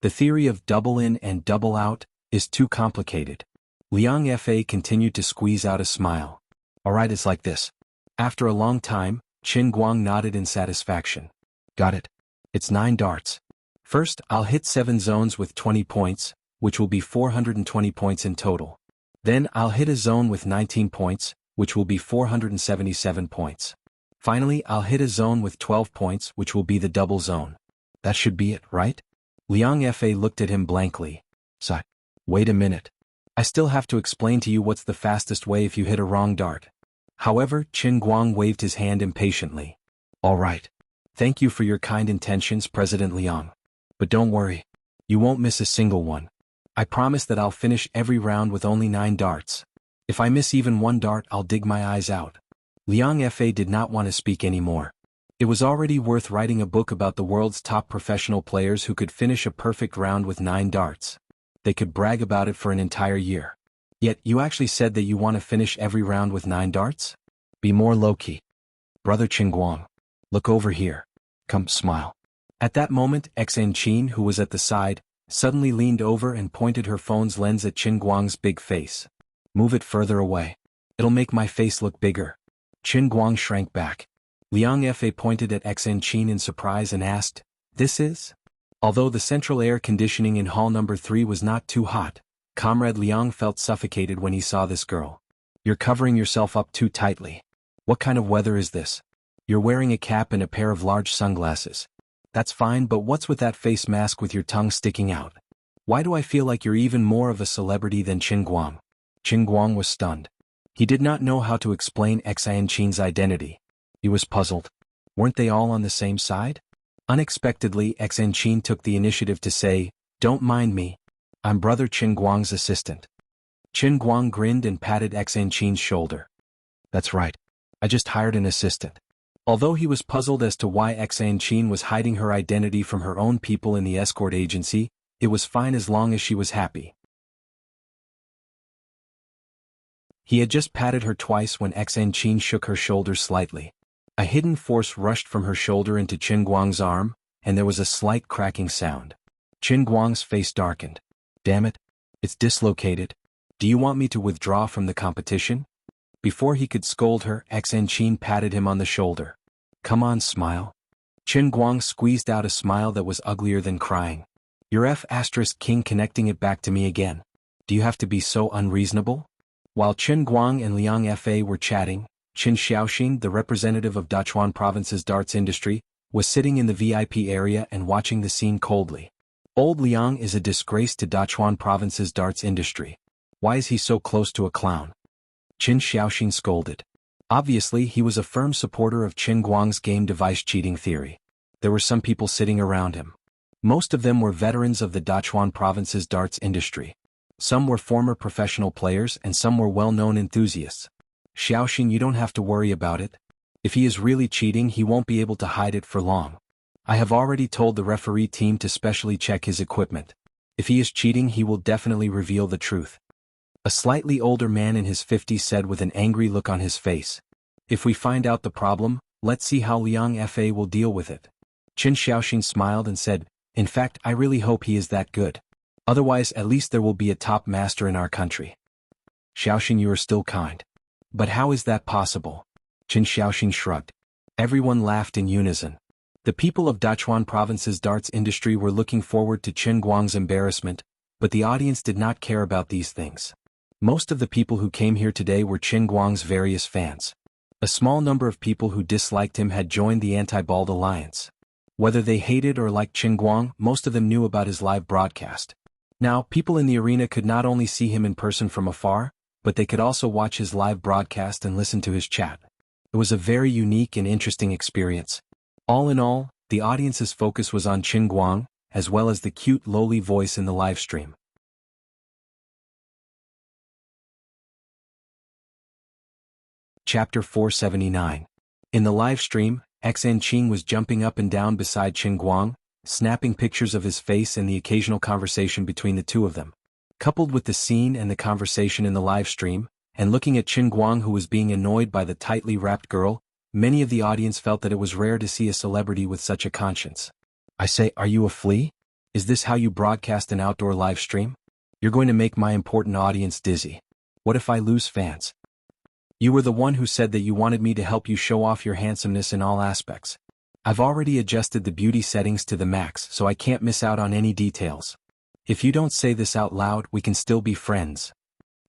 The theory of double in and double out is too complicated. Liang Fa continued to squeeze out a smile. Alright, it's like this. After a long time, Qin Guang nodded in satisfaction. Got it. It's 9 darts. First, I'll hit 7 zones with 20 points, which will be 420 points in total. Then I'll hit a zone with 19 points, which will be 477 points. Finally, I'll hit a zone with 12 points, which will be the double zone. That should be it, right? Liang Fa looked at him blankly. Sigh. Wait a minute. I still have to explain to you what's the fastest way if you hit a wrong dart. However, Qin Guang waved his hand impatiently. All right. Thank you for your kind intentions, President Liang. But don't worry. You won't miss a single one. I promise that I'll finish every round with only 9 darts. If I miss even 1 dart, I'll dig my eyes out. Liang Fa did not want to speak anymore. It was already worth writing a book about the world's top professional players who could finish a perfect round with 9 darts. They could brag about it for an entire year. Yet, you actually said that you want to finish every round with 9 darts? Be more low-key. Brother Qin Guang. Look over here. Come, smile. At that moment, Xan Qin, who was at the side, suddenly leaned over and pointed her phone's lens at Qin Guang's big face. Move it further away. It'll make my face look bigger. Qin Guang shrank back. Liang Fa pointed at Xan Qin in surprise and asked, This is? Although the central air conditioning in hall number 3 was not too hot, Comrade Liang felt suffocated when he saw this girl. You're covering yourself up too tightly. What kind of weather is this? You're wearing a cap and a pair of large sunglasses. That's fine, but what's with that face mask with your tongue sticking out? Why do I feel like you're even more of a celebrity than Qin Guang? Qin Guang was stunned. He did not know how to explain Xan Qin's identity. He was puzzled. Weren't they all on the same side? Unexpectedly, Xan Qin took the initiative to say, Don't mind me. I'm Brother Qin Guang's assistant. Qin Guang grinned and patted Xan Qin's shoulder. That's right. I just hired an assistant. Although he was puzzled as to why Xan Qin was hiding her identity from her own people in the escort agency, it was fine as long as she was happy. He had just patted her twice when Xan Qin shook her shoulders slightly. A hidden force rushed from her shoulder into Qin Guang's arm, and there was a slight cracking sound. Qin Guang's face darkened. Damn it. It's dislocated. Do you want me to withdraw from the competition? Before he could scold her, Xan Qin patted him on the shoulder. Come on, smile. Qin Guang squeezed out a smile that was uglier than crying. Your F***king connecting it back to me again. Do you have to be so unreasonable? While Qin Guang and Liang Fa were chatting, Qin Xiaoxin, the representative of Dachuan Province's darts industry, was sitting in the VIP area and watching the scene coldly. Old Liang is a disgrace to Dachuan Province's darts industry. Why is he so close to a clown? Qin Xiaoxin scolded. Obviously, he was a firm supporter of Qin Guang's game device cheating theory. There were some people sitting around him. Most of them were veterans of the Dachuan Province's darts industry. Some were former professional players and some were well-known enthusiasts. Xiaoxin, you don't have to worry about it. If he is really cheating, he won't be able to hide it for long. I have already told the referee team to specially check his equipment. If he is cheating, he will definitely reveal the truth. A slightly older man in his 50s said with an angry look on his face. If we find out the problem, let's see how Liang Fa will deal with it. Qin Xiaoxin smiled and said, In fact, I really hope he is that good. Otherwise, at least there will be a top master in our country. Xiaoxin, you are still kind. But how is that possible? Qin Xiaoxin shrugged. Everyone laughed in unison. The people of Dachuan Province's darts industry were looking forward to Qin Guang's embarrassment, but the audience did not care about these things. Most of the people who came here today were Qin Guang's various fans. A small number of people who disliked him had joined the Anti-Bald Alliance. Whether they hated or liked Qin Guang, most of them knew about his live broadcast. Now, people in the arena could not only see him in person from afar, but they could also watch his live broadcast and listen to his chat. It was a very unique and interesting experience. All in all, the audience's focus was on Qin Guang, as well as the cute lowly voice in the live stream. Chapter 479. In the live stream, Xan Qin was jumping up and down beside Qin Guang, snapping pictures of his face and the occasional conversation between the two of them. Coupled with the scene and the conversation in the live stream, and looking at Qin Guang who was being annoyed by the tightly wrapped girl, Many of the audience felt that it was rare to see a celebrity with such a conscience. I say, are you a flea? Is this how you broadcast an outdoor live stream? You're going to make my important audience dizzy. What if I lose fans? You were the one who said that you wanted me to help you show off your handsomeness in all aspects. I've already adjusted the beauty settings to the max so I can't miss out on any details. If you don't say this out loud, we can still be friends.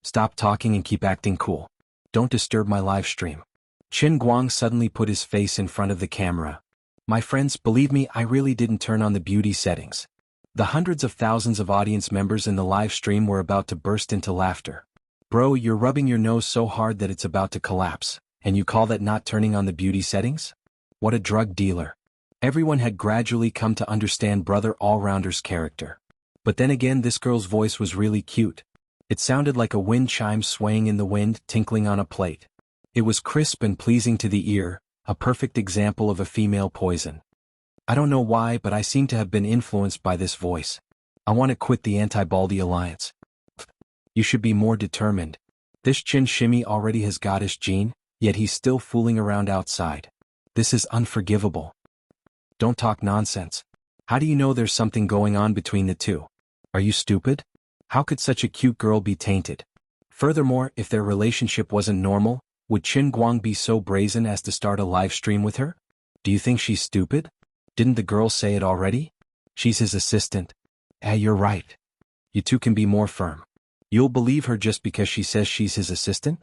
Stop talking and keep acting cool. Don't disturb my live stream. Qin Guang suddenly put his face in front of the camera. My friends, believe me, I really didn't turn on the beauty settings. The hundreds of thousands of audience members in the live stream were about to burst into laughter. Bro, you're rubbing your nose so hard that it's about to collapse, and you call that not turning on the beauty settings? What a drug dealer. Everyone had gradually come to understand Brother Allrounder's character. But then again, this girl's voice was really cute. It sounded like a wind chime swaying in the wind, tinkling on a plate. It was crisp and pleasing to the ear, a perfect example of a female poison. I don't know why, but I seem to have been influenced by this voice. I want to quit the anti-Baldy alliance. You should be more determined. This Chin Shimmy already has goddess gene, yet he's still fooling around outside. This is unforgivable. Don't talk nonsense. How do you know there's something going on between the two? Are you stupid? How could such a cute girl be tainted? Furthermore, if their relationship wasn't normal, would Qin Guang be so brazen as to start a live stream with her? Do you think she's stupid? Didn't the girl say it already? She's his assistant. You're right. You two can be more firm. You'll believe her just because she says she's his assistant?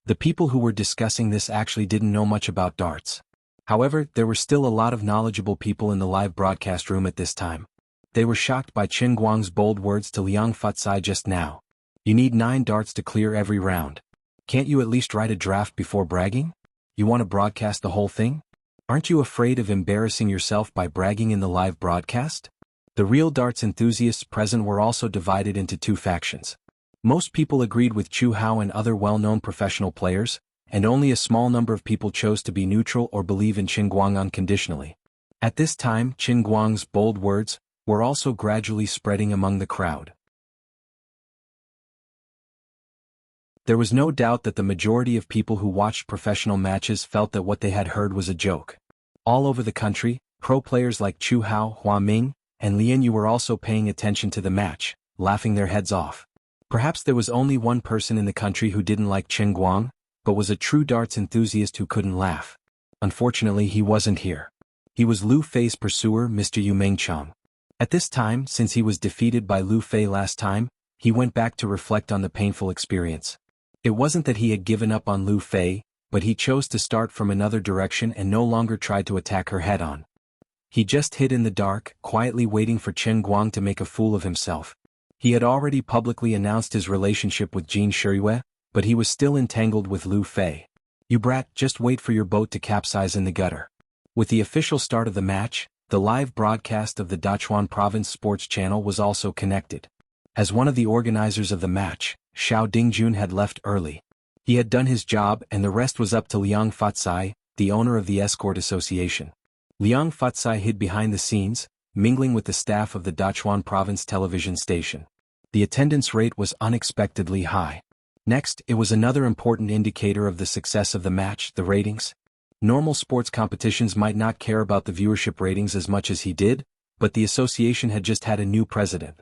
The people who were discussing this actually didn't know much about darts. However, there were still a lot of knowledgeable people in the live broadcast room at this time. They were shocked by Qin Guang's bold words to Liang Fatsai just now. You need 9 darts to clear every round. Can't you at least write a draft before bragging? You want to broadcast the whole thing? Aren't you afraid of embarrassing yourself by bragging in the live broadcast? The real darts enthusiasts present were also divided into 2 factions. Most people agreed with Chu Hao and other well-known professional players, and only a small number of people chose to be neutral or believe in Qin Guang unconditionally. At this time, Qin Guang's bold words were also gradually spreading among the crowd. There was no doubt that the majority of people who watched professional matches felt that what they had heard was a joke. All over the country, pro players like Chu Hao, Hua Ming, and Lian Yu were also paying attention to the match, laughing their heads off. Perhaps there was only one person in the country who didn't like Qin Guang, but was a true darts enthusiast who couldn't laugh. Unfortunately, he wasn't here. He was Lu Fei's pursuer, Mr. Yu Mengchang. At this time, since he was defeated by Lu Fei last time, he went back to reflect on the painful experience. It wasn't that he had given up on Lu Fei, but he chose to start from another direction and no longer tried to attack her head-on. He just hid in the dark, quietly waiting for Qin Guang to make a fool of himself. He had already publicly announced his relationship with Jin Shiyue, but he was still entangled with Lu Fei. You brat, just wait for your boat to capsize in the gutter. With the official start of the match, the live broadcast of the Dachuan Province Sports Channel was also connected. As one of the organizers of the match, Xiao Dingjun had left early. He had done his job and the rest was up to Liang Fatsai, the owner of the Escort Association. Liang Fatsai hid behind the scenes, mingling with the staff of the Dachuan Province television station. The attendance rate was unexpectedly high. Next, it was another important indicator of the success of the match, the ratings. Normal sports competitions might not care about the viewership ratings as much as he did, but the association had just had a new president.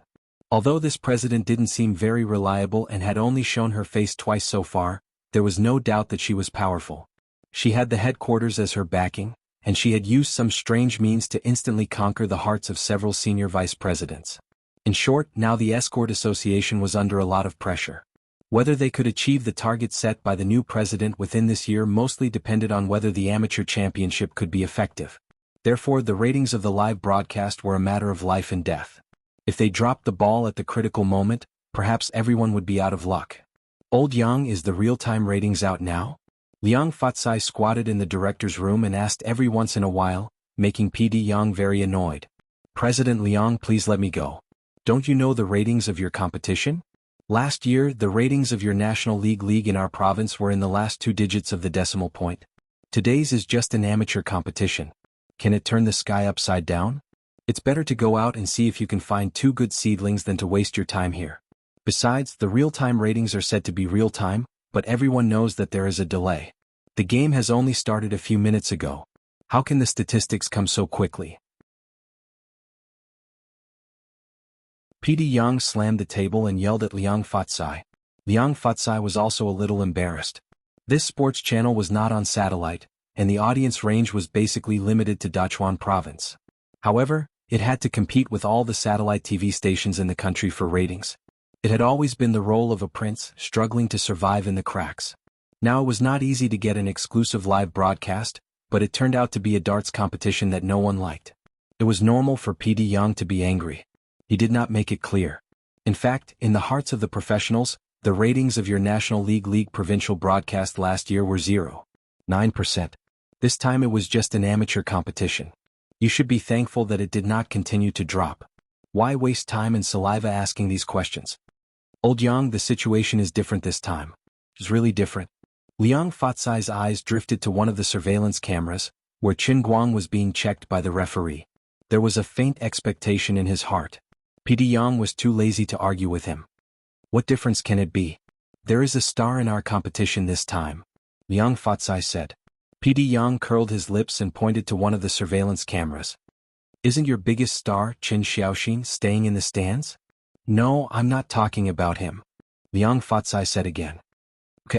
Although this president didn't seem very reliable and had only shown her face twice so far, there was no doubt that she was powerful. She had the headquarters as her backing, and she had used some strange means to instantly conquer the hearts of several senior vice presidents. In short, now the Escort Association was under a lot of pressure. Whether they could achieve the target set by the new president within this year mostly depended on whether the amateur championship could be effective. Therefore, the ratings of the live broadcast were a matter of life and death. If they dropped the ball at the critical moment, perhaps everyone would be out of luck. Old Yang, is the real-time ratings out now? Liang Fatsai squatted in the director's room and asked every once in a while, making PD Yang very annoyed. President Liang, please let me go. Don't you know the ratings of your competition? Last year, the ratings of your National League in our province were in the last 2 digits of the decimal point. Today's is just an amateur competition. Can it turn the sky upside down? It's better to go out and see if you can find 2 good seedlings than to waste your time here. Besides, the real-time ratings are said to be real-time, but everyone knows that there is a delay. The game has only started a few minutes ago. How can the statistics come so quickly? PD Yang slammed the table and yelled at Liang Fatsai. Liang Fatsai was also a little embarrassed. This sports channel was not on satellite, and the audience range was basically limited to Dachuan province. However, it had to compete with all the satellite TV stations in the country for ratings. It had always been the role of a prince struggling to survive in the cracks. Now it was not easy to get an exclusive live broadcast, but it turned out to be a darts competition that no one liked. It was normal for PD Yang to be angry. He did not make it clear. In fact, in the hearts of the professionals, the ratings of your National League provincial broadcast last year were 0.9%. This time it was just an amateur competition. You should be thankful that it did not continue to drop. Why waste time and saliva asking these questions? Old Yang, the situation is different this time. It's really different. Liang Fatsai's eyes drifted to one of the surveillance cameras, where Qin Guang was being checked by the referee. There was a faint expectation in his heart. PD Yang was too lazy to argue with him. What difference can it be? There is a star in our competition this time, Liang Fatsai said. PD Yang curled his lips and pointed to one of the surveillance cameras. Isn't your biggest star, Qin Xiaoxin, staying in the stands? No, I'm not talking about him, Liang Fatsai said again.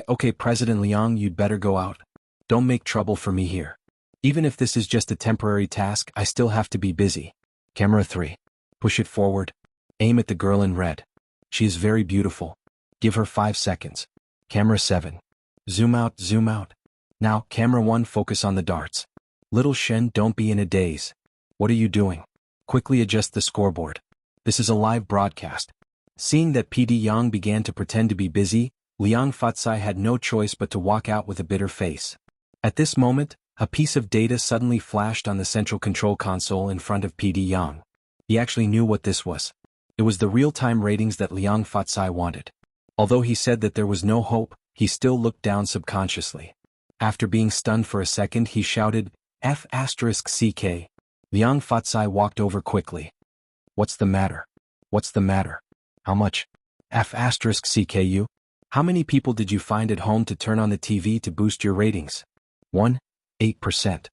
Okay, President Liang, you'd better go out. Don't make trouble for me here. Even if this is just a temporary task, I still have to be busy. Camera 3. Push it forward. Aim at the girl in red. She is very beautiful. Give her 5 seconds. Camera 7. Zoom out, zoom out. Now, camera 1, focus on the darts. Little Shen, don't be in a daze. What are you doing? Quickly adjust the scoreboard. This is a live broadcast. Seeing that PD Yang began to pretend to be busy, Liang Fatsai had no choice but to walk out with a bitter face. At this moment, a piece of data suddenly flashed on the central control console in front of PD Yang. He actually knew what this was. It was the real-time ratings that Liang Fatsai wanted. Although he said that there was no hope, he still looked down subconsciously. After being stunned for a second, he shouted, F***CK. Liang Fatsai walked over quickly. What's the matter? What's the matter? How much? F***CKU? How many people did you find at home to turn on the TV to boost your ratings? 1.8%.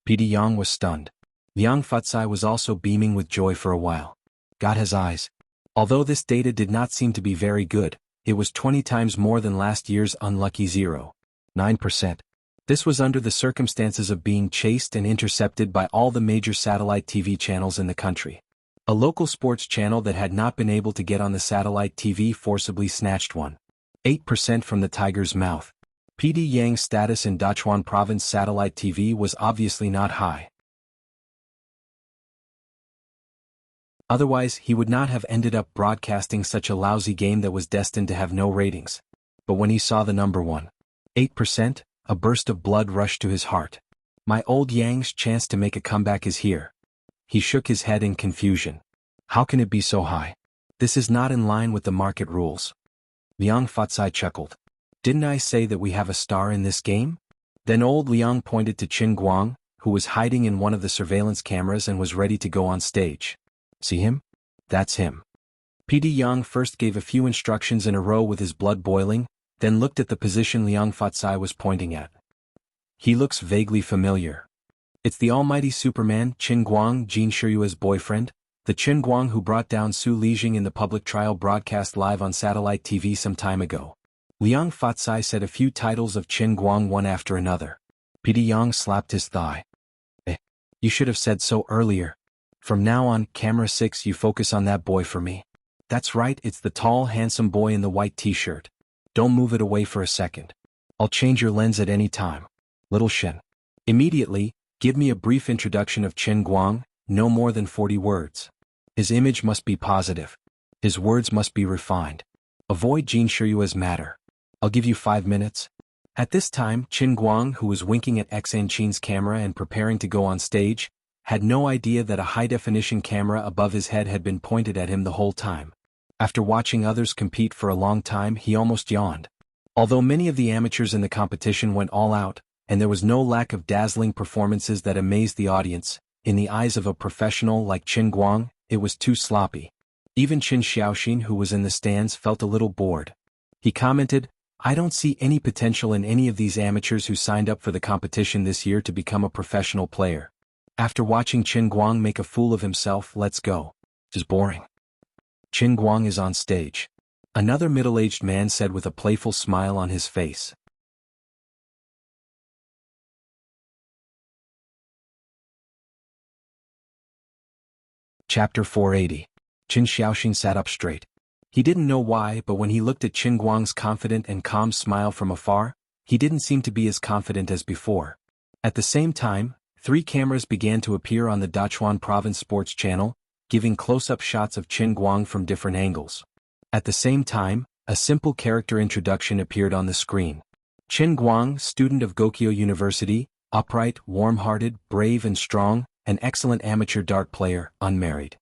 PD Yang was stunned. Liang Fatsai was also beaming with joy for a while. Got his eyes. Although this data did not seem to be very good, it was 20 times more than last year's unlucky 0.9%. This was under the circumstances of being chased and intercepted by all the major satellite TV channels in the country. A local sports channel that had not been able to get on the satellite TV forcibly snatched 1.8% from the tiger's mouth. PD Yang's status in Dachuan province satellite TV was obviously not high. Otherwise, he would not have ended up broadcasting such a lousy game that was destined to have no ratings. But when he saw the number 1.8%, a burst of blood rushed to his heart. My old Yang's chance to make a comeback is here. He shook his head in confusion. How can it be so high? This is not in line with the market rules. Liang Fatsai chuckled. Didn't I say that we have a star in this game? Then old Liang pointed to Qin Guang, who was hiding in one of the surveillance cameras and was ready to go on stage. See him? That's him. PD Yang first gave a few instructions in a row with his blood boiling, then looked at the position Liang Fatsai was pointing at. He looks vaguely familiar. It's the almighty Superman, Qin Guang, Jin Shiyue's boyfriend, the Qin Guang who brought down Su Lijing in the public trial broadcast live on satellite TV some time ago. Liang Fatsai said a few titles of Qin Guang one after another. PD Yang slapped his thigh. You should have said so earlier. From now on, camera 6, you focus on that boy for me. That's right, it's the tall, handsome boy in the white t-shirt. Don't move it away for a second. I'll change your lens at any time. Little Shen. Immediately, give me a brief introduction of Qin Guang, no more than 40 words. His image must be positive. His words must be refined. Avoid Jin Shiyue's matter. I'll give you 5 minutes. At this time, Qin Guang, who was winking at Xan Qin's camera and preparing to go on stage, had no idea that a high-definition camera above his head had been pointed at him the whole time. After watching others compete for a long time, he almost yawned. Although many of the amateurs in the competition went all out, and there was no lack of dazzling performances that amazed the audience, in the eyes of a professional like Qin Guang, it was too sloppy. Even Qin Xiaoxin, who was in the stands, felt a little bored. He commented, I don't see any potential in any of these amateurs who signed up for the competition this year to become a professional player. After watching Qin Guang make a fool of himself, let's go. It's boring. Qin Guang is on stage. Another middle-aged man said with a playful smile on his face. Chapter 480. Qin Xiaoxin sat up straight. He didn't know why, but when he looked at Qin Guang's confident and calm smile from afar, he didn't seem to be as confident as before. At the same time, 3 cameras began to appear on the Dachuan Province Sports Channel, giving close-up shots of Qin Guang from different angles. At the same time, a simple character introduction appeared on the screen. Qin Guang, student of Gokyo University, upright, warm-hearted, brave and strong, an excellent amateur dart player, unmarried.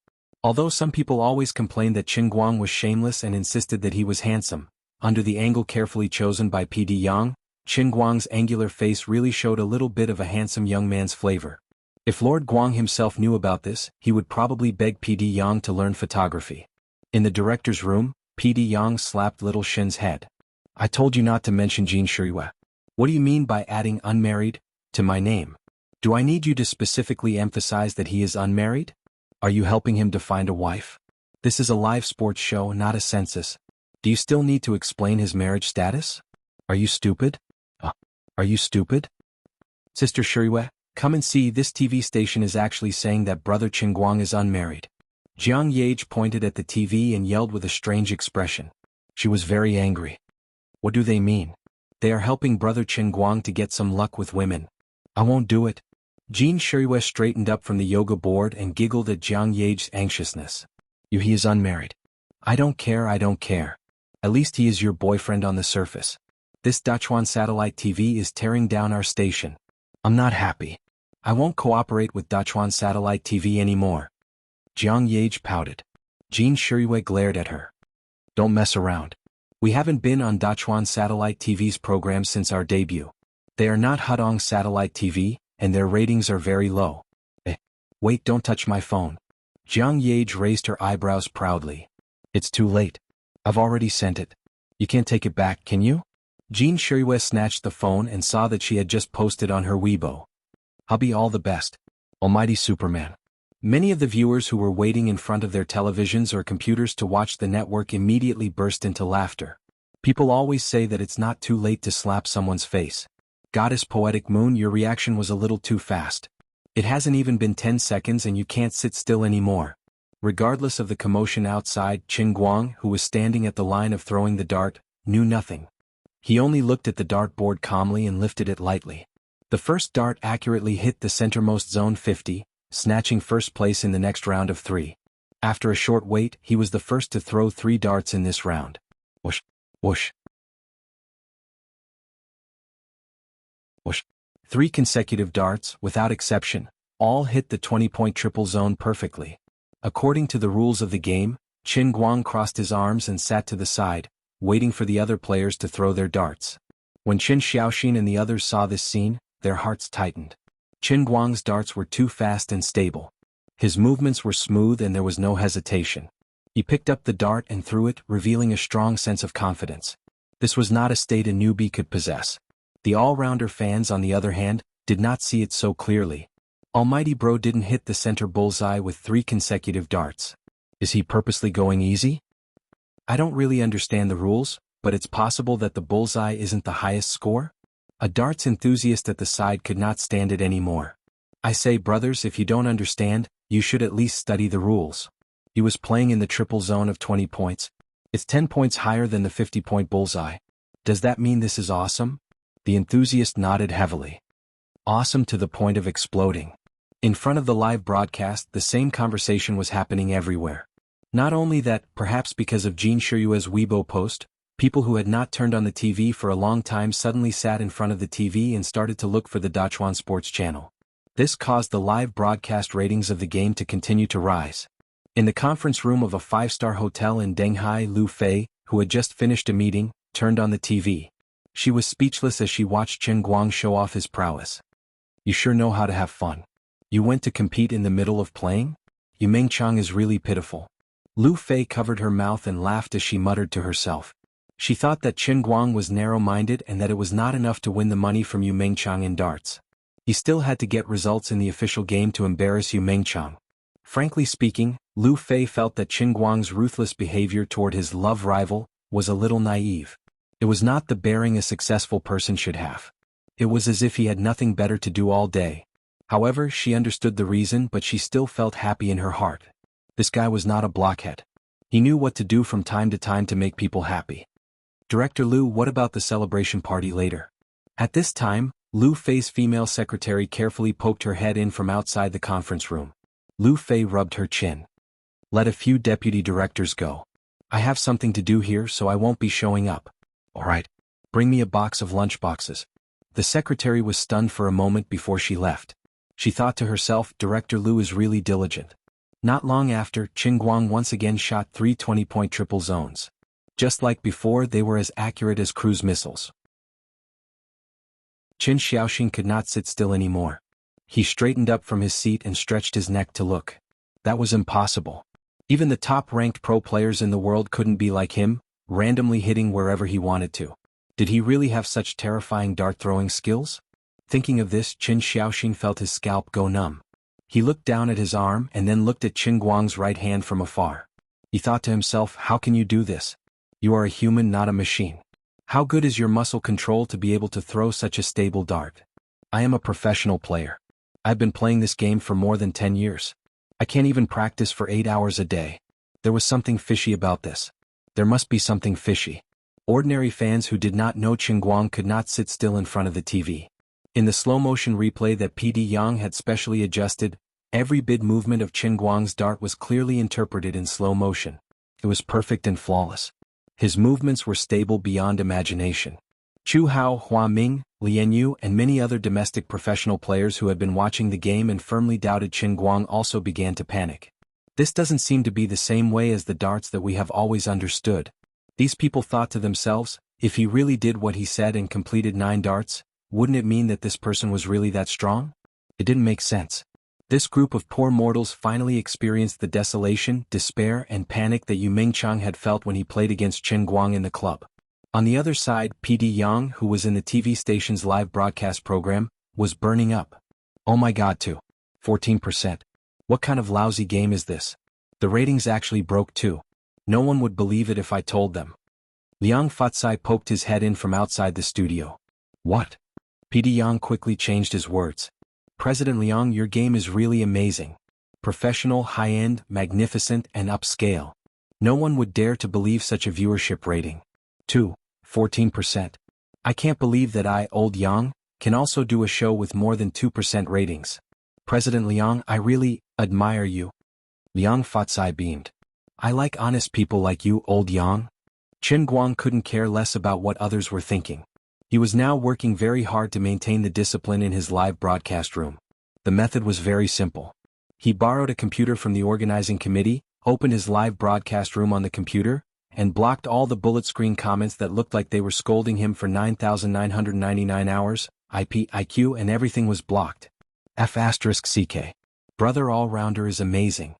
Although some people always complained that Qin Guang was shameless and insisted that he was handsome, under the angle carefully chosen by P.D. Yang, Qin Guang's angular face really showed a little bit of a handsome young man's flavor. If Lord Guang himself knew about this, he would probably beg P.D. Yang to learn photography. In the director's room, P.D. Yang slapped little Shin's head. I told you not to mention Jin Shiyue. What do you mean by adding unmarried to my name? Do I need you to specifically emphasize that he is unmarried? Are you helping him to find a wife? This is a live sports show, not a census. Do you still need to explain his marriage status? Are you stupid? Are you stupid? Sister Shiyue, come and see, this TV station is actually saying that brother Qin Guang is unmarried. Jiang Yage pointed at the TV and yelled with a strange expression. She was very angry. What do they mean? They are helping brother Qin Guang to get some luck with women. I won't do it. Jin Shiyue straightened up from the yoga board and giggled at Jiang Yage's anxiousness. He is unmarried. I don't care. At least he is your boyfriend on the surface. This Dachuan satellite TV is tearing down our station. I'm not happy. I won't cooperate with Dachuan satellite TV anymore. Jiang Yage pouted. Jin Shiyue glared at her. Don't mess around. We haven't been on Dachuan satellite TV's program since our debut. They are not Hudong satellite TV, and their ratings are very low. Wait, don't touch my phone. Jiang Yage raised her eyebrows proudly. It's too late. I've already sent it. You can't take it back, can you? Jin Shiyue snatched the phone and saw that she had just posted on her Weibo. Hubby, all the best. Almighty Superman. Many of the viewers who were waiting in front of their televisions or computers to watch the network immediately burst into laughter. People always say that it's not too late to slap someone's face. Goddess Poetic Moon, your reaction was a little too fast. It hasn't even been 10 seconds and you can't sit still anymore. Regardless of the commotion outside, Qin Guang, who was standing at the line of throwing the dart, knew nothing. He only looked at the dartboard calmly and lifted it lightly. The first dart accurately hit the centermost zone 50, snatching first place in the next round of 3. After a short wait, he was the first to throw 3 darts in this round. Whoosh, whoosh, whoosh. 3 consecutive darts, without exception, all hit the 20-point triple zone perfectly. According to the rules of the game, Qin Guang crossed his arms and sat to the side, waiting for the other players to throw their darts. When Qin Xiaoxin and the others saw this scene, their hearts tightened. Qin Guang's darts were too fast and stable. His movements were smooth and there was no hesitation. He picked up the dart and threw it, revealing a strong sense of confidence. This was not a state a newbie could possess. The all-rounder fans, on the other hand, did not see it so clearly. Almighty Bro didn't hit the center bullseye with 3 consecutive darts. Is he purposely going easy? I don't really understand the rules, but it's possible that the bullseye isn't the highest score? A darts enthusiast at the side could not stand it anymore. I say, brothers, if you don't understand, you should at least study the rules. He was playing in the triple zone of 20 points. It's 10 points higher than the 50-point bullseye. Does that mean this is awesome? The enthusiast nodded heavily. Awesome to the point of exploding. In front of the live broadcast, the same conversation was happening everywhere. Not only that, perhaps because of Jin Shiyue's Weibo post, people who had not turned on the TV for a long time suddenly sat in front of the TV and started to look for the Dachuan Sports Channel. This caused the live broadcast ratings of the game to continue to rise. In the conference room of a 5-star hotel in Denghai, Lu Fei, who had just finished a meeting, turned on the TV. She was speechless as she watched Qin Guang show off his prowess. You sure know how to have fun. You went to compete in the middle of playing? You Meng Chang is really pitiful. Lu Fei covered her mouth and laughed as she muttered to herself. She thought that Qin Guang was narrow-minded and that it was not enough to win the money from Yu Mengchang in darts. He still had to get results in the official game to embarrass Yu Mengchang. Frankly speaking, Lu Fei felt that Qin Guang's ruthless behavior toward his love rival was a little naive. It was not the bearing a successful person should have. It was as if he had nothing better to do all day. However, she understood the reason, but she still felt happy in her heart. This guy was not a blockhead. He knew what to do from time to time to make people happy. Director Lu, what about the celebration party later? At this time, Lu Fei's female secretary carefully poked her head in from outside the conference room. Lu Fei rubbed her chin. Let a few deputy directors go. I have something to do here, so I won't be showing up. All right. Bring me a box of lunchboxes. The secretary was stunned for a moment before she left. She thought to herself, Director Lu is really diligent. Not long after, Qin Guang once again shot 3 20-point triple zones. Just like before, they were as accurate as cruise missiles. Qin Xiaoxing could not sit still anymore. He straightened up from his seat and stretched his neck to look. That was impossible. Even the top-ranked pro players in the world couldn't be like him, randomly hitting wherever he wanted to. Did he really have such terrifying dart-throwing skills? Thinking of this, Qin Xiaoxing felt his scalp go numb. He looked down at his arm and then looked at Qin Guang's right hand from afar. He thought to himself, how can you do this? You are a human, not a machine. How good is your muscle control to be able to throw such a stable dart? I am a professional player. I've been playing this game for more than 10 years. I can't even practice for 8 hours a day. There was something fishy about this. There must be something fishy. Ordinary fans who did not know Qin Guang could not sit still in front of the TV. In the slow-motion replay that PD Yang had specially adjusted, every bid movement of Qin Guang's dart was clearly interpreted in slow motion. It was perfect and flawless. His movements were stable beyond imagination. Chu Hao, Hua Ming, Lian Yu and many other domestic professional players who had been watching the game and firmly doubted Qin Guang also began to panic. This doesn't seem to be the same way as the darts that we have always understood. These people thought to themselves, if he really did what he said and completed 9 darts, wouldn't it mean that this person was really that strong? It didn't make sense. This group of poor mortals finally experienced the desolation, despair and panic that Yu Mengchang had felt when he played against Qin Guang in the club. On the other side, PD Yang, who was in the TV station's live broadcast program, was burning up. Oh my god, 14%. What kind of lousy game is this? The ratings actually broke too. No one would believe it if I told them. Liang Fatsai poked his head in from outside the studio. What? PD Yang quickly changed his words. President Liang, your game is really amazing. Professional, high-end, magnificent, and upscale. No one would dare to believe such a viewership rating. 14%. I can't believe that I, Old Yang, can also do a show with more than 2% ratings. President Liang, I really admire you. Liang Fatsai beamed. I like honest people like you, Old Yang. Qin Guang couldn't care less about what others were thinking. He was now working very hard to maintain the discipline in his live broadcast room. The method was very simple. He borrowed a computer from the organizing committee, opened his live broadcast room on the computer, and blocked all the bullet screen comments that looked like they were scolding him for 9,999 hours, IQ, and everything was blocked. F***CK. Brother all-rounder is amazing.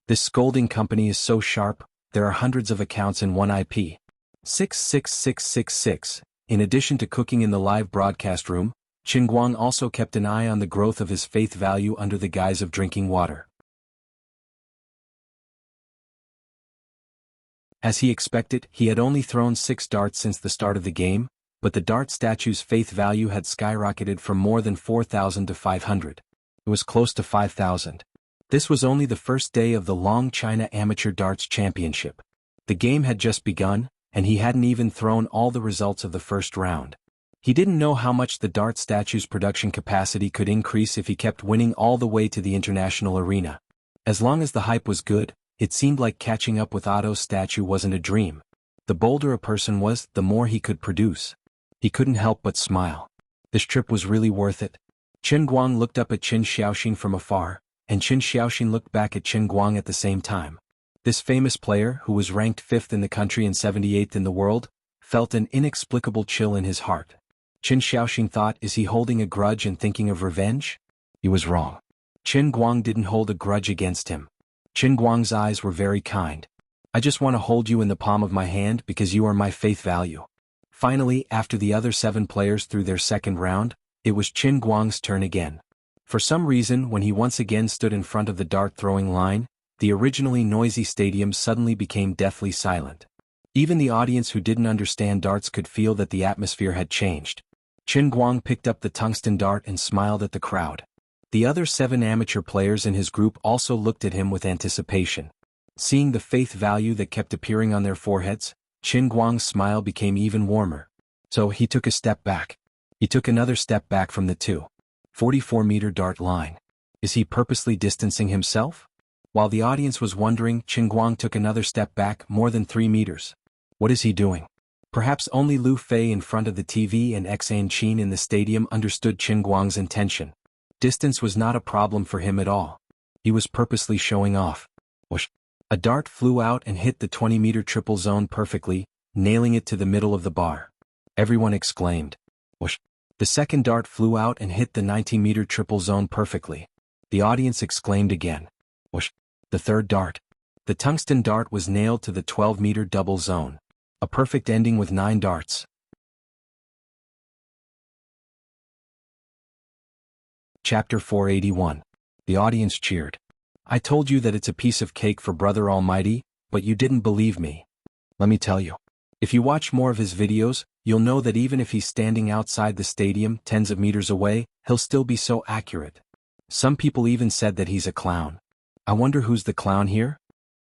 This scolding company is so sharp, there are hundreds of accounts in one IP. 66666. In addition to cooking in the live broadcast room, Qin Guang also kept an eye on the growth of his faith value under the guise of drinking water. As he expected, he had only thrown 6 darts since the start of the game, but the dart statue's faith value had skyrocketed from more than 4,000 to 500. It was close to 5,000. This was only the first day of the Long China Amateur Darts Championship. The game had just begun, and he hadn't even thrown all the results of the first round. He didn't know how much the dart statue's production capacity could increase if he kept winning all the way to the international arena. As long as the hype was good, it seemed like catching up with Otto's statue wasn't a dream. The bolder a person was, the more he could produce. He couldn't help but smile. This trip was really worth it. Qin Guang looked up at Qin Xiaoxing from afar, and Qin Xiaoxing looked back at Qin Guang at the same time. This famous player, who was ranked 5th in the country and 78th in the world, felt an inexplicable chill in his heart. Qin Xiaoxing thought, is he holding a grudge and thinking of revenge? He was wrong. Qin Guang didn't hold a grudge against him. Qin Guang's eyes were very kind. I just want to hold you in the palm of my hand because you are my faith value. Finally, after the other 7 players threw their second round, it was Qin Guang's turn again. For some reason, when he once again stood in front of the dart-throwing line, the originally noisy stadium suddenly became deathly silent. Even the audience who didn't understand darts could feel that the atmosphere had changed. Qin Guang picked up the tungsten dart and smiled at the crowd. The other 7 amateur players in his group also looked at him with anticipation. Seeing the faith value that kept appearing on their foreheads, Qin Guang's smile became even warmer. So he took a step back. He took another step back from the 244-meter dart line. Is he purposely distancing himself? While the audience was wondering, Qin Guang took another step back more than 3 meters. What is he doing? Perhaps only Lu Fei in front of the TV and Xan Qin in the stadium understood Qin Guang's intention. Distance was not a problem for him at all. He was purposely showing off. Whoosh! A dart flew out and hit the 20-meter triple zone perfectly, nailing it to the middle of the bar. Everyone exclaimed. Whoosh! The second dart flew out and hit the 90-meter triple zone perfectly. The audience exclaimed again. Whoosh! The third dart. The tungsten dart was nailed to the 12-meter double zone. A perfect ending with 9 darts. Chapter 481. The audience cheered. I told you that it's a piece of cake for Brother Almighty, but you didn't believe me. Let me tell you. If you watch more of his videos, you'll know that even if he's standing outside the stadium tens of meters away, he'll still be so accurate. Some people even said that he's a clown. I wonder who's the clown here?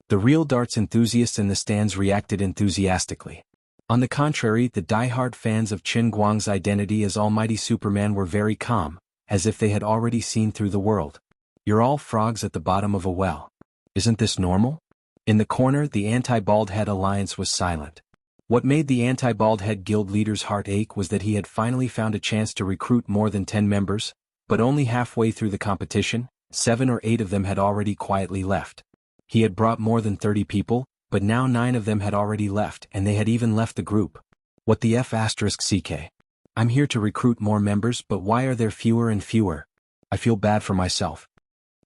The real darts enthusiasts in the stands reacted enthusiastically. On the contrary, the die-hard fans of Qin Guang's identity as Almighty Superman were very calm, as if they had already seen through the world. You're all frogs at the bottom of a well. Isn't this normal? In the corner, the Anti-Bald Head Alliance was silent. What made the Anti-Bald Head Guild leader's heart ache was that he had finally found a chance to recruit more than 10 members, but only halfway through the competition, 7 or 8 of them had already quietly left. He had brought more than 30 people, but now 9 of them had already left and they had even left the group. What the F***ck? I'm here to recruit more members, but why are there fewer and fewer? I feel bad for myself.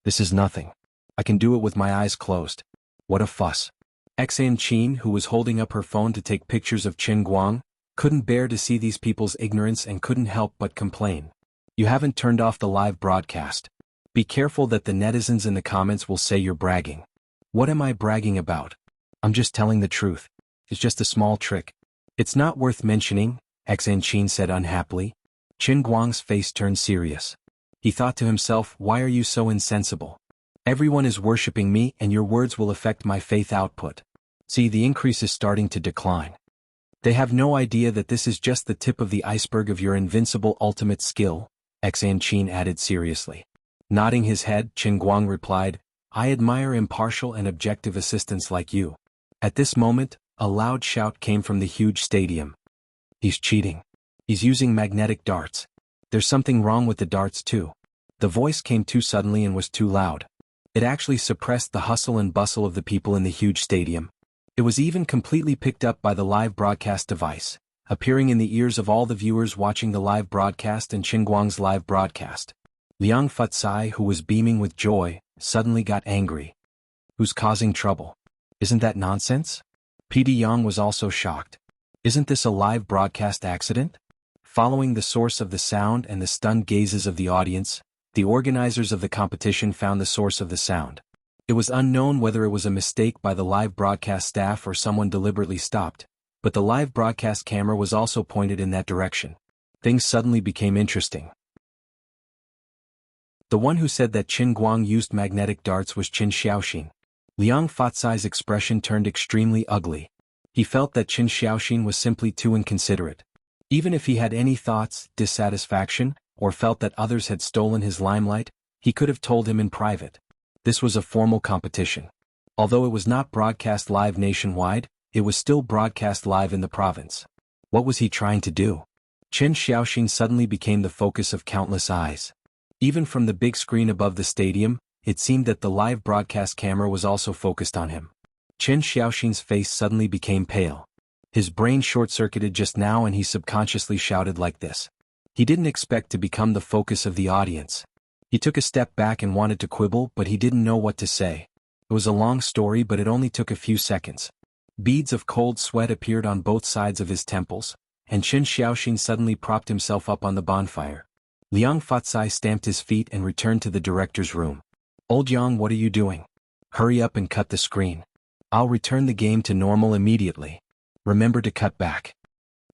This is nothing. I can do it with my eyes closed. What a fuss. Xan Qin, who was holding up her phone to take pictures of Qin Guang, couldn't bear to see these people's ignorance and couldn't help but complain. You haven't turned off the live broadcast. Be careful that the netizens in the comments will say you're bragging. What am I bragging about? I'm just telling the truth. It's just a small trick. It's not worth mentioning, Xan Qin said unhappily. Qin Guang's face turned serious. He thought to himself, why are you so insensible? Everyone is worshipping me and your words will affect my faith output. See, the increase is starting to decline. They have no idea that this is just the tip of the iceberg of your invincible ultimate skill, Xan Qin added seriously. Nodding his head, Qin Guang replied, I admire impartial and objective assistants like you. At this moment, a loud shout came from the huge stadium. He's cheating. He's using magnetic darts. There's something wrong with the darts too. The voice came too suddenly and was too loud. It actually suppressed the hustle and bustle of the people in the huge stadium. It was even completely picked up by the live broadcast device, appearing in the ears of all the viewers watching the live broadcast and Qin Guang's live broadcast. Liang Futsai, who was beaming with joy, suddenly got angry. Who's causing trouble? Isn't that nonsense? PD Yang was also shocked. Isn't this a live broadcast accident? Following the source of the sound and the stunned gazes of the audience, the organizers of the competition found the source of the sound. It was unknown whether it was a mistake by the live broadcast staff or someone deliberately stopped, but the live broadcast camera was also pointed in that direction. Things suddenly became interesting. The one who said that Qin Guang used magnetic darts was Qin Xiaoxin. Liang Futsai's expression turned extremely ugly. He felt that Qin Xiaoxin was simply too inconsiderate. Even if he had any thoughts, dissatisfaction, or felt that others had stolen his limelight, he could have told him in private. This was a formal competition. Although it was not broadcast live nationwide, it was still broadcast live in the province. What was he trying to do? Qin Xiaoxin suddenly became the focus of countless eyes. Even from the big screen above the stadium, it seemed that the live broadcast camera was also focused on him. Qin Xiaoxin's face suddenly became pale. His brain short-circuited just now and he subconsciously shouted like this. He didn't expect to become the focus of the audience. He took a step back and wanted to quibble, but he didn't know what to say. It was a long story, but it only took a few seconds. Beads of cold sweat appeared on both sides of his temples, and Qin Xiaoxin suddenly propped himself up on the bonfire. Liang Fatsai stamped his feet and returned to the director's room. "Old Yang, what are you doing? Hurry up and cut the screen. I'll return the game to normal immediately. Remember to cut back."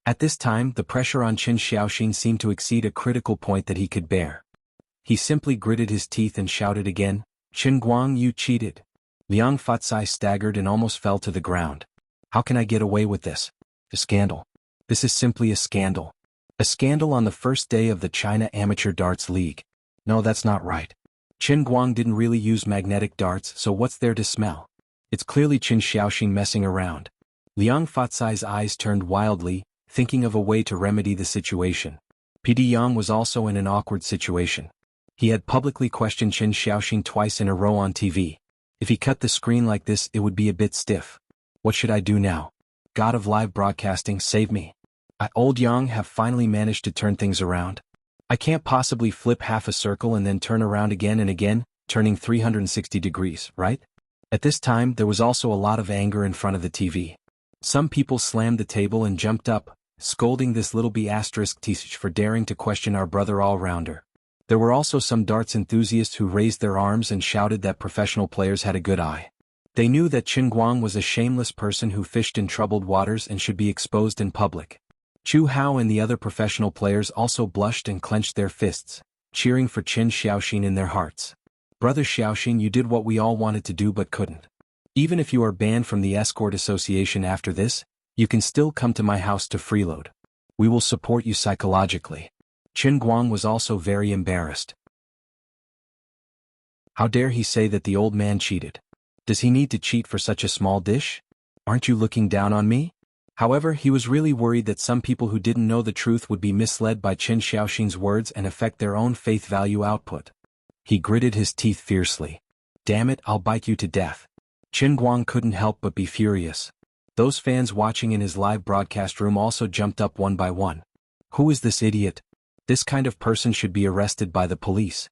At this time, the pressure on Qin Xiaoxin seemed to exceed a critical point that he could bear. He simply gritted his teeth and shouted again, "Qin Guang, you cheated." Liang Fatsai staggered and almost fell to the ground. "How can I get away with this? A scandal. This is simply a scandal. A scandal on the first day of the China Amateur Darts League. No, that's not right. Qin Guang didn't really use magnetic darts, so what's there to smell? It's clearly Qin Xiaoxin messing around." Liang Fatsai's eyes turned wildly, thinking of a way to remedy the situation. PD Yang was also in an awkward situation. He had publicly questioned Qin Xiaoxin twice in a row on TV. If he cut the screen like this, it would be a bit stiff. What should I do now? God of live broadcasting, save me. Old Yang have finally managed to turn things around. I can't possibly flip half a circle and then turn around again and again, turning 360 degrees, right? At this time, there was also a lot of anger in front of the TV. Some people slammed the table and jumped up, scolding this little B***Tish for daring to question our brother all-rounder. There were also some darts enthusiasts who raised their arms and shouted that professional players had a good eye. They knew that Qin Guang was a shameless person who fished in troubled waters and should be exposed in public. Chu Hao and the other professional players also blushed and clenched their fists, cheering for Qin Xiaoxin in their hearts. "Brother Xiaoxin, you did what we all wanted to do but couldn't. Even if you are banned from the Escort Association after this, you can still come to my house to freeload. We will support you psychologically." Qin Guang was also very embarrassed. How dare he say that the old man cheated? Does he need to cheat for such a small dish? Aren't you looking down on me? However, he was really worried that some people who didn't know the truth would be misled by Qin Xiaoxin's words and affect their own faith value output. He gritted his teeth fiercely. "Damn it, I'll bite you to death." Qin Guang couldn't help but be furious. Those fans watching in his live broadcast room also jumped up one by one. "Who is this idiot? This kind of person should be arrested by the police.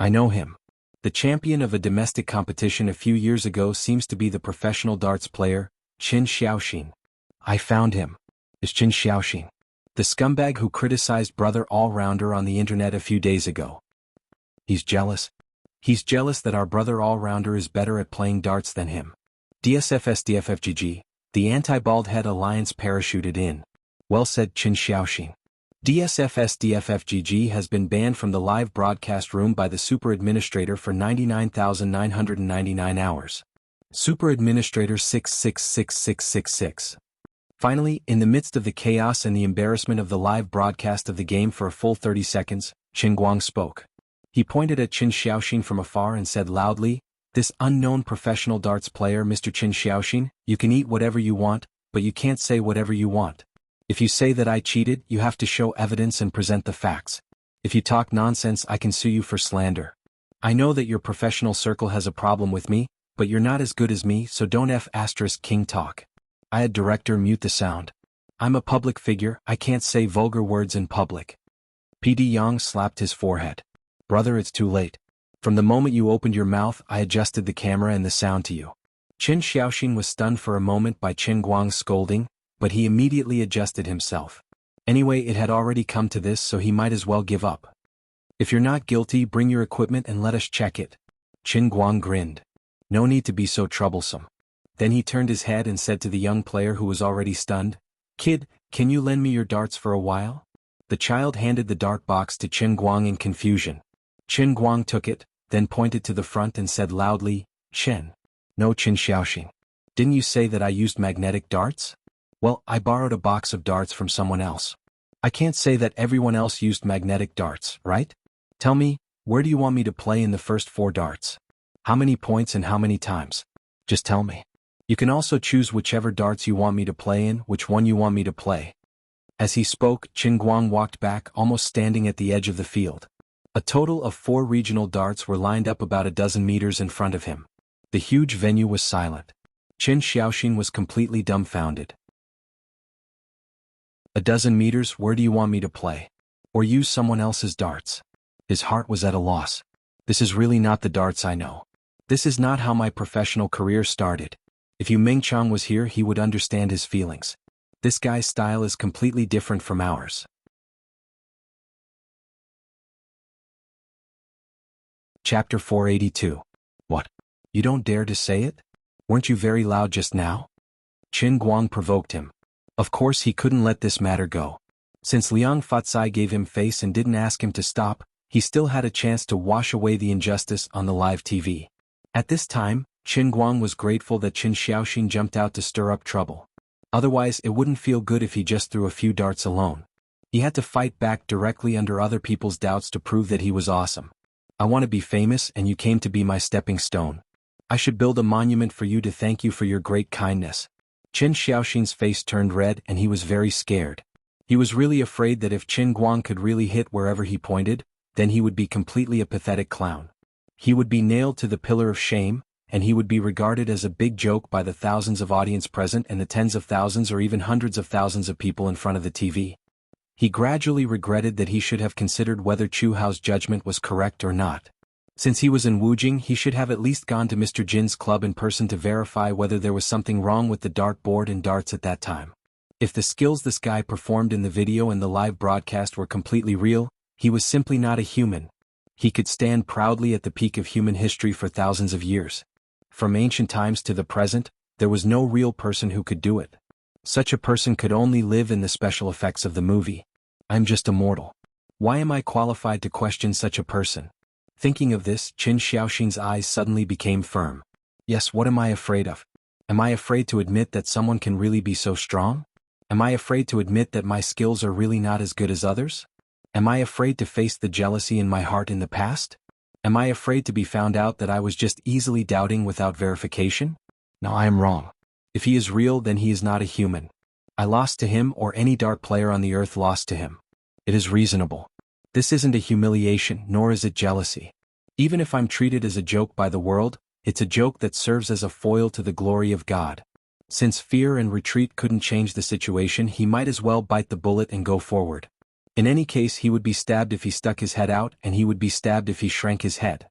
I know him. The champion of a domestic competition a few years ago seems to be the professional darts player, Qin Xiaoxin. I found him. It's Qin Xiaoxin, the scumbag who criticized brother all-rounder on the internet a few days ago. He's jealous. He's jealous that our brother all-rounder is better at playing darts than him." DSFSDFFGG, the Anti-Bald Head Alliance parachuted in. "Well said, Qin Xiaoxin. DSFSDFFGG has been banned from the live broadcast room by the Super Administrator for 99,999 hours. Super Administrator 666666. Finally, in the midst of the chaos and the embarrassment of the live broadcast of the game for a full 30 seconds, Qin Guang spoke. He pointed at Qin Xiaoxin from afar and said loudly, "This unknown professional darts player, Mr. Qin Xiaoxin, you can eat whatever you want, but you can't say whatever you want. If you say that I cheated, you have to show evidence and present the facts. If you talk nonsense, I can sue you for slander. I know that your professional circle has a problem with me, but you're not as good as me, so don't King talk." I had director mute the sound. "I'm a public figure, I can't say vulgar words in public." PD Yang slapped his forehead. "Brother, it's too late. From the moment you opened your mouth, I adjusted the camera and the sound to you." Qin Xiaoxin was stunned for a moment by Qin Guang's scolding, but he immediately adjusted himself. Anyway, it had already come to this, so he might as well give up. "If you're not guilty, bring your equipment and let us check it." Qin Guang grinned. "No need to be so troublesome." Then he turned his head and said to the young player who was already stunned, "Kid, can you lend me your darts for a while?" The child handed the dart box to Qin Guang in confusion. Qin Guang took it, then pointed to the front and said loudly, "Chen." "No, Qin Xiaoxin. Didn't you say that I used magnetic darts?" "Well, I borrowed a box of darts from someone else. I can't say that everyone else used magnetic darts, right? Tell me, where do you want me to play in the first 4 darts? How many points and how many times? Just tell me. You can also choose whichever darts you want me to play in, which one you want me to play." As he spoke, Qin Guang walked back, almost standing at the edge of the field. A total of 4 regional darts were lined up about a dozen meters in front of him. The huge venue was silent. Qin Xiaoxin was completely dumbfounded. "A dozen meters, where do you want me to play? Or use someone else's darts?" His heart was at a loss. "This is really not the darts I know. This is not how my professional career started. If Yu Mingchang was here, he would understand his feelings. This guy's style is completely different from ours. Chapter 482. What? You don't dare to say it? Weren't you very loud just now? Qin Guang provoked him. Of course he couldn't let this matter go. Since Liang Fatsai gave him face and didn't ask him to stop, he still had a chance to wash away the injustice on the live TV. At this time, Qin Guang was grateful that Qin Xiaoxin jumped out to stir up trouble. Otherwise it wouldn't feel good if he just threw a few darts alone. He had to fight back directly under other people's doubts to prove that he was awesome. I want to be famous and you came to be my stepping stone. I should build a monument for you to thank you for your great kindness. Qin Xiaoxin's face turned red and he was very scared. He was really afraid that if Qin Guang could really hit wherever he pointed, then he would be completely a pathetic clown. He would be nailed to the pillar of shame, and he would be regarded as a big joke by the thousands of audience present and the tens of thousands or even hundreds of thousands of people in front of the TV. He gradually regretted that he should have considered whether Chu Hao's judgment was correct or not. Since he was in Wujing, he should have at least gone to Mr. Jin's club in person to verify whether there was something wrong with the dartboard and darts at that time. If the skills this guy performed in the video and the live broadcast were completely real, he was simply not a human. He could stand proudly at the peak of human history for thousands of years. From ancient times to the present, there was no real person who could do it. Such a person could only live in the special effects of the movie. I'm just a mortal. Why am I qualified to question such a person? Thinking of this, Qin Xiaoxin's eyes suddenly became firm. Yes, what am I afraid of? Am I afraid to admit that someone can really be so strong? Am I afraid to admit that my skills are really not as good as others? Am I afraid to face the jealousy in my heart in the past? Am I afraid to be found out that I was just easily doubting without verification? No, I am wrong. If he is real, then he is not a human. I lost to him, or any dart player on the earth lost to him. It is reasonable. This isn't a humiliation, nor is it jealousy. Even if I'm treated as a joke by the world, it's a joke that serves as a foil to the glory of God. Since fear and retreat couldn't change the situation, he might as well bite the bullet and go forward. In any case, he would be stabbed if he stuck his head out, and he would be stabbed if he shrank his head.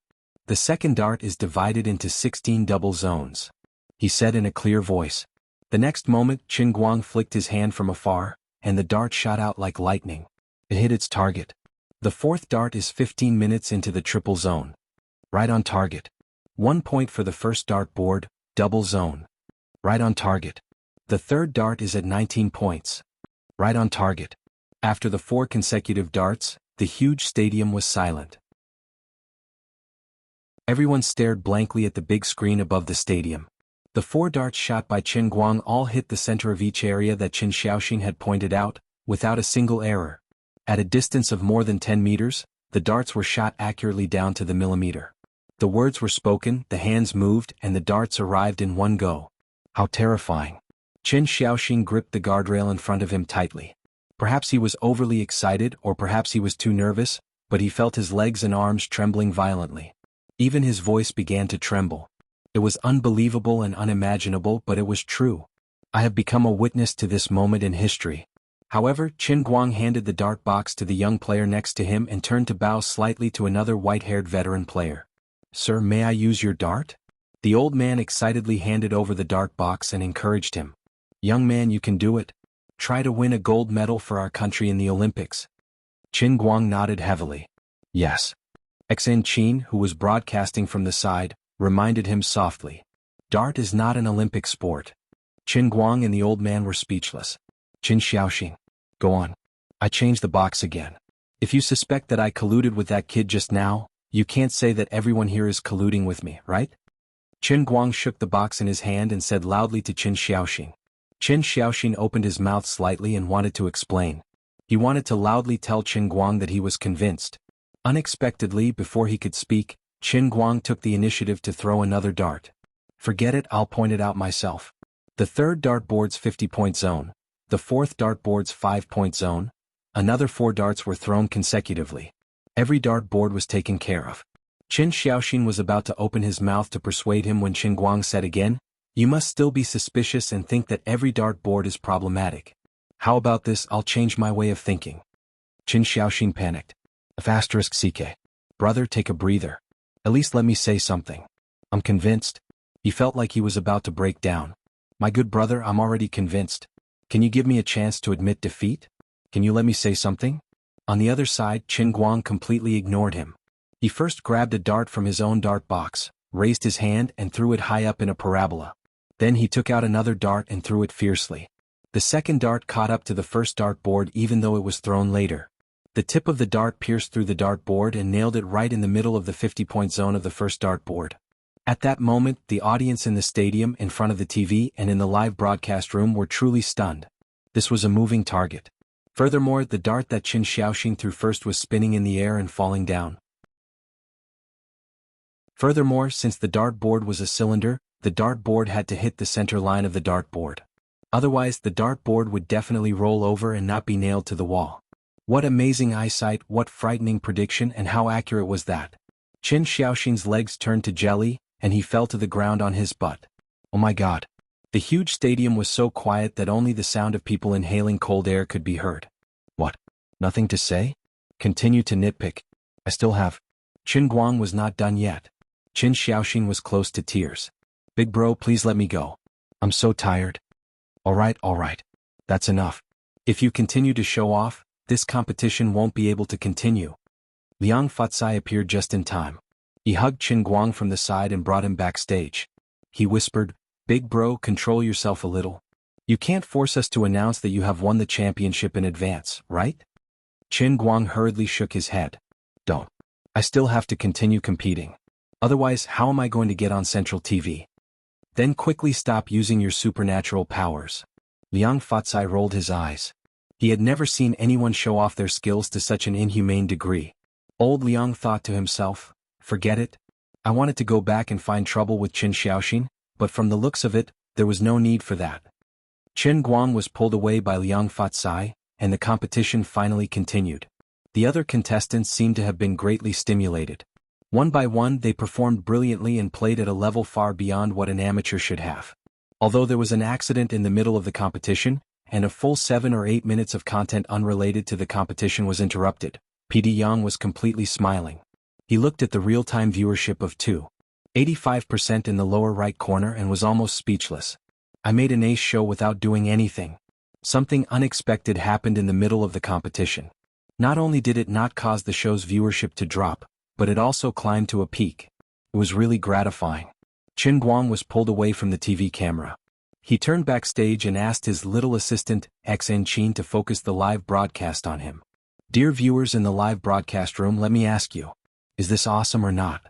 The second dart is divided into 16 double zones, he said in a clear voice. The next moment, Qin Guang flicked his hand from afar, and the dart shot out like lightning. It hit its target. The fourth dart is 15 minutes into the triple zone. Right on target. 1 point for the first dart board, double zone. Right on target. The third dart is at 19 points. Right on target. After the 4 consecutive darts, the huge stadium was silent. Everyone stared blankly at the big screen above the stadium. The 4 darts shot by Qin Guang all hit the center of each area that Qin Xiaoxin had pointed out, without a single error. At a distance of more than 10 meters, the darts were shot accurately down to the millimeter. The words were spoken, the hands moved, and the darts arrived in one go. How terrifying. Qin Xiaoxin gripped the guardrail in front of him tightly. Perhaps he was overly excited, or perhaps he was too nervous, but he felt his legs and arms trembling violently. Even his voice began to tremble. It was unbelievable and unimaginable, but it was true. I have become a witness to this moment in history. However, Qin Guang handed the dart box to the young player next to him and turned to bow slightly to another white-haired veteran player. Sir, may I use your dart? The old man excitedly handed over the dart box and encouraged him. Young man, you can do it. Try to win a gold medal for our country in the Olympics. Qin Guang nodded heavily. Yes. Xen Qin, who was broadcasting from the side, reminded him softly. Dart is not an Olympic sport. Qin Guang and the old man were speechless. Qin Xiaoxin. Go on. I changed the box again. If you suspect that I colluded with that kid just now, you can't say that everyone here is colluding with me, right? Qin Guang shook the box in his hand and said loudly to Qin Xiaoxin. Qin Xiaoxin opened his mouth slightly and wanted to explain. He wanted to loudly tell Qin Guang that he was convinced. Unexpectedly, before he could speak, Qin Guang took the initiative to throw another dart. Forget it, I'll point it out myself. The third dartboard's 50-point zone. The fourth dartboard's 5-point zone. Another 4 darts were thrown consecutively. Every dartboard was taken care of. Qin Xiaoxin was about to open his mouth to persuade him when Qin Guang said again, You must still be suspicious and think that every dartboard is problematic. How about this, I'll change my way of thinking. Qin Xiaoxin panicked. *CK. Brother, take a breather. At least let me say something. I'm convinced. He felt like he was about to break down. My good brother, I'm already convinced. Can you give me a chance to admit defeat? Can you let me say something? On the other side, Qin Guang completely ignored him. He first grabbed a dart from his own dart box, raised his hand and threw it high up in a parabola. Then he took out another dart and threw it fiercely. The second dart caught up to the first dart board even though it was thrown later. The tip of the dart pierced through the dart board and nailed it right in the middle of the 50-point zone of the first dart board. At that moment, the audience in the stadium, in front of the TV and in the live broadcast room were truly stunned. This was a moving target. Furthermore, the dart that Qin Xiaoxin threw first was spinning in the air and falling down. Furthermore, since the dart board was a cylinder, the dart board had to hit the center line of the dart board. Otherwise, the dart board would definitely roll over and not be nailed to the wall. What amazing eyesight, what frightening prediction, and how accurate was that? Qin Xiaoxin's legs turned to jelly, and he fell to the ground on his butt. Oh my God. The huge stadium was so quiet that only the sound of people inhaling cold air could be heard. What? Nothing to say? Continue to nitpick. I still have. Qin Guang was not done yet. Qin Xiaoxin was close to tears. Big bro, please let me go. I'm so tired. All right. That's enough. If you continue to show off, this competition won't be able to continue. Liang Fatsai appeared just in time. He hugged Qin Guang from the side and brought him backstage. He whispered, Big bro, control yourself a little. You can't force us to announce that you have won the championship in advance, right? Qin Guang hurriedly shook his head. Don't. I still have to continue competing. Otherwise, how am I going to get on Central TV? Then quickly stop using your supernatural powers. Liang Fatsai rolled his eyes. He had never seen anyone show off their skills to such an inhumane degree. Old Liang thought to himself, forget it. I wanted to go back and find trouble with Qin Xiaoxin, but from the looks of it, there was no need for that. Qin Guang was pulled away by Liang Fatsai, and the competition finally continued. The other contestants seemed to have been greatly stimulated. One by one, they performed brilliantly and played at a level far beyond what an amateur should have. Although there was an accident in the middle of the competition, and a full 7 or 8 minutes of content unrelated to the competition was interrupted, PD Yang was completely smiling. He looked at the real-time viewership of 285% in the lower right corner and was almost speechless. I made an ace show without doing anything. Something unexpected happened in the middle of the competition. Not only did it not cause the show's viewership to drop, but it also climbed to a peak. It was really gratifying. Qin Guang was pulled away from the TV camera. He turned backstage and asked his little assistant, Xen Qin, to focus the live broadcast on him. Dear viewers in the live broadcast room, let me ask you, is this awesome or not?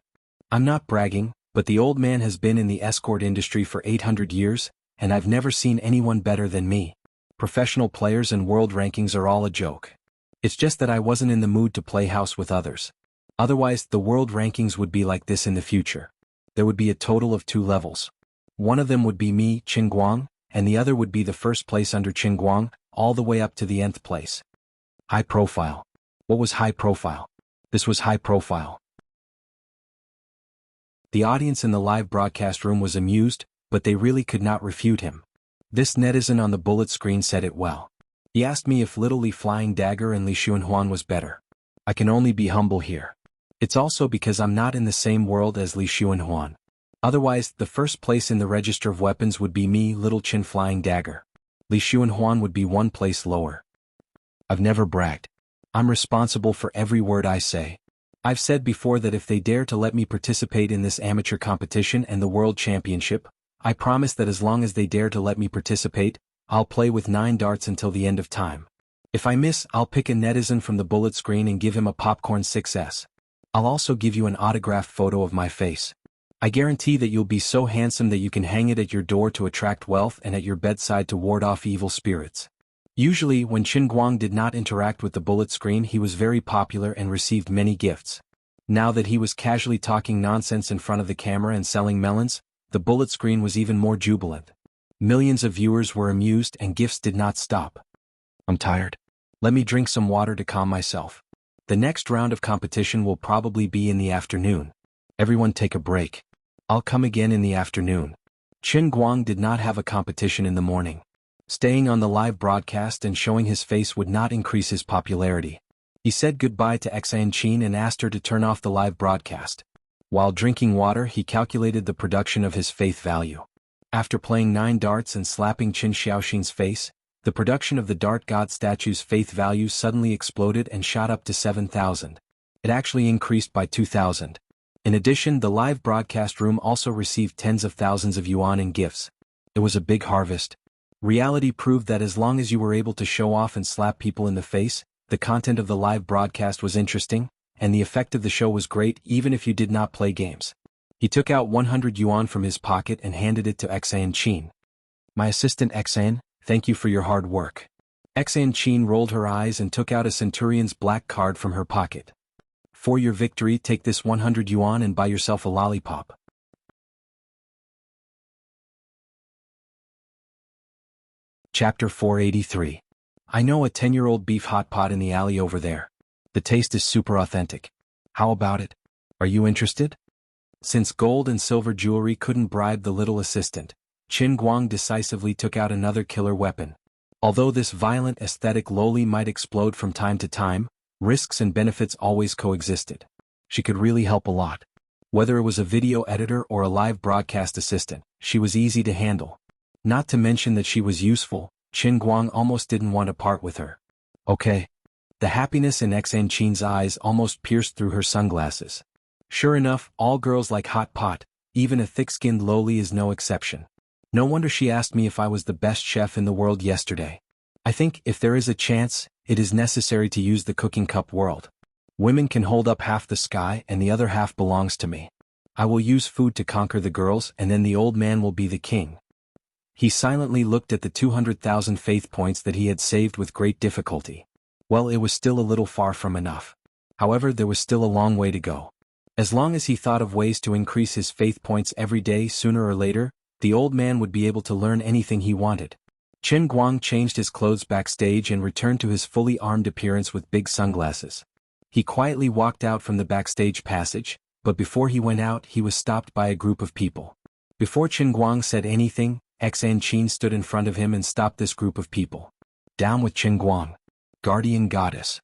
I'm not bragging, but the old man has been in the escort industry for 800 years, and I've never seen anyone better than me. Professional players and world rankings are all a joke. It's just that I wasn't in the mood to play house with others. Otherwise, the world rankings would be like this in the future. There would be a total of 2 levels. One of them would be me, Qin Guang, and the other would be the first place under Qin Guang, all the way up to the nth place. High profile. What was high profile? This was high profile. The audience in the live broadcast room was amused, but they really could not refute him. This netizen on the bullet screen said it well. He asked me if Little Li Flying Dagger and Li Xuanhuan was better. I can only be humble here. It's also because I'm not in the same world as Li Xuanhuan. Otherwise, the first place in the register of weapons would be me, Little Qin Flying Dagger. Li Xuanhuan would be 1 place lower. I've never bragged. I'm responsible for every word I say. I've said before that if they dare to let me participate in this amateur competition and the World Championship, I promise that as long as they dare to let me participate, I'll play with 9 darts until the end of time. If I miss, I'll pick a netizen from the bullet screen and give him a popcorn 6S. I'll also give you an autographed photo of my face. I guarantee that you'll be so handsome that you can hang it at your door to attract wealth and at your bedside to ward off evil spirits. Usually, when Qin Guang did not interact with the bullet screen, he was very popular and received many gifts. Now that he was casually talking nonsense in front of the camera and selling melons, the bullet screen was even more jubilant. Millions of viewers were amused and gifts did not stop. I'm tired. Let me drink some water to calm myself. The next round of competition will probably be in the afternoon. Everyone take a break. I'll come again in the afternoon. Qin Guang did not have a competition in the morning. Staying on the live broadcast and showing his face would not increase his popularity. He said goodbye to Xan Qin and asked her to turn off the live broadcast. While drinking water, he calculated the production of his faith value. After playing 9 darts and slapping Qin Xiaoxin's face, the production of the dart god statue's faith value suddenly exploded and shot up to 7,000. It actually increased by 2,000. In addition, the live broadcast room also received tens of thousands of yuan in gifts. It was a big harvest. Reality proved that as long as you were able to show off and slap people in the face, the content of the live broadcast was interesting, and the effect of the show was great even if you did not play games. He took out 100 yuan from his pocket and handed it to Xan Qin. My assistant Xan, thank you for your hard work. Xan Qin rolled her eyes and took out a centurion's black card from her pocket. For your victory, take this 100 yuan and buy yourself a lollipop. Chapter 483. I know a 10-year-old beef hot pot in the alley over there. The taste is super authentic. How about it? Are you interested? Since gold and silver jewelry couldn't bribe the little assistant, Qin Guang decisively took out another killer weapon. Although this violent aesthetic loli might explode from time to time, risks and benefits always coexisted. She could really help a lot. Whether it was a video editor or a live broadcast assistant, she was easy to handle. Not to mention that she was useful, Qin Guang almost didn't want to part with her. Okay. The happiness in Xan Qin's eyes almost pierced through her sunglasses. Sure enough, all girls like hot pot, even a thick-skinned loli is no exception. No wonder she asked me if I was the best chef in the world yesterday. I think if there is a chance, it is necessary to use the cooking cup world. Women can hold up half the sky and the other half belongs to me. I will use food to conquer the girls and then the old man will be the king. He silently looked at the 200,000 faith points that he had saved with great difficulty. Well, it was still a little far from enough. However, there was still a long way to go. As long as he thought of ways to increase his faith points every day, sooner or later, the old man would be able to learn anything he wanted. Qin Guang changed his clothes backstage and returned to his fully armed appearance with big sunglasses. He quietly walked out from the backstage passage, but before he went out he was stopped by a group of people. Before Qin Guang said anything, Xan Qin stood in front of him and stopped this group of people. Down with Qin Guang. Guardian Goddess.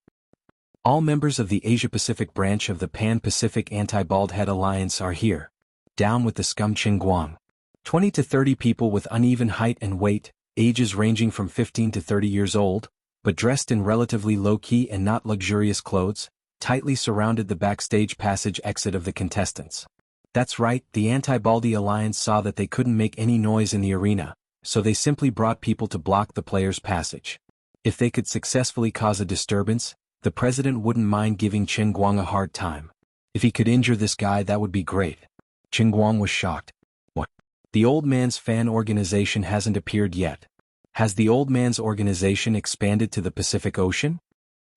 All members of the Asia-Pacific branch of the Pan-Pacific Anti-Bald Head Alliance are here. Down with the scum Qin Guang. 20 to 30 people with uneven height and weight, ages ranging from 15 to 30 years old, but dressed in relatively low-key and not luxurious clothes, tightly surrounded the backstage passage exit of the contestants. That's right, the Anti-Baldy Alliance saw that they couldn't make any noise in the arena, so they simply brought people to block the players' passage. If they could successfully cause a disturbance, the president wouldn't mind giving Qin Guang a hard time. If he could injure this guy, that would be great. Qin Guang was shocked. What? The old man's fan organization hasn't appeared yet. Has the old man's organization expanded to the Pacific Ocean?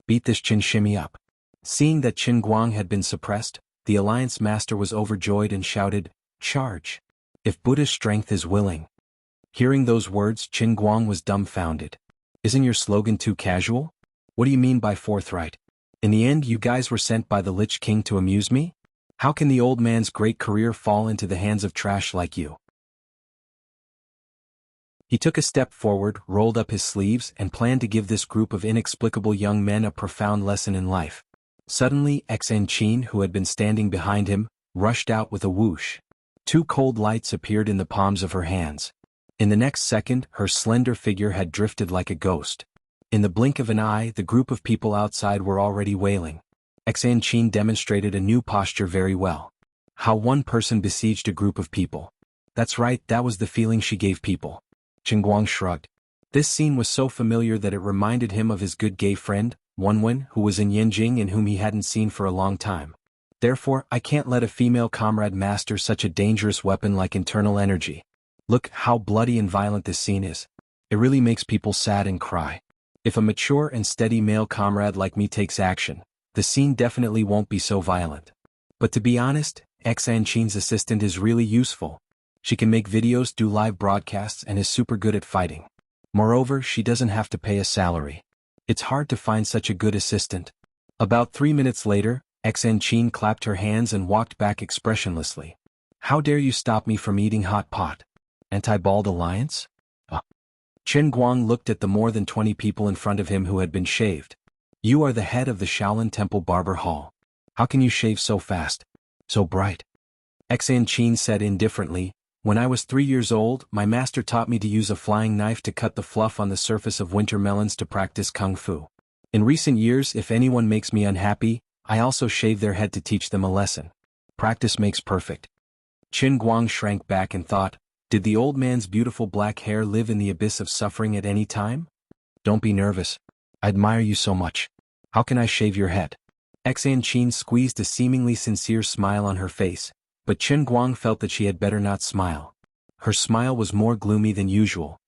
Beat this Qin shimmy up. Seeing that Qin Guang had been suppressed, the alliance master was overjoyed and shouted, "Charge! If Buddha's strength is willing." Hearing those words, Qin Guang was dumbfounded. Isn't your slogan too casual? What do you mean by forthright? In the end, you guys were sent by the Lich King to amuse me? How can the old man's great career fall into the hands of trash like you? He took a step forward, rolled up his sleeves, and planned to give this group of inexplicable young men a profound lesson in life. Suddenly, Xan Qin, who had been standing behind him, rushed out with a whoosh. 2 cold lights appeared in the palms of her hands. In the next second, her slender figure had drifted like a ghost. In the blink of an eye, the group of people outside were already wailing. Xan Qin demonstrated a new posture very well. How one person besieged a group of people. That's right, that was the feeling she gave people. Qin Guang shrugged. This scene was so familiar that it reminded him of his good gay friend, Wenwen, who was in Yanjing and whom he hadn't seen for a long time. Therefore, I can't let a female comrade master such a dangerous weapon like internal energy. Look how bloody and violent this scene is. It really makes people sad and cry. If a mature and steady male comrade like me takes action, the scene definitely won't be so violent. But to be honest, Xan Qin's assistant is really useful. She can make videos, do live broadcasts, and is super good at fighting. Moreover, she doesn't have to pay a salary. It's hard to find such a good assistant. About 3 minutes later, Xan Qin clapped her hands and walked back expressionlessly. How dare you stop me from eating hot pot? Anti-Bald Alliance? Qin Guang looked at the more than 20 people in front of him who had been shaved. You are the head of the Shaolin Temple Barber Hall. How can you shave so fast? So bright. Xan Qin said indifferently, when I was 3 years old, my master taught me to use a flying knife to cut the fluff on the surface of winter melons to practice kung fu. In recent years, if anyone makes me unhappy, I also shave their head to teach them a lesson. Practice makes perfect. Qin Guang shrank back and thought, did the old man's beautiful black hair live in the abyss of suffering at any time? Don't be nervous. I admire you so much. How can I shave your head? Xan Qin squeezed a seemingly sincere smile on her face, but Qin Guang felt that she had better not smile. Her smile was more gloomy than usual.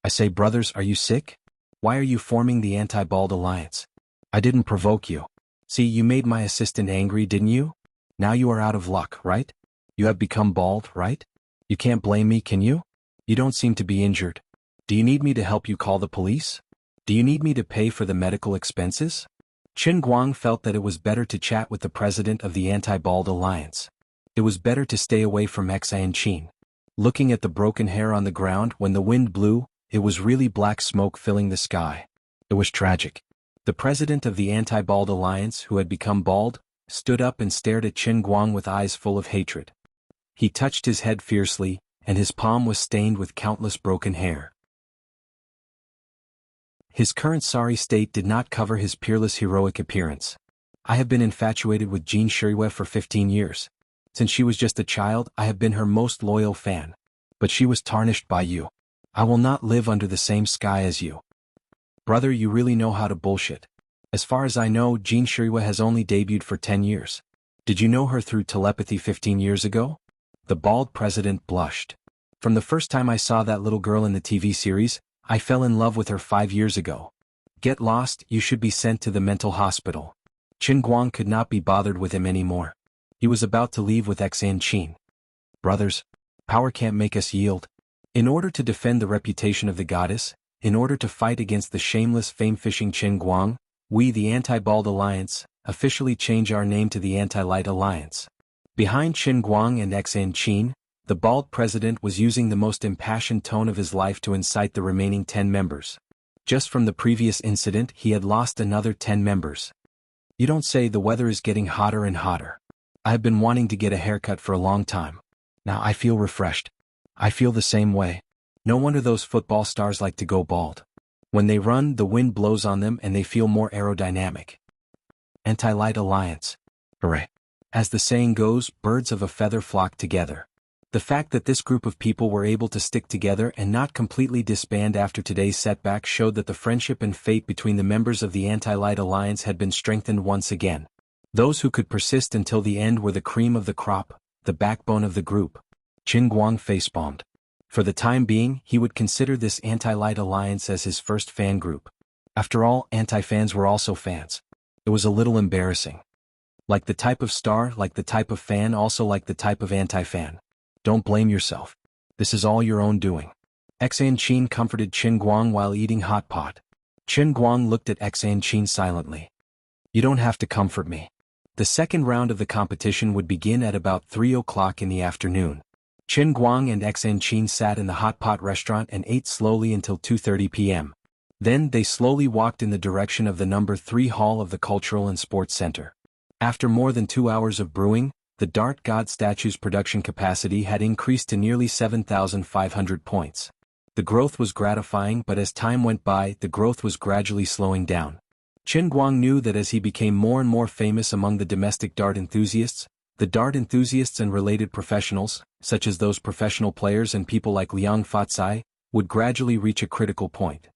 I say, brothers, are you sick? Why are you forming the anti-bald alliance? I didn't provoke you. See, you made my assistant angry, didn't you? Now you are out of luck, right? You have become bald, right? You can't blame me, can you? You don't seem to be injured. Do you need me to help you call the police? Do you need me to pay for the medical expenses? Qin Guang felt that it was better to chat with the president of the anti-bald alliance. It was better to stay away from Xan Qin. Looking at the broken hair on the ground when the wind blew, it was really black smoke filling the sky. It was tragic. The president of the anti-bald alliance, who had become bald, stood up and stared at Qin Guang with eyes full of hatred. He touched his head fiercely, and his palm was stained with countless broken hair. His current sorry state did not cover his peerless heroic appearance. I have been infatuated with Jin Shirue for 15 years. Since she was just a child, I have been her most loyal fan. But she was tarnished by you. I will not live under the same sky as you. Brother, you really know how to bullshit. As far as I know, Jin Shirue has only debuted for 10 years. Did you know her through telepathy 15 years ago? The bald president blushed. From the first time I saw that little girl in the TV series, I fell in love with her 5 years ago. Get lost, you should be sent to the mental hospital. Qin Guang could not be bothered with him anymore. He was about to leave with Xan Qin. Brothers, power can't make us yield. In order to defend the reputation of the goddess, in order to fight against the shameless fame-fishing Qin Guang, we, the Anti-Bald Alliance, officially change our name to the Anti-Light Alliance. Behind Qin Guang and Xan Qin, the bald president was using the most impassioned tone of his life to incite the remaining 10 members. Just from the previous incident, he had lost another 10 members. You don't say. The weather is getting hotter and hotter. I have been wanting to get a haircut for a long time. Now I feel refreshed. I feel the same way. No wonder those football stars like to go bald. When they run, the wind blows on them and they feel more aerodynamic. Anti-Light Alliance. Hooray. As the saying goes, birds of a feather flock together. The fact that this group of people were able to stick together and not completely disband after today's setback showed that the friendship and fate between the members of the Anti-Light Alliance had been strengthened once again. Those who could persist until the end were the cream of the crop, the backbone of the group. Qin Guang facepalmed. For the time being, he would consider this Anti-Light Alliance as his first fan group. After all, anti-fans were also fans. It was a little embarrassing. Like the type of star, like the type of fan, also like the type of anti-fan. Don't blame yourself. This is all your own doing. Xan Qin comforted Qin Guang while eating hot pot. Qin Guang looked at Xan Qin silently. You don't have to comfort me. The second round of the competition would begin at about 3 o'clock in the afternoon. Qin Guang and Xan Qin sat in the hot pot restaurant and ate slowly until 2:30 p.m. Then they slowly walked in the direction of the number 3 hall of the Cultural and Sports Center. After more than 2 hours of brewing, the Dart God statue's production capacity had increased to nearly 7,500 points. The growth was gratifying, but as time went by, the growth was gradually slowing down. Qin Guang knew that as he became more and more famous among the domestic dart enthusiasts, the dart enthusiasts and related professionals, such as those professional players and people like Liang Fatsai, would gradually reach a critical point.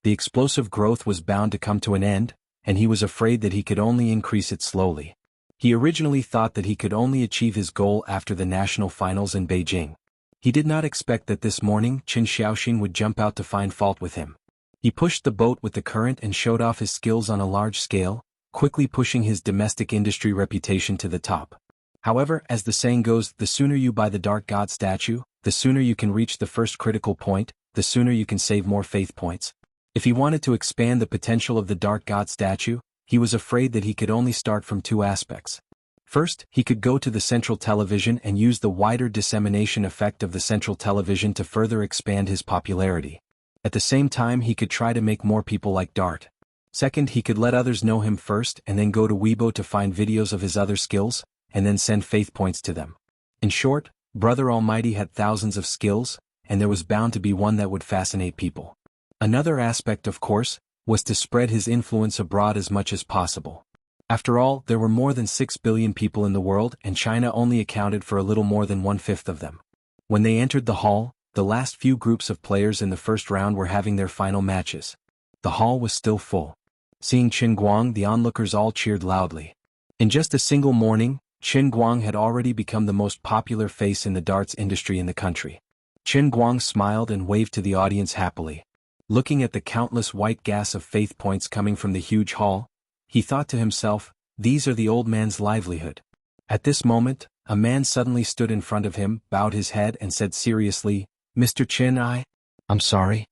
The explosive growth was bound to come to an end, and he was afraid that he could only increase it slowly. He originally thought that he could only achieve his goal after the national finals in Beijing. He did not expect that this morning Qin Xiaoxin would jump out to find fault with him. He pushed the boat with the current and showed off his skills on a large scale, quickly pushing his domestic industry reputation to the top. However, as the saying goes, the sooner you buy the Dark God statue, the sooner you can reach the first critical point, the sooner you can save more faith points. If he wanted to expand the potential of the Dark God statue, he was afraid that he could only start from 2 aspects. First, he could go to the central television and use the wider dissemination effect of the central television to further expand his popularity. At the same time, he could try to make more people like Dart. Second, he could let others know him first and then go to Weibo to find videos of his other skills, and then send faith points to them. In short, Brother Almighty had thousands of skills, and there was bound to be one that would fascinate people. Another aspect, of course, was to spread his influence abroad as much as possible. After all, there were more than 6 billion people in the world, and China only accounted for a little more than 1/5 of them. When they entered the hall, the last few groups of players in the first round were having their final matches. The hall was still full. Seeing Qin Guang, the onlookers all cheered loudly. In just a single morning, Qin Guang had already become the most popular face in the darts industry in the country. Qin Guang smiled and waved to the audience happily. Looking at the countless white gas of faith points coming from the huge hall, he thought to himself, these are the old man's livelihood. At this moment, a man suddenly stood in front of him, bowed his head and said seriously, Mr. Qin, I'm sorry.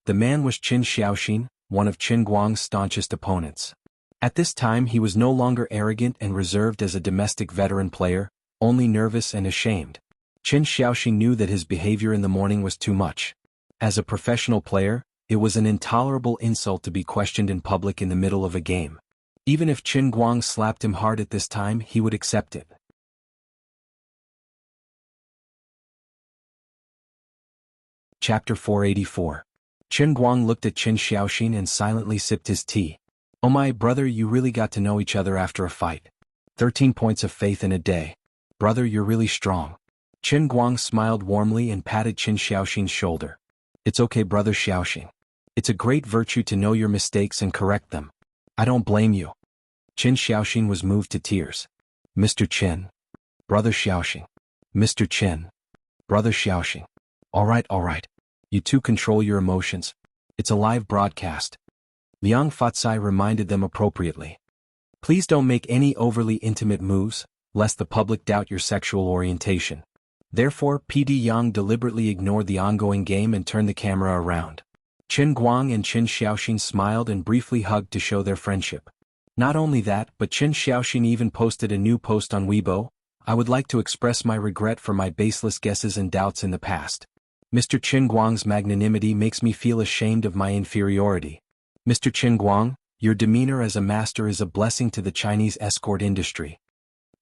The man was Qin Xiaoxin, one of Qin Guang's staunchest opponents. At this time he was no longer arrogant and reserved as a domestic veteran player, only nervous and ashamed. Qin Xiaoxin knew that his behavior in the morning was too much. As a professional player, it was an intolerable insult to be questioned in public in the middle of a game. Even if Qin Guang slapped him hard at this time, he would accept it. Chapter 484. Qin Guang looked at Qin Xiaoxin and silently sipped his tea. Oh my brother, you really got to know each other after a fight. 13 points of faith in a day. Brother, you're really strong. Qin Guang smiled warmly and patted Qin Xiaoxin's shoulder. It's okay, brother Xiaoxin. It's a great virtue to know your mistakes and correct them. I don't blame you. Qin Xiaoxin was moved to tears. Mr. Qin. Brother Xiaoxin. Mr. Qin. Brother Xiaoxin. All right. You two control your emotions. It's a live broadcast. Liang Fatsai reminded them appropriately. Please don't make any overly intimate moves, lest the public doubt your sexual orientation. Therefore, PD Yang deliberately ignored the ongoing game and turned the camera around. Qin Guang and Qin Xiaoxin smiled and briefly hugged to show their friendship. Not only that, but Qin Xiaoxin even posted a new post on Weibo. I would like to express my regret for my baseless guesses and doubts in the past. Mr. Qin Guang's magnanimity makes me feel ashamed of my inferiority. Mr. Qin Guang, your demeanor as a master is a blessing to the Chinese escort industry.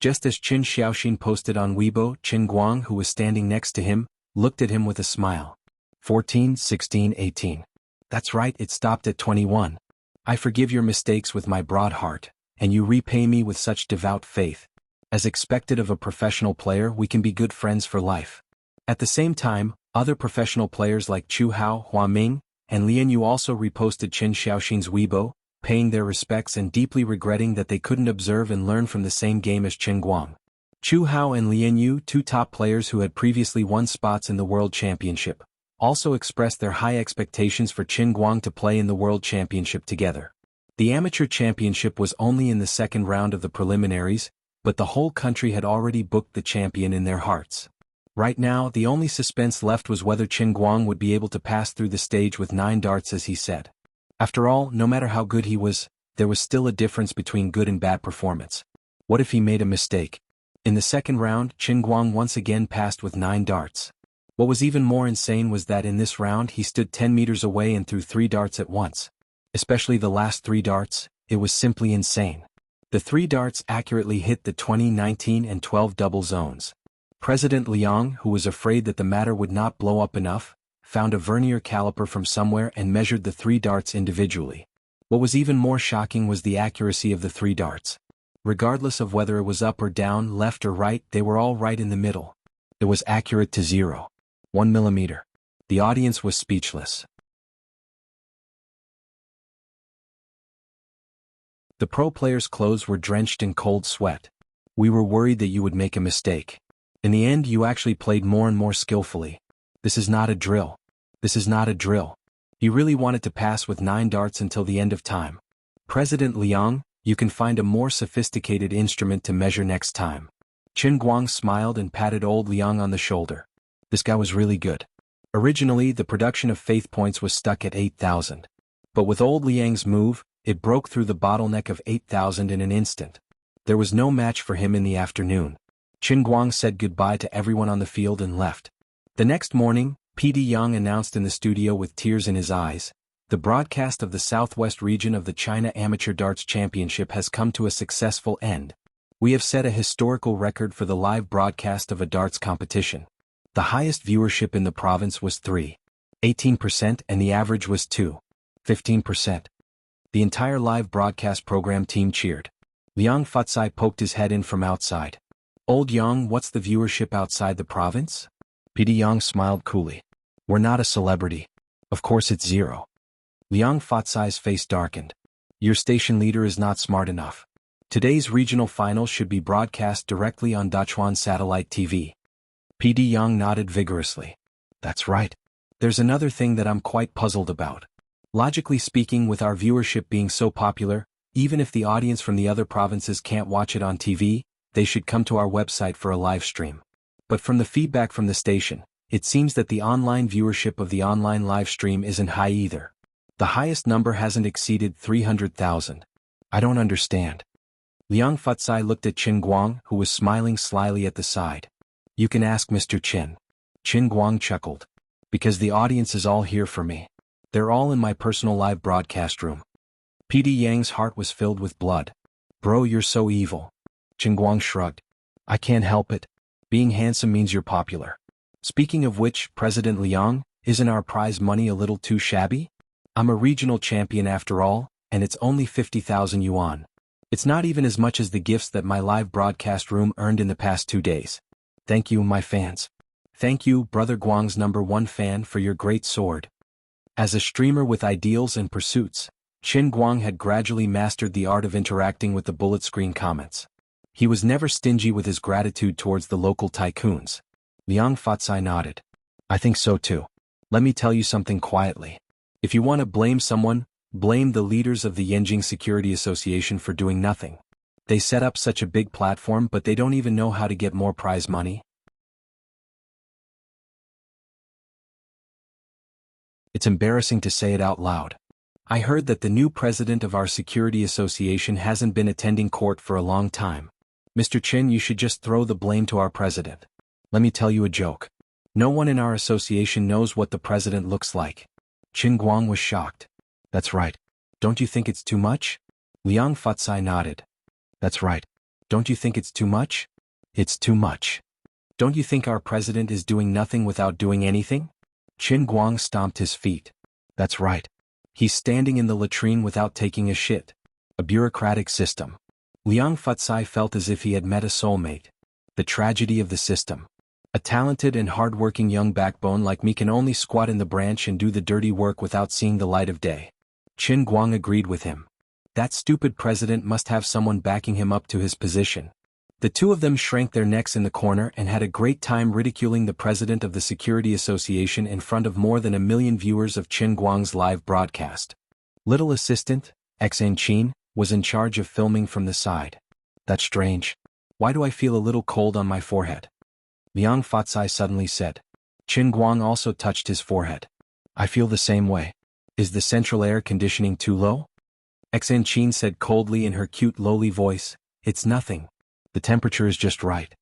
Just as Qin Xiaoxin posted on Weibo, Qin Guang, who was standing next to him, looked at him with a smile. 14, 16, 18. That's right, it stopped at 21. I forgive your mistakes with my broad heart, and you repay me with such devout faith. As expected of a professional player, we can be good friends for life. At the same time, other professional players like Chu Hao, Hua Ming, and Lian Yu also reposted Qin Xiaoxin's Weibo, paying their respects and deeply regretting that they couldn't observe and learn from the same game as Qin Guang. Chu Hao and Lian Yu, two top players who had previously won spots in the World Championship, also expressed their high expectations for Qin Guang to play in the World Championship together. The Amateur Championship was only in the second round of the preliminaries, but the whole country had already booked the champion in their hearts. Right now, the only suspense left was whether Qin Guang would be able to pass through the stage with 9 darts as he said. After all, no matter how good he was, there was still a difference between good and bad performance. What if he made a mistake? In the second round, Qin Guang once again passed with 9 darts. What was even more insane was that in this round he stood 10 meters away and threw 3 darts at once. Especially the last 3 darts, it was simply insane. The 3 darts accurately hit the 20, 19 and 12 double zones. President Liang, who was afraid that the matter would not blow up enough, found a vernier caliper from somewhere and measured the 3 darts individually. What was even more shocking was the accuracy of the 3 darts. Regardless of whether it was up or down, left or right, they were all right in the middle. It was accurate to 0. 1 millimeter. The audience was speechless. The pro players' clothes were drenched in cold sweat. We were worried that you would make a mistake. In the end, you actually played more and more skillfully. This is not a drill. This is not a drill. You really wanted to pass with 9 darts until the end of time. President Liang, you can find a more sophisticated instrument to measure next time. Qin Guang smiled and patted old Liang on the shoulder. This guy was really good. Originally, the production of faith points was stuck at 8,000. But with old Liang's move, it broke through the bottleneck of 8,000 in an instant. There was no match for him in the afternoon. Qin Guang said goodbye to everyone on the field and left. The next morning, PD Yang announced in the studio with tears in his eyes, the broadcast of the southwest region of the China Amateur Darts Championship has come to a successful end. We have set a historical record for the live broadcast of a darts competition. The highest viewership in the province was 3.18% and the average was 2.15%. The entire live broadcast program team cheered. Liang Fatsai poked his head in from outside. Old Yang, what's the viewership outside the province? PD Yang smiled coolly. We're not a celebrity. Of course it's 0. Liang Fatsai's face darkened. Your station leader is not smart enough. Today's regional finals should be broadcast directly on Dachuan satellite TV. PD Yang nodded vigorously. That's right. There's another thing that I'm quite puzzled about. Logically speaking, with our viewership being so popular, even if the audience from the other provinces can't watch it on TV, they should come to our website for a live stream. But from the feedback from the station, it seems that the online viewership of the online live stream isn't high either. The highest number hasn't exceeded 300,000. I don't understand. Liang Fatsai looked at Qin Guang, who was smiling slyly at the side. You can ask Mr. Qin. Qin Guang chuckled. Because the audience is all here for me. They're all in my personal live broadcast room. PD Yang's heart was filled with blood. Bro, you're so evil. Qin Guang shrugged. I can't help it. Being handsome means you're popular. Speaking of which, President Liang, isn't our prize money a little too shabby? I'm a regional champion after all, and it's only 50,000 yuan. It's not even as much as the gifts that my live broadcast room earned in the past 2 days. Thank you, my fans. Thank you, Brother Guang's #1 fan, for your great sword. As a streamer with ideals and pursuits, Qin Guang had gradually mastered the art of interacting with the bullet screen comments. He was never stingy with his gratitude towards the local tycoons. Liang Fatsai nodded. I think so too. Let me tell you something quietly. If you want to blame someone, blame the leaders of the Yenjing Security Association for doing nothing. They set up such a big platform, but they don't even know how to get more prize money. It's embarrassing to say it out loud. I heard that the new president of our security association hasn't been attending court for a long time. Mr. Qin, you should just throw the blame to our president. Let me tell you a joke. No one in our association knows what the president looks like. Qin Guang was shocked. That's right. Don't you think it's too much? Liang Fatsai nodded. That's right. Don't you think it's too much? It's too much. Don't you think our president is doing nothing without doing anything? Qin Guang stomped his feet. That's right. He's standing in the latrine without taking a shit. A bureaucratic system. Liang Fatsai felt as if he had met a soulmate. The tragedy of the system. A talented and hard-working young backbone like me can only squat in the branch and do the dirty work without seeing the light of day. Qin Guang agreed with him. That stupid president must have someone backing him up to his position. The two of them shrank their necks in the corner and had a great time ridiculing the president of the Security Association in front of more than 1 million viewers of Qin Guang's live broadcast. Little assistant, Xan Qin, was in charge of filming from the side. That's strange. Why do I feel a little cold on my forehead? Liang Fatsai suddenly said. Qin Guang also touched his forehead. I feel the same way. Is the central air conditioning too low? Xan Qin said coldly in her cute lowly voice, It's nothing. The temperature is just right.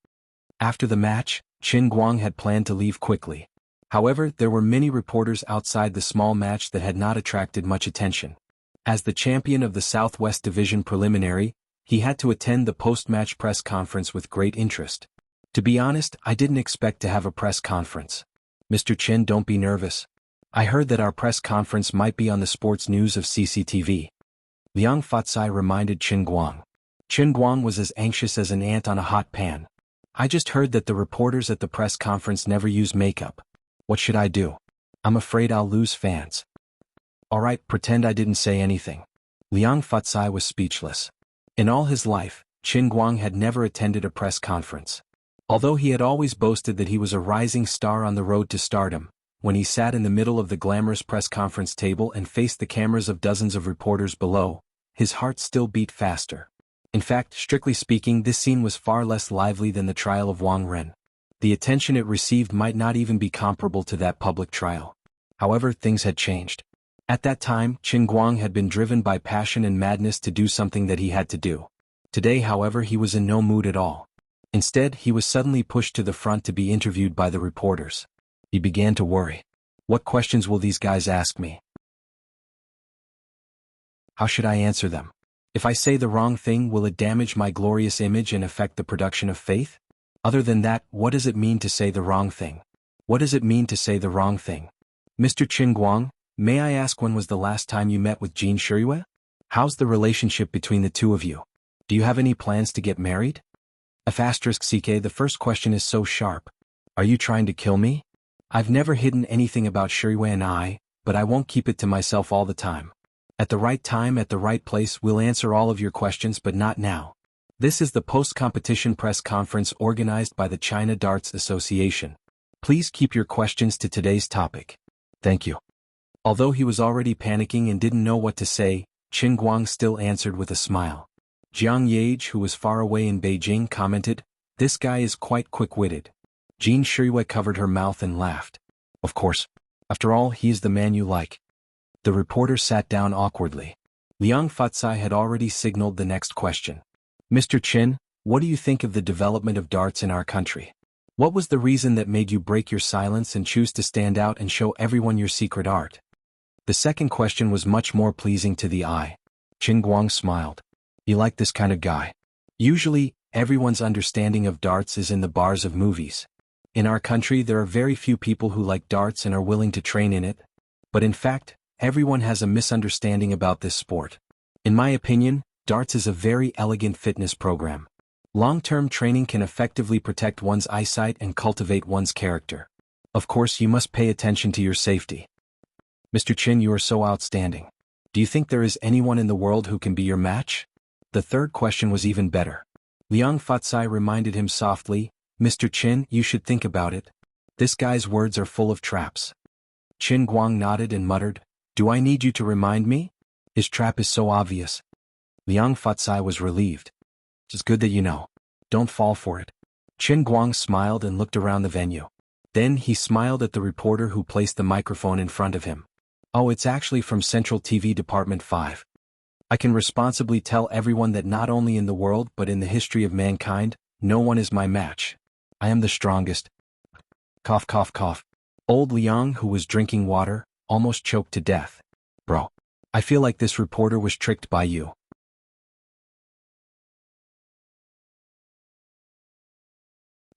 After the match, Qin Guang had planned to leave quickly. However, there were many reporters outside the small match that had not attracted much attention. As the champion of the Southwest Division Preliminary, he had to attend the post-match press conference with great interest. To be honest, I didn't expect to have a press conference. Mr. Qin, don't be nervous. I heard that our press conference might be on the sports news of CCTV. Liang Fatsai reminded Qin Guang. Qin Guang was as anxious as an ant on a hot pan. I just heard that the reporters at the press conference never use makeup. What should I do? I'm afraid I'll lose fans. Alright, pretend I didn't say anything. Liang Fatsai was speechless. In all his life, Qin Guang had never attended a press conference. Although he had always boasted that he was a rising star on the road to stardom, when he sat in the middle of the glamorous press conference table and faced the cameras of dozens of reporters below, his heart still beat faster. In fact, strictly speaking, this scene was far less lively than the trial of Wang Ren. The attention it received might not even be comparable to that public trial. However, things had changed. At that time, Qin Guang had been driven by passion and madness to do something that he had to do. Today, however, he was in no mood at all. Instead, he was suddenly pushed to the front to be interviewed by the reporters. He began to worry. What questions will these guys ask me? How should I answer them? If I say the wrong thing, will it damage my glorious image and affect the production of faith? Other than that, what does it mean to say the wrong thing? What does it mean to say the wrong thing? Mr. Qin Guang, may I ask when was the last time you met with Jin Shirue? How's the relationship between the two of you? Do you have any plans to get married? F***CK, the first question is so sharp. Are you trying to kill me? I've never hidden anything about Shirue and I, but I won't keep it to myself all the time. At the right time, at the right place, we'll answer all of your questions, but not now. This is the post-competition press conference organized by the China Darts Association. Please keep your questions to today's topic. Thank you. Although he was already panicking and didn't know what to say, Qin Guang still answered with a smile. Jiang Yage, who was far away in Beijing, commented, "This guy is quite quick-witted." Jin Shirue covered her mouth and laughed. "Of course. After all, he is the man you like." The reporter sat down awkwardly. Liang Fatsai had already signaled the next question. "Mr. Qin, what do you think of the development of darts in our country? What was the reason that made you break your silence and choose to stand out and show everyone your secret art?" The second question was much more pleasing to the eye. Qin Guang smiled. "You like this kind of guy. Usually, everyone's understanding of darts is in the bars of movies. In our country, there are very few people who like darts and are willing to train in it. But in fact, everyone has a misunderstanding about this sport. In my opinion, darts is a very elegant fitness program. Long-term training can effectively protect one's eyesight and cultivate one's character. Of course, you must pay attention to your safety. Mr. Qin, you are so outstanding. Do you think there is anyone in the world who can be your match?" The third question was even better. Liang Fatsai reminded him softly, "Mr. Qin, you should think about it. This guy's words are full of traps." Qin Guang nodded and muttered, "Do I need you to remind me? His trap is so obvious." Liang Fatsai was relieved. "It's good that you know. Don't fall for it." Qin Guang smiled and looked around the venue. Then he smiled at the reporter who placed the microphone in front of him. "Oh, it's actually from Central TV Department 5. I can responsibly tell everyone that not only in the world but in the history of mankind, no one is my match. I am the strongest." Cough, cough, cough. Old Liang, who was drinking water, almost choked to death. "Bro, I feel like this reporter was tricked by you."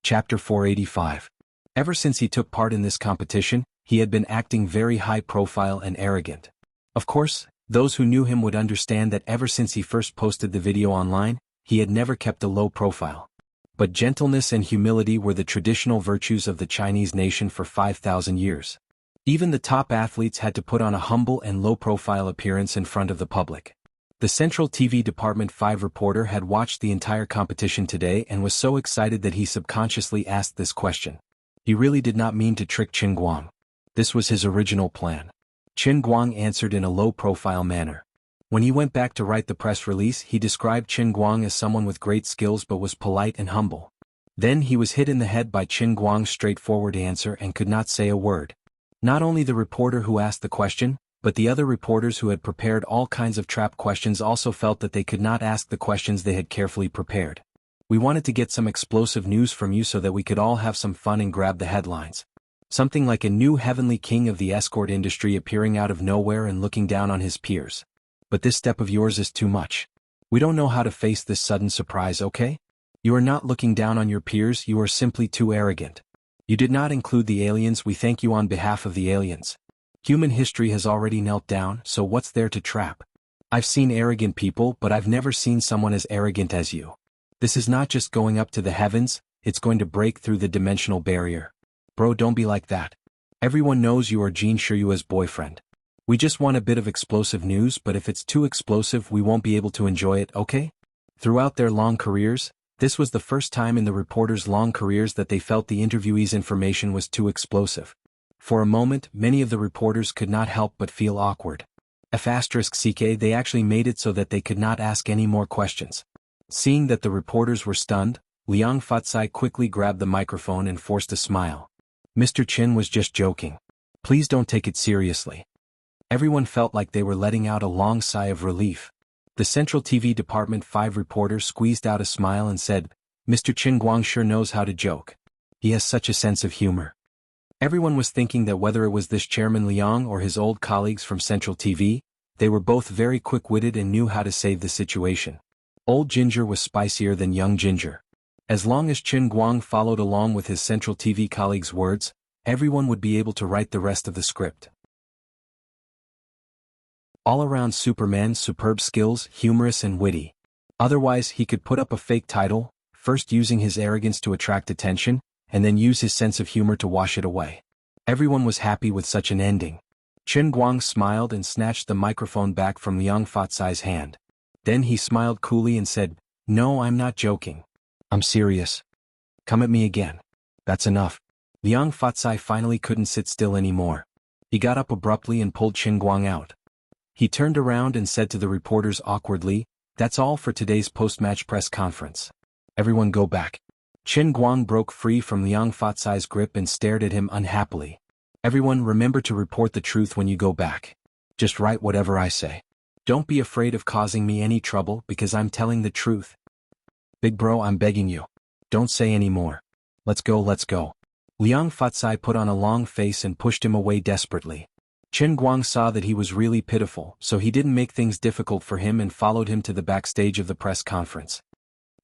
Chapter 485. Ever since he took part in this competition, he had been acting very high-profile and arrogant. Of course, those who knew him would understand that ever since he first posted the video online, he had never kept a low profile. But gentleness and humility were the traditional virtues of the Chinese nation for 5,000 years. Even the top athletes had to put on a humble and low-profile appearance in front of the public. The Central TV Department 5 reporter had watched the entire competition today and was so excited that he subconsciously asked this question. He really did not mean to trick Qin Guang. This was his original plan. Qin Guang answered in a low-profile manner. When he went back to write the press release, he described Qin Guang as someone with great skills but was polite and humble. Then he was hit in the head by Qin Guang's straightforward answer and could not say a word. Not only the reporter who asked the question, but the other reporters who had prepared all kinds of trap questions also felt that they could not ask the questions they had carefully prepared. "We wanted to get some explosive news from you so that we could all have some fun and grab the headlines. Something like a new heavenly king of the escort industry appearing out of nowhere and looking down on his peers. But this step of yours is too much. We don't know how to face this sudden surprise, okay? You are not looking down on your peers, you are simply too arrogant. You did not include the aliens, we thank you on behalf of the aliens. Human history has already knelt down, so what's there to trap? I've seen arrogant people, but I've never seen someone as arrogant as you. This is not just going up to the heavens, it's going to break through the dimensional barrier. Bro, don't be like that. Everyone knows you are Jin Shirue's boyfriend. We just want a bit of explosive news, but if it's too explosive we won't be able to enjoy it, okay?" Throughout their long careers, this was the first time in the reporters' long careers that they felt the interviewee's information was too explosive. For a moment, many of the reporters could not help but feel awkward. F***CK, they actually made it so that they could not ask any more questions. Seeing that the reporters were stunned, Liang Fatsai quickly grabbed the microphone and forced a smile. "Mr. Qin was just joking. Please don't take it seriously." Everyone felt like they were letting out a long sigh of relief. The Central TV Department 5 reporter squeezed out a smile and said, "Mr. Qin Guang sure knows how to joke. He has such a sense of humor." Everyone was thinking that whether it was this Chairman Liang or his old colleagues from Central TV, They were both very quick-witted and knew how to save the situation. Old Ginger was spicier than young Ginger. As long as Qin Guang followed along with his Central TV colleague's words, everyone would be able to write the rest of the script. All-around Superman, superb skills, humorous and witty. Otherwise he could put up a fake title, first using his arrogance to attract attention, and then use his sense of humor to wash it away. Everyone was happy with such an ending. Qin Guang smiled and snatched the microphone back from Liang Fatsai's hand. Then he smiled coolly and said, "No, I'm not joking. I'm serious. Come at me again. That's enough." Liang Fatsai finally couldn't sit still anymore. He got up abruptly and pulled Qin Guang out. He turned around and said to the reporters awkwardly, "That's all for today's post-match press conference. Everyone go back." Qin Guang broke free from Liang Fatsai's grip and stared at him unhappily. "Everyone remember to report the truth when you go back. Just write whatever I say. Don't be afraid of causing me any trouble because I'm telling the truth. Big bro, I'm begging you. Don't say any more. Let's go, let's go." Liang Fatsai put on a long face and pushed him away desperately. Qin Guang saw that he was really pitiful, so he didn't make things difficult for him and followed him to the backstage of the press conference.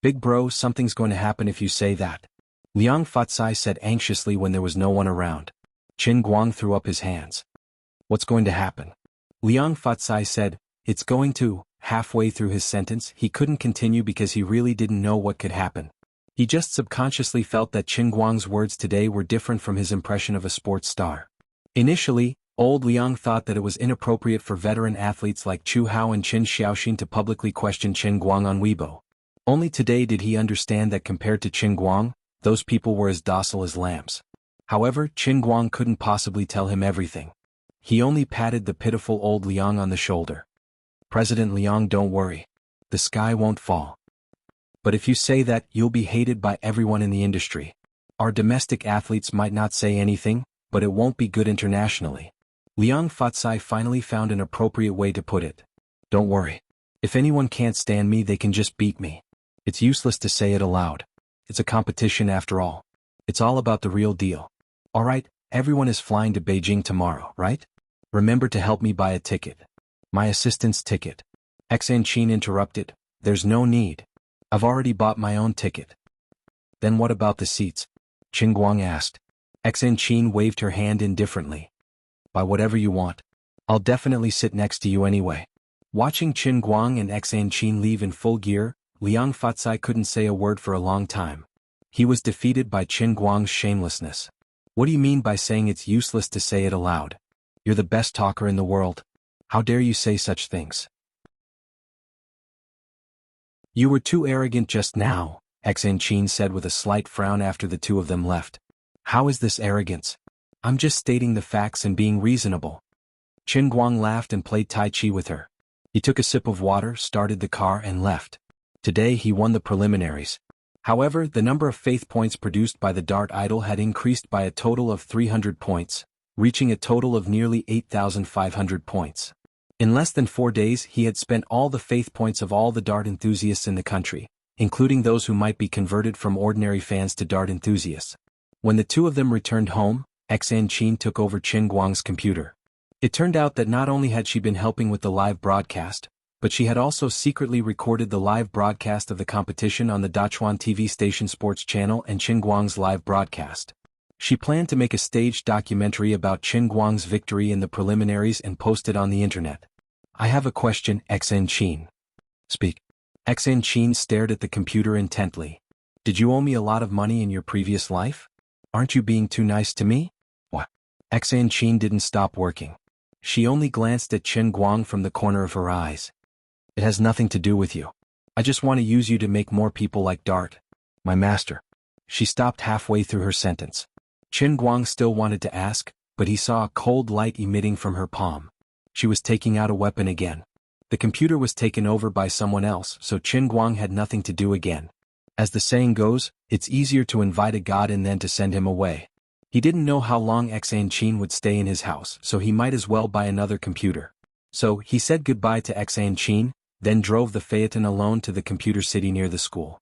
"Big bro, something's going to happen if you say that," Liang Fatsai said anxiously when there was no one around. Qin Guang threw up his hands. "What's going to happen?" Liang Fatsai said, "It's going to." Halfway through his sentence, he couldn't continue because he really didn't know what could happen. He just subconsciously felt that Qin Guang's words today were different from his impression of a sports star. Initially, old Liang thought that it was inappropriate for veteran athletes like Chu Hao and Qin Xiaoxin to publicly question Qin Guang on Weibo. Only today did he understand that compared to Qin Guang, those people were as docile as lambs. However, Qin Guang couldn't possibly tell him everything. He only patted the pitiful old Liang on the shoulder. "President Liang, don't worry. The sky won't fall. But if you say that, you'll be hated by everyone in the industry. Our domestic athletes might not say anything, but it won't be good internationally." Liang Fatsai finally found an appropriate way to put it. "Don't worry. If anyone can't stand me, they can just beat me. It's useless to say it aloud. It's a competition after all. It's all about the real deal. Alright, everyone is flying to Beijing tomorrow, right? Remember to help me buy a ticket." "My assistant's ticket." Xan Qin interrupted, "There's no need. I've already bought my own ticket." "Then what about the seats?" Qin Guang asked. Xan Qin waved her hand indifferently. "Buy whatever you want. I'll definitely sit next to you anyway." Watching Qin Guang and Xan Qin leave in full gear, Liang Fatsai couldn't say a word for a long time. He was defeated by Qin Guang's shamelessness. "What do you mean by saying it's useless to say it aloud? You're the best talker in the world. How dare you say such things?" "You were too arrogant just now," Xan Qin said with a slight frown after the two of them left. "How is this arrogance? I'm just stating the facts and being reasonable." Qin Guang laughed and played Tai Chi with her. He took a sip of water, started the car and left. Today he won the preliminaries. However, the number of faith points produced by the Dart Idol had increased by a total of 300 points, reaching a total of nearly 8,500 points. In less than 4 days he had spent all the faith points of all the Dart enthusiasts in the country, including those who might be converted from ordinary fans to Dart enthusiasts. When the two of them returned home, Xan Qin took over Qin Guang's computer. It turned out that not only had she been helping with the live broadcast, but she had also secretly recorded the live broadcast of the competition on the Dachuan TV station Sports Channel and Qin Guang's live broadcast. She planned to make a staged documentary about Qin Guang's victory in the preliminaries and post it on the internet. "I have a question, Xan Qin." "Speak." Xan Qin stared at the computer intently. "Did you owe me a lot of money in your previous life? Aren't you being too nice to me?" "What?" Xan Qin didn't stop working. She only glanced at Qin Guang from the corner of her eyes. "It has nothing to do with you. I just want to use you to make more people like Dart. My master." She stopped halfway through her sentence. Qin Guang still wanted to ask, but he saw a cold light emitting from her palm. She was taking out a weapon again. The computer was taken over by someone else, so Qin Guang had nothing to do again. As the saying goes, it's easier to invite a god in than to send him away. He didn't know how long Xan Qin would stay in his house, so he might as well buy another computer. So, he said goodbye to Xan Qin, then drove the Phaeton alone to the computer city near the school.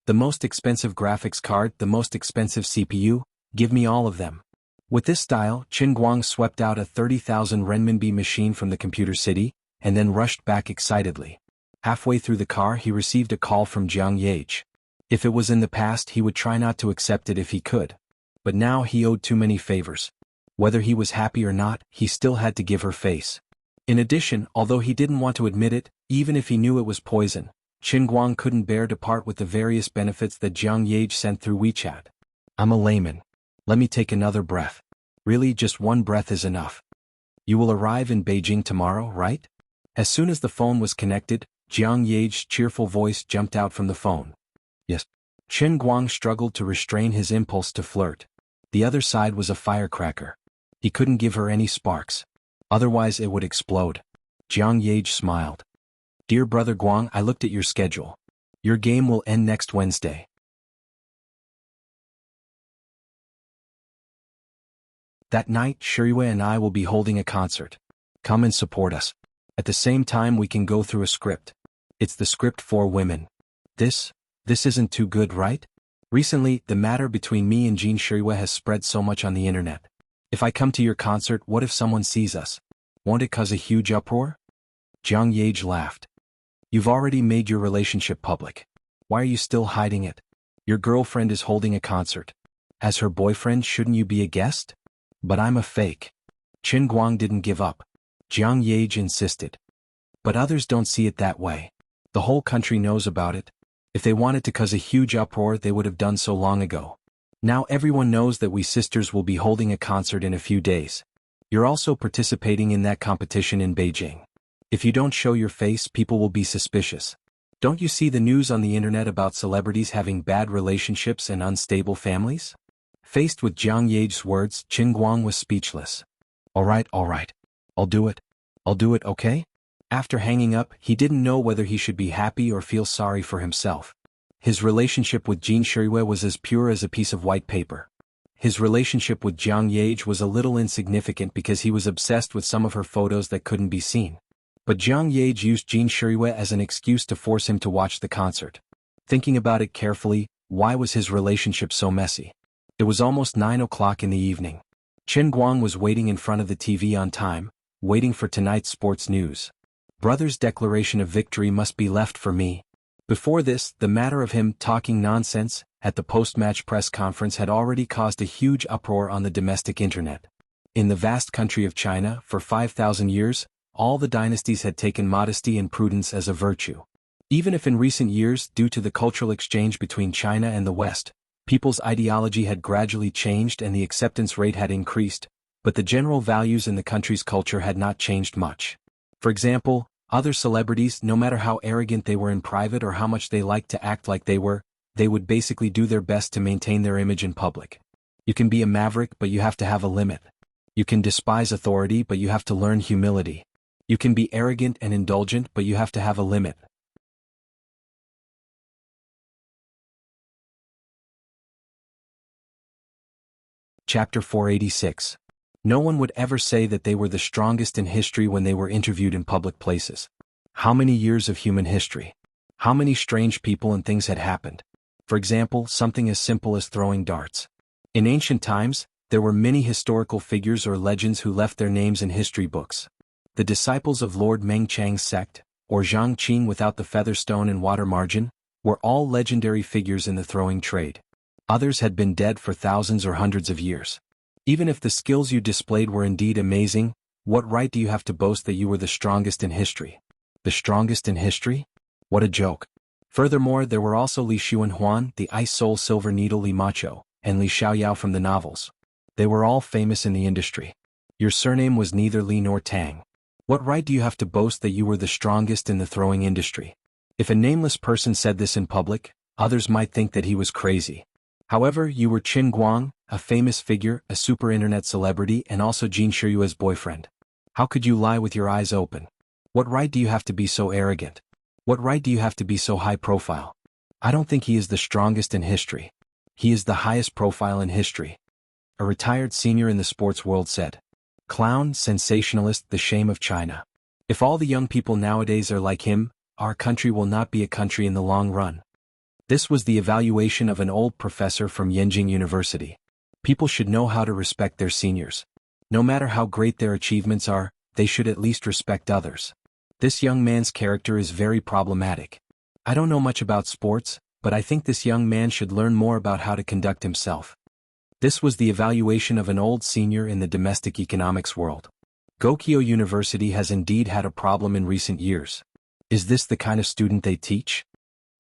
"The most expensive graphics card, the most expensive CPU, give me all of them." With this style, Qin Guang swept out a 30,000 renminbi machine from the computer city, and then rushed back excitedly. Halfway through the car he received a call from Jiang Yage. If it was in the past he would try not to accept it if he could. But now he owed too many favors. Whether he was happy or not, he still had to give her face. In addition, although he didn't want to admit it, even if he knew it was poison, Qin Guang couldn't bear to part with the various benefits that Jiang Yage sent through WeChat. I'm a layman. Let me take another breath. Really, just one breath is enough. You will arrive in Beijing tomorrow, right? As soon as the phone was connected, Jiang Yage's cheerful voice jumped out from the phone. Yes. Qin Guang struggled to restrain his impulse to flirt. The other side was a firecracker. He couldn't give her any sparks. Otherwise it would explode. Jiang Yage smiled. Dear brother Guang, I looked at your schedule. Your game will end next Wednesday. That night, Shiriyue and I will be holding a concert. Come and support us. At the same time we can go through a script. It's the script for women. This isn't too good, right? Recently, the matter between me and Jean Shiriyue has spread so much on the internet. If I come to your concert, what if someone sees us? Won't it cause a huge uproar? Jiang Yage laughed. You've already made your relationship public. Why are you still hiding it? Your girlfriend is holding a concert. As her boyfriend, shouldn't you be a guest? But I'm a fake. Qin Guang didn't give up. Jiang Yage insisted. But others don't see it that way. The whole country knows about it. If they wanted to cause a huge uproar, they would have done so long ago. Now everyone knows that we sisters will be holding a concert in a few days. You're also participating in that competition in Beijing. If you don't show your face, people will be suspicious. Don't you see the news on the internet about celebrities having bad relationships and unstable families? Faced with Jiang Yage's words, Qin Guang was speechless. All right. I'll do it, okay? After hanging up, he didn't know whether he should be happy or feel sorry for himself. His relationship with Jean Shiriyue was as pure as a piece of white paper. His relationship with Jiang Yage was a little insignificant because he was obsessed with some of her photos that couldn't be seen. But Jiang Yage used Jean Shiriyue as an excuse to force him to watch the concert. Thinking about it carefully, why was his relationship so messy? It was almost 9 o'clock in the evening. Qin Guang was waiting in front of the TV on time, waiting for tonight's sports news. Brother's declaration of victory must be left for me. Before this, the matter of him talking nonsense at the post-match press conference had already caused a huge uproar on the domestic internet. In the vast country of China, for 5,000 years, all the dynasties had taken modesty and prudence as a virtue. Even if in recent years, due to the cultural exchange between China and the West, people's ideology had gradually changed and the acceptance rate had increased, but the general values in the country's culture had not changed much. For example, other celebrities, no matter how arrogant they were in private or how much they liked to act like they would basically do their best to maintain their image in public. You can be a maverick, but you have to have a limit. You can despise authority, but you have to learn humility. You can be arrogant and indulgent, but you have to have a limit. Chapter 486. No one would ever say that they were the strongest in history when they were interviewed in public places. How many years of human history? How many strange people and things had happened? For example, something as simple as throwing darts. In ancient times, there were many historical figures or legends who left their names in history books. The disciples of Lord Mengchang's sect, or Zhang Qing without the featherstone and water margin, were all legendary figures in the throwing trade. Others had been dead for thousands or hundreds of years. Even if the skills you displayed were indeed amazing, what right do you have to boast that you were the strongest in history? The strongest in history? What a joke. Furthermore, there were also Li Xuanhuan, the Ice Soul Silver Needle Li Macho, and Li Xiaoyao from the novels. They were all famous in the industry. Your surname was neither Li nor Tang. What right do you have to boast that you were the strongest in the throwing industry? If a nameless person said this in public, others might think that he was crazy. However, you were Qin Guang, a famous figure, a super internet celebrity, and also Jean Shiriyue's boyfriend. How could you lie with your eyes open? What right do you have to be so arrogant? What right do you have to be so high profile? I don't think he is the strongest in history. He is the highest profile in history. A retired senior in the sports world said. Clown, sensationalist, the shame of China. If all the young people nowadays are like him, our country will not be a country in the long run. This was the evaluation of an old professor from Yenjing University. People should know how to respect their seniors. No matter how great their achievements are, they should at least respect others. This young man's character is very problematic. I don't know much about sports, but I think this young man should learn more about how to conduct himself. This was the evaluation of an old senior in the domestic economics world. Gokyo University has indeed had a problem in recent years. Is this the kind of student they teach?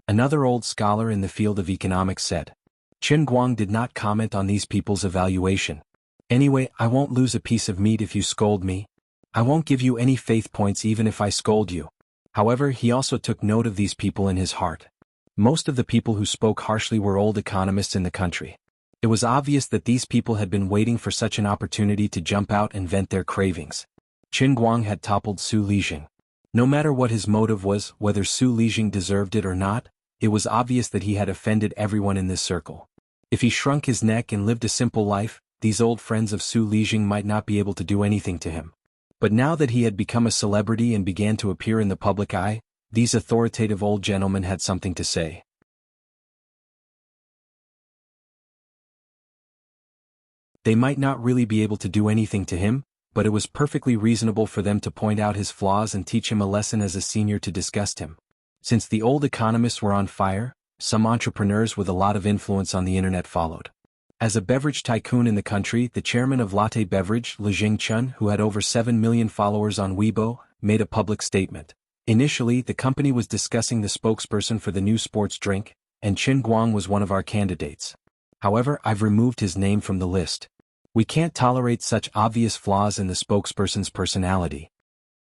Another old scholar in the field of economics said. Qin Guang did not comment on these people's evaluation. Anyway, I won't lose a piece of meat if you scold me. I won't give you any faith points even if I scold you. However, he also took note of these people in his heart. Most of the people who spoke harshly were old economists in the country. It was obvious that these people had been waiting for such an opportunity to jump out and vent their cravings. Qin Guang had toppled Su Lijing. No matter what his motive was, whether Su Lijing deserved it or not, it was obvious that he had offended everyone in this circle. If he shrunk his neck and lived a simple life, these old friends of Su Lijing might not be able to do anything to him. But now that he had become a celebrity and began to appear in the public eye, these authoritative old gentlemen had something to say. They might not really be able to do anything to him, but it was perfectly reasonable for them to point out his flaws and teach him a lesson as a senior to disgust him. Since the old economists were on fire, some entrepreneurs with a lot of influence on the internet followed. As a beverage tycoon in the country, the chairman of Latte Beverage, Li Jingchun, who had over 7 million followers on Weibo, made a public statement. Initially, the company was discussing the spokesperson for the new sports drink, and Qin Guang was one of our candidates. However, I've removed his name from the list. We can't tolerate such obvious flaws in the spokesperson's personality.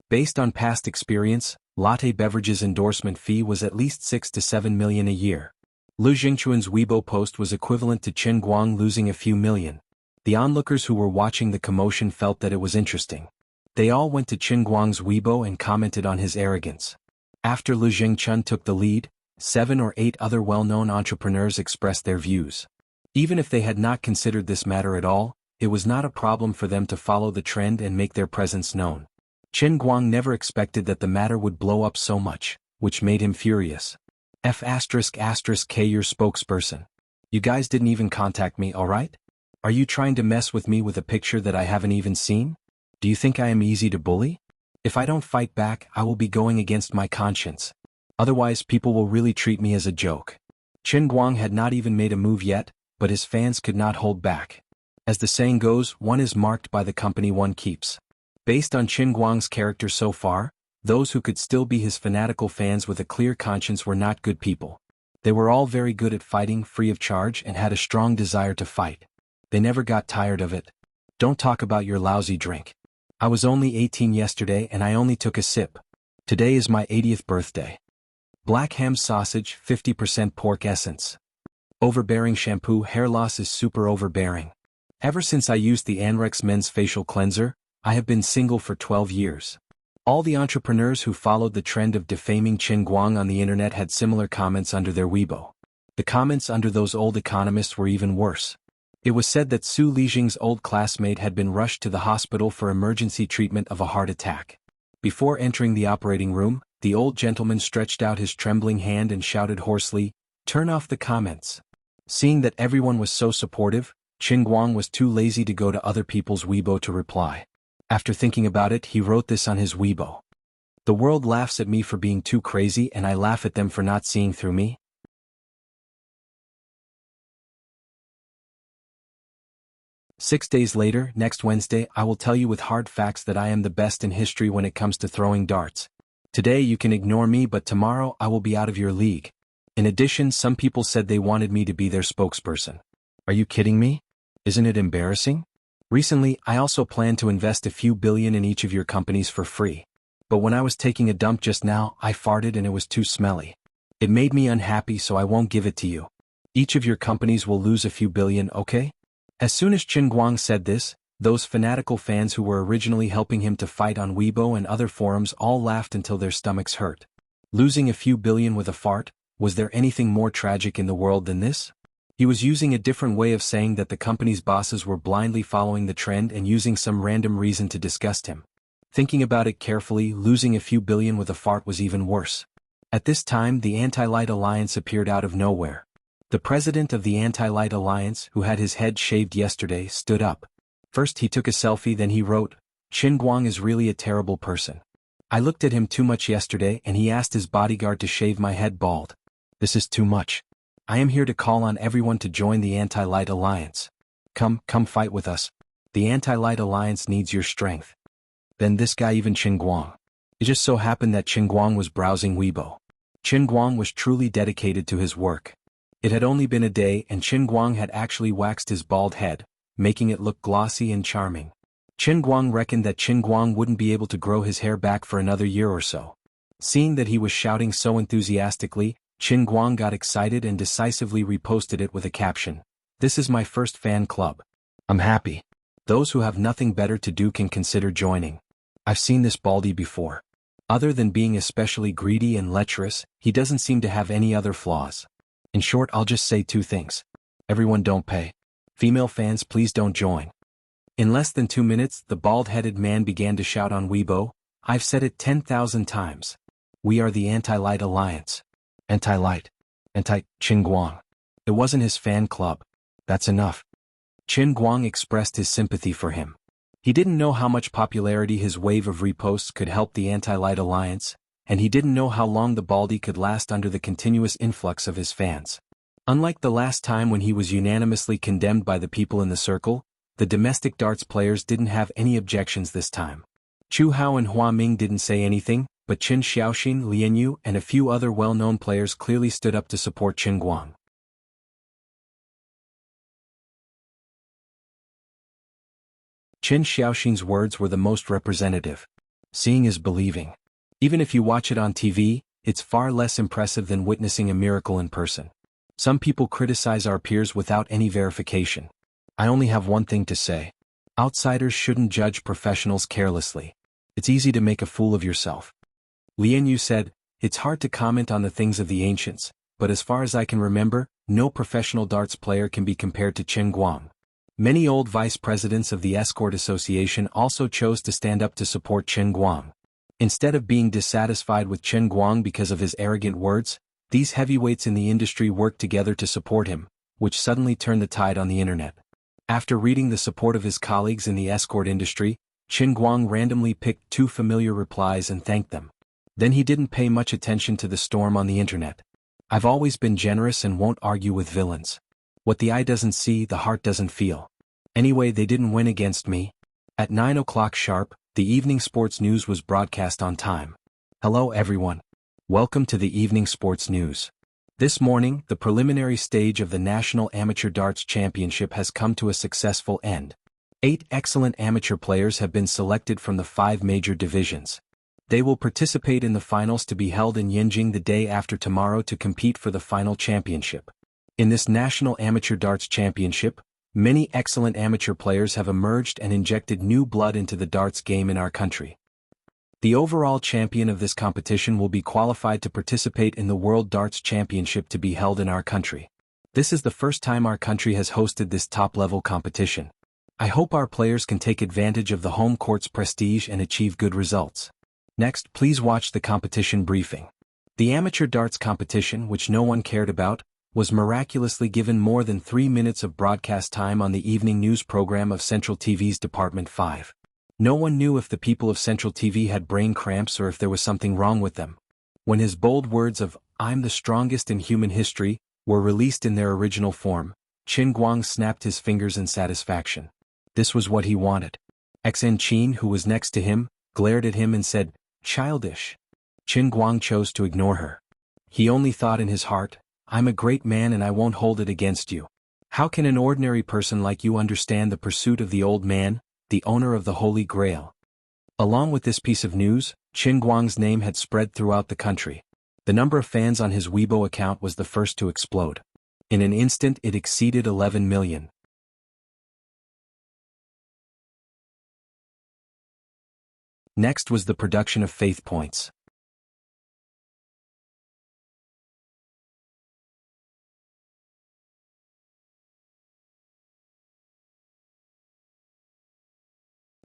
Based on past experience, Latte Beverage's endorsement fee was at least 6 to 7 million a year. Lu Jingchuan's Weibo post was equivalent to Qin Guang losing a few million. The onlookers who were watching the commotion felt that it was interesting. They all went to Qin Guang's Weibo and commented on his arrogance. After Lu Jingchun took the lead, 7 or 8 other well-known entrepreneurs expressed their views. Even if they had not considered this matter at all, it was not a problem for them to follow the trend and make their presence known. Qin Guang never expected that the matter would blow up so much, which made him furious. K your spokesperson. You guys didn't even contact me, alright? Are you trying to mess with me with a picture that I haven't even seen? Do you think I am easy to bully? If I don't fight back, I will be going against my conscience. Otherwise, people will really treat me as a joke. Qin Guang had not even made a move yet, but his fans could not hold back. As the saying goes, one is marked by the company one keeps. Based on Qin Guang's character so far, those who could still be his fanatical fans with a clear conscience were not good people. They were all very good at fighting free of charge and had a strong desire to fight. They never got tired of it. Don't talk about your lousy drink. I was only 18 yesterday and I only took a sip. Today is my 80th birthday. Black ham sausage, 50% pork essence. Overbearing shampoo, hair loss is super overbearing. Ever since I used the Anrex men's facial cleanser, I have been single for 12 years. All the entrepreneurs who followed the trend of defaming Qin Guang on the internet had similar comments under their Weibo. The comments under those old economists were even worse. It was said that Su Lijing's old classmate had been rushed to the hospital for emergency treatment of a heart attack. Before entering the operating room, the old gentleman stretched out his trembling hand and shouted hoarsely, "Turn off the comments." Seeing that everyone was so supportive, Qin Guang was too lazy to go to other people's Weibo to reply. After thinking about it, he wrote this on his Weibo. The world laughs at me for being too crazy and I laugh at them for not seeing through me. 6 days later, next Wednesday, I will tell you with hard facts that I am the best in history when it comes to throwing darts. Today you can ignore me, but tomorrow I will be out of your league. In addition, some people said they wanted me to be their spokesperson. Are you kidding me? Isn't it embarrassing? Recently, I also planned to invest a few billion in each of your companies for free. But when I was taking a dump just now, I farted and it was too smelly. It made me unhappy, so I won't give it to you. Each of your companies will lose a few billion, okay? As soon as Qin Guang said this, those fanatical fans who were originally helping him to fight on Weibo and other forums all laughed until their stomachs hurt. Losing a few billion with a fart, was there anything more tragic in the world than this? He was using a different way of saying that the company's bosses were blindly following the trend and using some random reason to disgust him. Thinking about it carefully, losing a few billion with a fart was even worse. At this time, the Anti-Light Alliance appeared out of nowhere. The president of the Anti-Light Alliance, who had his head shaved yesterday, stood up. First he took a selfie, then he wrote, "Qin Guang is really a terrible person. I looked at him too much yesterday and he asked his bodyguard to shave my head bald. This is too much. I am here to call on everyone to join the Anti-Light Alliance. Come fight with us. The Anti-Light Alliance needs your strength. Then this guy even Qin Guang. It just so happened that Qin Guang was browsing Weibo. Qin Guang was truly dedicated to his work. It had only been a day and Qin Guang had actually waxed his bald head, making it look glossy and charming. Qin Guang reckoned that Qin Guang wouldn't be able to grow his hair back for another year or so. Seeing that he was shouting so enthusiastically, Qin Guang got excited and decisively reposted it with a caption. This is my first fan club. I'm happy. Those who have nothing better to do can consider joining. I've seen this baldy before. Other than being especially greedy and lecherous, he doesn't seem to have any other flaws. In short, I'll just say two things. Everyone don't pay. Female fans, please don't join. In less than 2 minutes, the bald-headed man began to shout on Weibo, I've said it 10,000 times. We are the Anti-Light Alliance. Anti-Light. Qin Guang. It wasn't his fan club. That's enough. Qin Guang expressed his sympathy for him. He didn't know how much popularity his wave of reposts could help the Anti-Light Alliance, and he didn't know how long the baldy could last under the continuous influx of his fans. Unlike the last time when he was unanimously condemned by the people in the circle, the domestic darts players didn't have any objections this time. Chu Hao and Hua Ming didn't say anything, but Qin Xiaoxin, Lian Yu, and a few other well-known players clearly stood up to support Qin Guang. Qin Xiaoxin's words were the most representative. Seeing is believing. Even if you watch it on TV, it's far less impressive than witnessing a miracle in person. Some people criticize our peers without any verification. I only have one thing to say. Outsiders shouldn't judge professionals carelessly. It's easy to make a fool of yourself. Lian Yu said, it's hard to comment on the things of the ancients, but as far as I can remember, no professional darts player can be compared to Qin Guang. Many old vice presidents of the Escort Association also chose to stand up to support Qin Guang. Instead of being dissatisfied with Qin Guang because of his arrogant words, these heavyweights in the industry worked together to support him, which suddenly turned the tide on the internet. After reading the support of his colleagues in the escort industry, Qin Guang randomly picked 2 familiar replies and thanked them. Then he didn't pay much attention to the storm on the internet. I've always been generous and won't argue with villains. What the eye doesn't see, the heart doesn't feel. Anyway, they didn't win against me. At 9 o'clock sharp, the evening sports news was broadcast on time. Hello everyone. Welcome to the evening sports news. This morning, the preliminary stage of the National Amateur Darts Championship has come to a successful end. 8 excellent amateur players have been selected from the 5 major divisions. They will participate in the finals to be held in Yanjing the day after tomorrow to compete for the final championship. In this National Amateur Darts Championship, many excellent amateur players have emerged and injected new blood into the darts game in our country. The overall champion of this competition will be qualified to participate in the World Darts Championship to be held in our country. This is the first time our country has hosted this top-level competition. I hope our players can take advantage of the home court's prestige and achieve good results. Next, please watch the competition briefing. The amateur darts competition, which no one cared about, was miraculously given more than 3 minutes of broadcast time on the evening news program of Central TV's Department 5. No one knew if the people of Central TV had brain cramps or if there was something wrong with them. When his bold words of, "I'm the strongest in human history," were released in their original form, Qin Guang snapped his fingers in satisfaction. This was what he wanted. Xen Qin, who was next to him, glared at him and said, "Childish." Qin Guang chose to ignore her. He only thought in his heart, "I'm a great man and I won't hold it against you. How can an ordinary person like you understand the pursuit of the old man, the owner of the Holy Grail?" Along with this piece of news, Qin Guang's name had spread throughout the country. The number of fans on his Weibo account was the first to explode. In an instant it exceeded 11 million. Next was the production of faith points.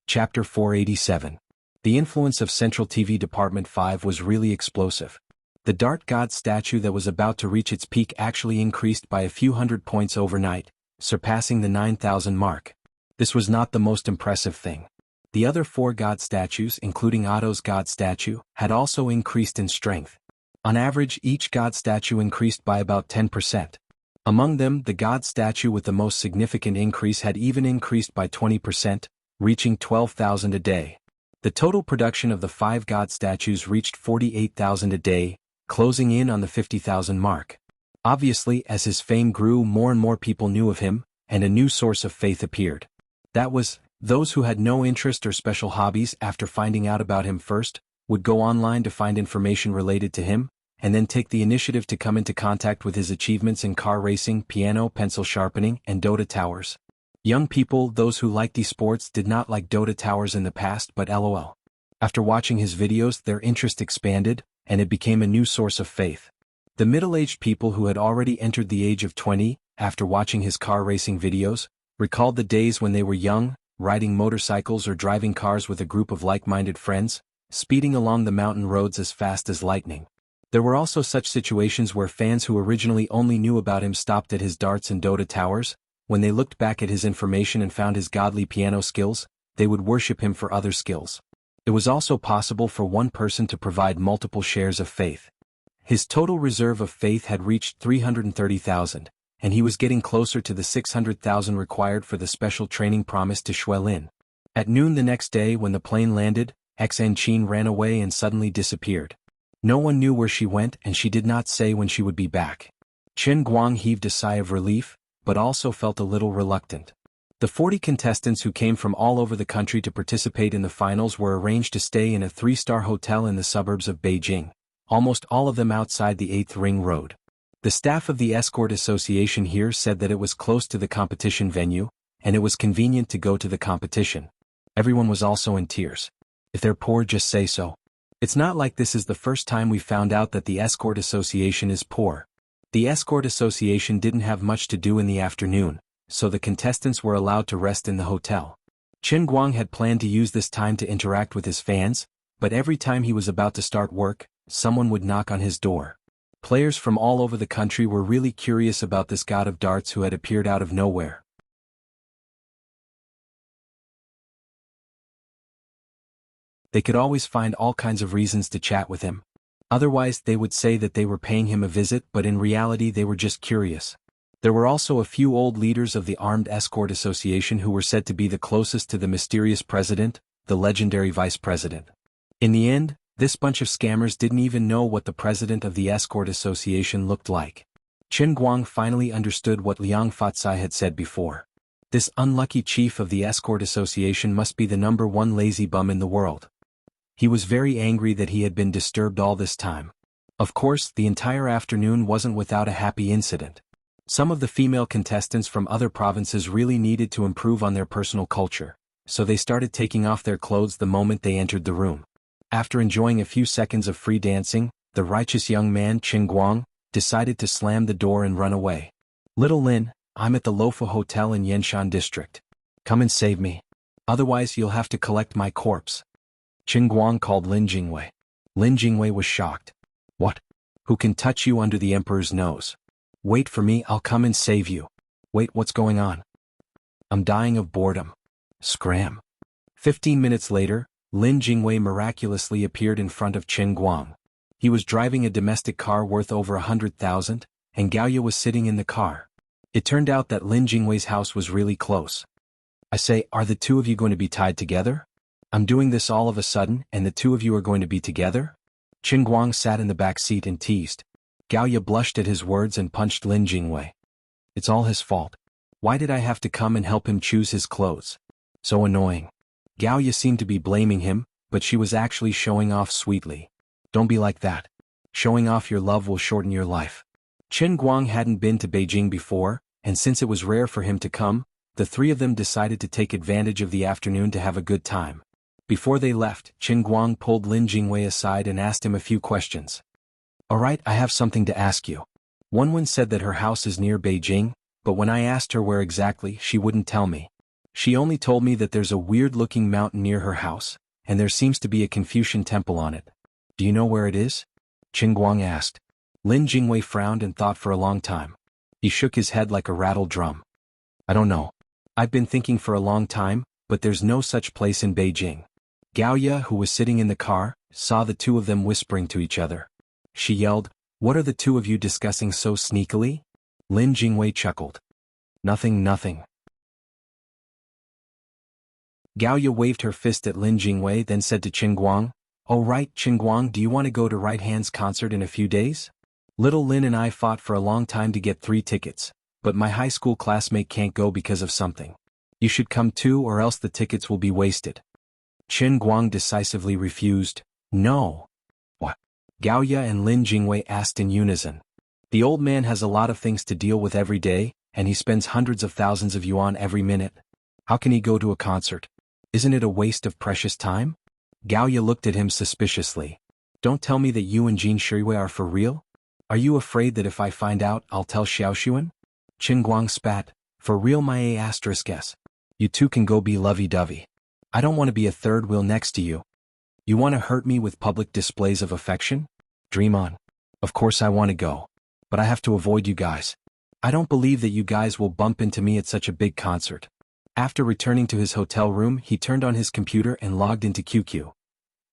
Chapter 487. The influence of Central TV Department 5 was really explosive. The Dart God statue that was about to reach its peak actually increased by a few hundred points overnight, surpassing the 9,000 mark. This was not the most impressive thing. The other 4 god statues, including Otto's god statue, had also increased in strength. On average, each god statue increased by about 10%. Among them, the god statue with the most significant increase had even increased by 20%, reaching 12,000 a day. The total production of the 5 god statues reached 48,000 a day, closing in on the 50,000 mark. Obviously, as his fame grew, more and more people knew of him, and a new source of faith appeared. That was, those who had no interest or special hobbies after finding out about him first, would go online to find information related to him, and then take the initiative to come into contact with his achievements in car racing, piano, pencil sharpening, and Dota towers. Young people, those who liked esports, did not like Dota towers in the past, but lol. After watching his videos, their interest expanded, and it became a new source of faith. The middle-aged people who had already entered the age of 20, after watching his car racing videos, recalled the days when they were young, riding motorcycles or driving cars with a group of like-minded friends, speeding along the mountain roads as fast as lightning. There were also such situations where fans who originally only knew about him stopped at his darts and Dota towers. When they looked back at his information and found his godly piano skills, they would worship him for other skills. It was also possible for one person to provide multiple shares of faith. His total reserve of faith had reached 330,000, and he was getting closer to the 600,000 required for the special training promised to Xuelin. At noon the next day, when the plane landed, Xan Qin ran away and suddenly disappeared. No one knew where she went, and she did not say when she would be back. Chen Guang heaved a sigh of relief, but also felt a little reluctant. The 40 contestants who came from all over the country to participate in the finals were arranged to stay in a 3-star hotel in the suburbs of Beijing, almost all of them outside the 8th Ring Road. The staff of the escort association here said that it was close to the competition venue, and it was convenient to go to the competition. Everyone was also in tears. If they're poor, just say so. It's not like this is the first time we found out that the escort association is poor. The escort association didn't have much to do in the afternoon, so the contestants were allowed to rest in the hotel. Chen Guang had planned to use this time to interact with his fans, but every time he was about to start work, someone would knock on his door. Players from all over the country were really curious about this god of darts who had appeared out of nowhere. They could always find all kinds of reasons to chat with him. Otherwise, they would say that they were paying him a visit, but in reality they were just curious. There were also a few old leaders of the Armed Escort Association who were said to be the closest to the mysterious president, the legendary vice president. In the end, this bunch of scammers didn't even know what the president of the Escort Association looked like. Chen Guang finally understood what Liang Fatsai had said before. This unlucky chief of the Escort Association must be the #1 lazy bum in the world. He was very angry that he had been disturbed all this time. Of course, the entire afternoon wasn't without a happy incident. Some of the female contestants from other provinces really needed to improve on their personal culture, so they started taking off their clothes the moment they entered the room. After enjoying a few seconds of free dancing, the righteous young man, Chen Guang, decided to slam the door and run away. "Little Lin, I'm at the Lofa Hotel in Yenshan District. Come and save me. Otherwise you'll have to collect my corpse." Chen Guang called Lin Jingwei. Lin Jingwei was shocked. "What? Who can touch you under the emperor's nose? Wait for me, I'll come and save you." "Wait, what's going on?" "I'm dying of boredom." Scram. 15 minutes later, Lin Jingwei miraculously appeared in front of Chen Guang. He was driving a domestic car worth over 100,000, and Gaoya was sitting in the car. It turned out that Lin Jingwei's house was really close. "I say, are the two of you going to be tied together? I'm doing this all of a sudden, and the two of you are going to be together?" Chen Guang sat in the back seat and teased. Gaoya blushed at his words and punched Lin Jingwei. "It's all his fault. Why did I have to come and help him choose his clothes? So annoying." Gaoya seemed to be blaming him, but she was actually showing off sweetly. "Don't be like that. Showing off your love will shorten your life." Chen Guang hadn't been to Beijing before, and since it was rare for him to come, the three of them decided to take advantage of the afternoon to have a good time. Before they left, Chen Guang pulled Lin Jingwei aside and asked him a few questions. "Alright, I have something to ask you. Wenwen said that her house is near Beijing, but when I asked her where exactly, she wouldn't tell me. She only told me that there's a weird-looking mountain near her house, and there seems to be a Confucian temple on it. Do you know where it is?" Chen Guang asked. Lin Jingwei frowned and thought for a long time. He shook his head like a rattled drum. "I don't know. I've been thinking for a long time, but there's no such place in Beijing. Gaoya, who was sitting in the car, saw the two of them whispering to each other. She yelled, "What are the two of you discussing so sneakily?" Lin Jingwei chuckled. "Nothing, nothing." Gaoya waved her fist at Lin Jingwei, then said to Qin Guang, "Oh right, Qin Guang, do you want to go to Right Hand's concert in a few days? Little Lin and I fought for a long time to get 3 tickets, but my high school classmate can't go because of something. You should come too, or else the tickets will be wasted." Qin Guang decisively refused. "No." "What?" Gaoya and Lin Jingwei asked in unison. "The old man has a lot of things to deal with every day, and he spends hundreds of thousands of yuan every minute. How can he go to a concert? Isn't it a waste of precious time?" Gaoya looked at him suspiciously. "Don't tell me that you and Jin Shuiwei are for real? Are you afraid that if I find out I'll tell Xiaoxuan?" Qin Guang spat. "For real, my A**s. You two can go be lovey-dovey. I don't want to be a third wheel next to you. You want to hurt me with public displays of affection? Dream on. Of course I want to go. But I have to avoid you guys. I don't believe that you guys will bump into me at such a big concert." After returning to his hotel room, he turned on his computer and logged into QQ.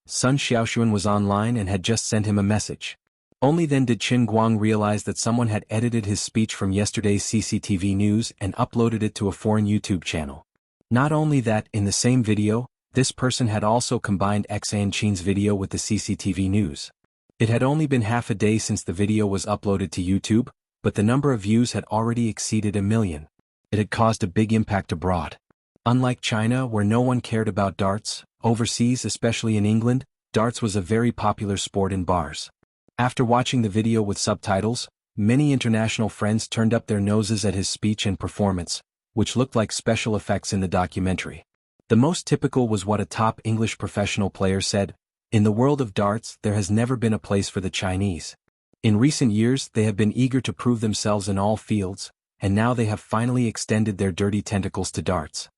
Sun Xiaoxuan was online and had just sent him a message. Only then did Qin Guang realize that someone had edited his speech from yesterday's CCTV news and uploaded it to a foreign YouTube channel. Not only that, in the same video, this person had also combined Xan Qin's video with the CCTV news. It had only been half a day since the video was uploaded to YouTube, but the number of views had already exceeded 1 million. It had caused a big impact abroad. Unlike China, where no one cared about darts, overseas, especially in England, darts was a very popular sport in bars. After watching the video with subtitles, many international friends turned up their noses at his speech and performance, which looked like special effects in the documentary. The most typical was what a top English professional player said: "In the world of darts, there has never been a place for the Chinese. In recent years, they have been eager to prove themselves in all fields, and now they have finally extended their dirty tentacles to darts."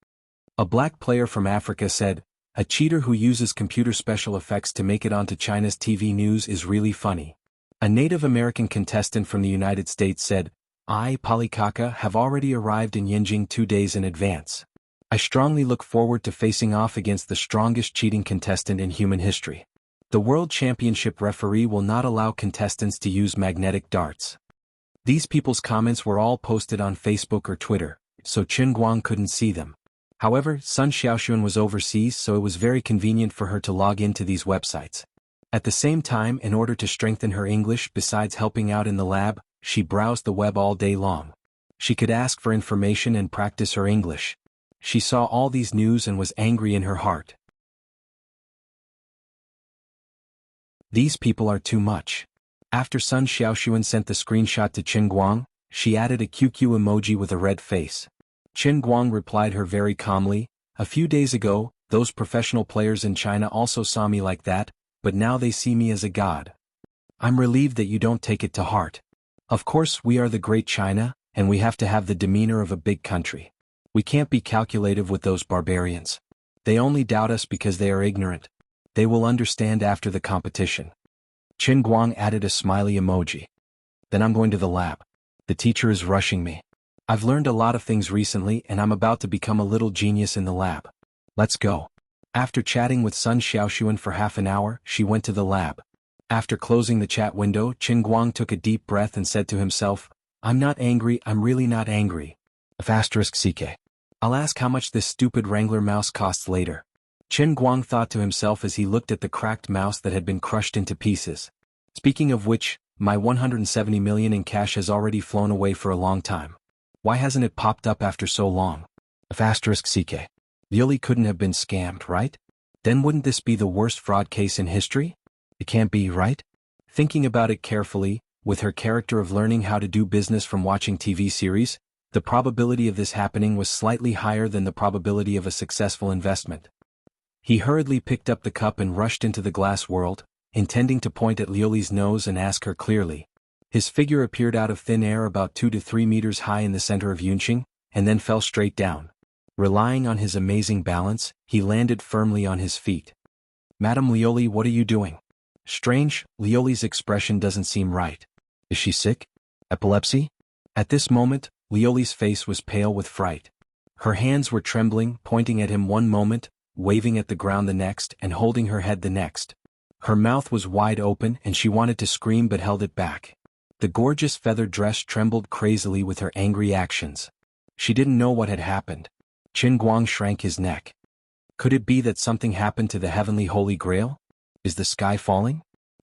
A black player from Africa said, "A cheater who uses computer special effects to make it onto China's TV news is really funny." A Native American contestant from the United States said, "I, Polikaka, have already arrived in Yenjing 2 days in advance. I strongly look forward to facing off against the strongest cheating contestant in human history. The World Championship referee will not allow contestants to use magnetic darts." These people's comments were all posted on Facebook or Twitter, so Qin Guang couldn't see them. However, Sun Xiaoxuan was overseas, so it was very convenient for her to log into these websites. At the same time, in order to strengthen her English besides helping out in the lab, she browsed the web all day long. She could ask for information and practice her English. She saw all these news and was angry in her heart. These people are too much. After Sun Xiaoxuan sent the screenshot to Qin Guang, she added a QQ emoji with a red face. Qin Guang replied her very calmly, "A few days ago, those professional players in China also saw me like that, but now they see me as a god. I'm relieved that you don't take it to heart. Of course, we are the great China, and we have to have the demeanor of a big country. We can't be calculative with those barbarians. They only doubt us because they are ignorant. They will understand after the competition." Qin Guang added a smiley emoji. "Then I'm going to the lab. The teacher is rushing me. I've learned a lot of things recently and I'm about to become a little genius in the lab. Let's go." After chatting with Sun Xiaoxuan for half an hour, she went to the lab. After closing the chat window, Qin Guang took a deep breath and said to himself, "I'm not angry, I'm really not angry. *CK. I'll ask how much this stupid Wrangler mouse costs later." Qin Guang thought to himself as he looked at the cracked mouse that had been crushed into pieces. "Speaking of which, my 170 million in cash has already flown away for a long time. Why hasn't it popped up after so long? *CK. Really couldn't have been scammed, right? Then wouldn't this be the worst fraud case in history? It can't be, right?" Thinking about it carefully, with her character of learning how to do business from watching TV series, the probability of this happening was slightly higher than the probability of a successful investment. He hurriedly picked up the cup and rushed into the glass world, intending to point at Liuli's nose and ask her clearly. His figure appeared out of thin air about 2 to 3 meters high in the center of Yunqing, and then fell straight down. Relying on his amazing balance, he landed firmly on his feet. "Madam Liuli, what are you doing?" Strange, Liuli's expression doesn't seem right. Is she sick? Epilepsy? At this moment, Liuli's face was pale with fright. Her hands were trembling, pointing at him one moment, waving at the ground the next, and holding her head the next. Her mouth was wide open and she wanted to scream but held it back. The gorgeous feathered dress trembled crazily with her angry actions. She didn't know what had happened. Qin Guang shrank his neck. Could it be that something happened to the heavenly Holy Grail? Is the sky falling?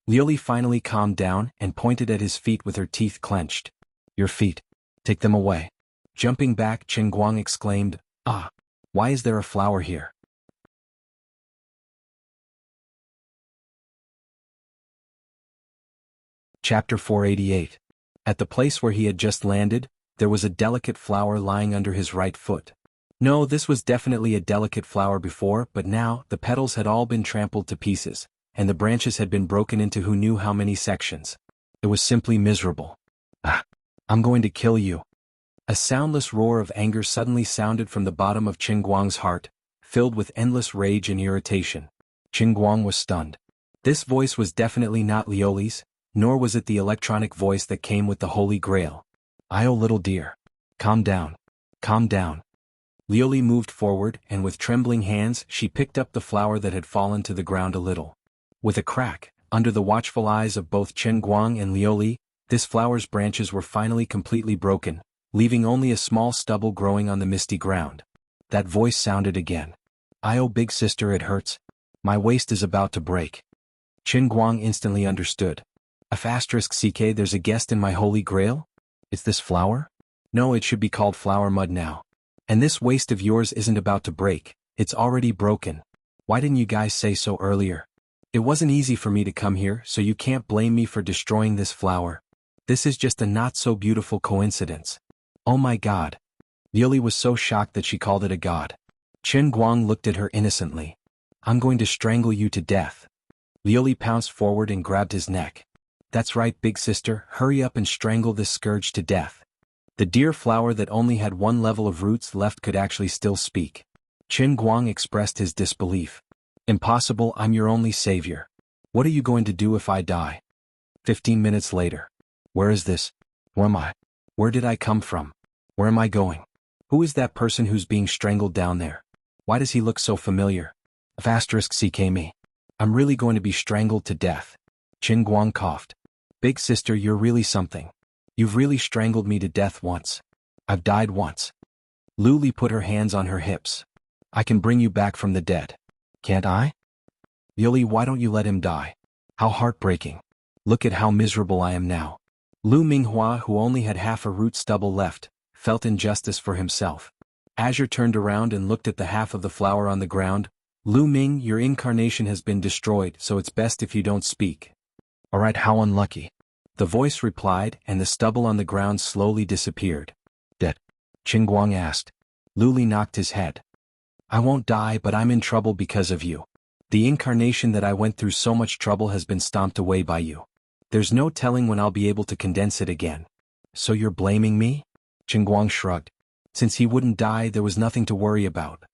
Liuli finally calmed down and pointed at his feet with her teeth clenched. Your feet. Take them away. Jumping back, Qin Guang exclaimed, Ah! Why is there a flower here? Chapter 488. At the place where he had just landed, there was a delicate flower lying under his right foot. No, this was definitely a delicate flower before, but now, the petals had all been trampled to pieces, and the branches had been broken into who knew how many sections. It was simply miserable. Ah! I'm going to kill you. A soundless roar of anger suddenly sounded from the bottom of Qin Guang's heart, filled with endless rage and irritation. Qin Guang was stunned. This voice was definitely not Liuli's, nor was it the electronic voice that came with the Holy Grail. Oh little dear. Calm down. Calm down. Liuli moved forward, and with trembling hands she picked up the flower that had fallen to the ground a little. With a crack, under the watchful eyes of both Qin Guang and Liuli, this flower's branches were finally completely broken, leaving only a small stubble growing on the misty ground. That voice sounded again. Oh big sister, it hurts. My waist is about to break. Qin Guang instantly understood. *CK There's a guest in my Holy Grail? It's this flower? No, it should be called flower mud now. And this waist of yours isn't about to break, it's already broken. Why didn't you guys say so earlier? It wasn't easy for me to come here, so you can't blame me for destroying this flower. This is just a not-so-beautiful coincidence. Oh my god. Liuli was so shocked that she called it a god. Qin Guang looked at her innocently. I'm going to strangle you to death. Liuli pounced forward and grabbed his neck. That's right, big sister, hurry up and strangle this scourge to death. The dear flower that only had one level of roots left could actually still speak. Qin Guang expressed his disbelief. Impossible, I'm your only savior. What are you going to do if I die? 15 minutes later. Where is this? Who am I? Where did I come from? Where am I going? Who is that person who's being strangled down there? Why does he look so familiar? *CK me. I'm really going to be strangled to death. Qin Guang coughed. Big sister, you're really something. You've really strangled me to death once. I've died once. Liuli put her hands on her hips. I can bring you back from the dead. Can't I? Liuli, why don't you let him die? How heartbreaking. Look at how miserable I am now. Lu Minghua, who only had half a root stubble left, felt injustice for himself. Azure turned around and looked at the half of the flower on the ground. Lu Ming, your incarnation has been destroyed, so it's best if you don't speak. Alright, how unlucky. The voice replied, and the stubble on the ground slowly disappeared. Dead? Qin Guang asked. Liuli knocked his head. I won't die, but I'm in trouble because of you. The incarnation that I went through so much trouble has been stomped away by you. There's no telling when I'll be able to condense it again. So you're blaming me? Qin Guang shrugged. Since he wouldn't die, there was nothing to worry about.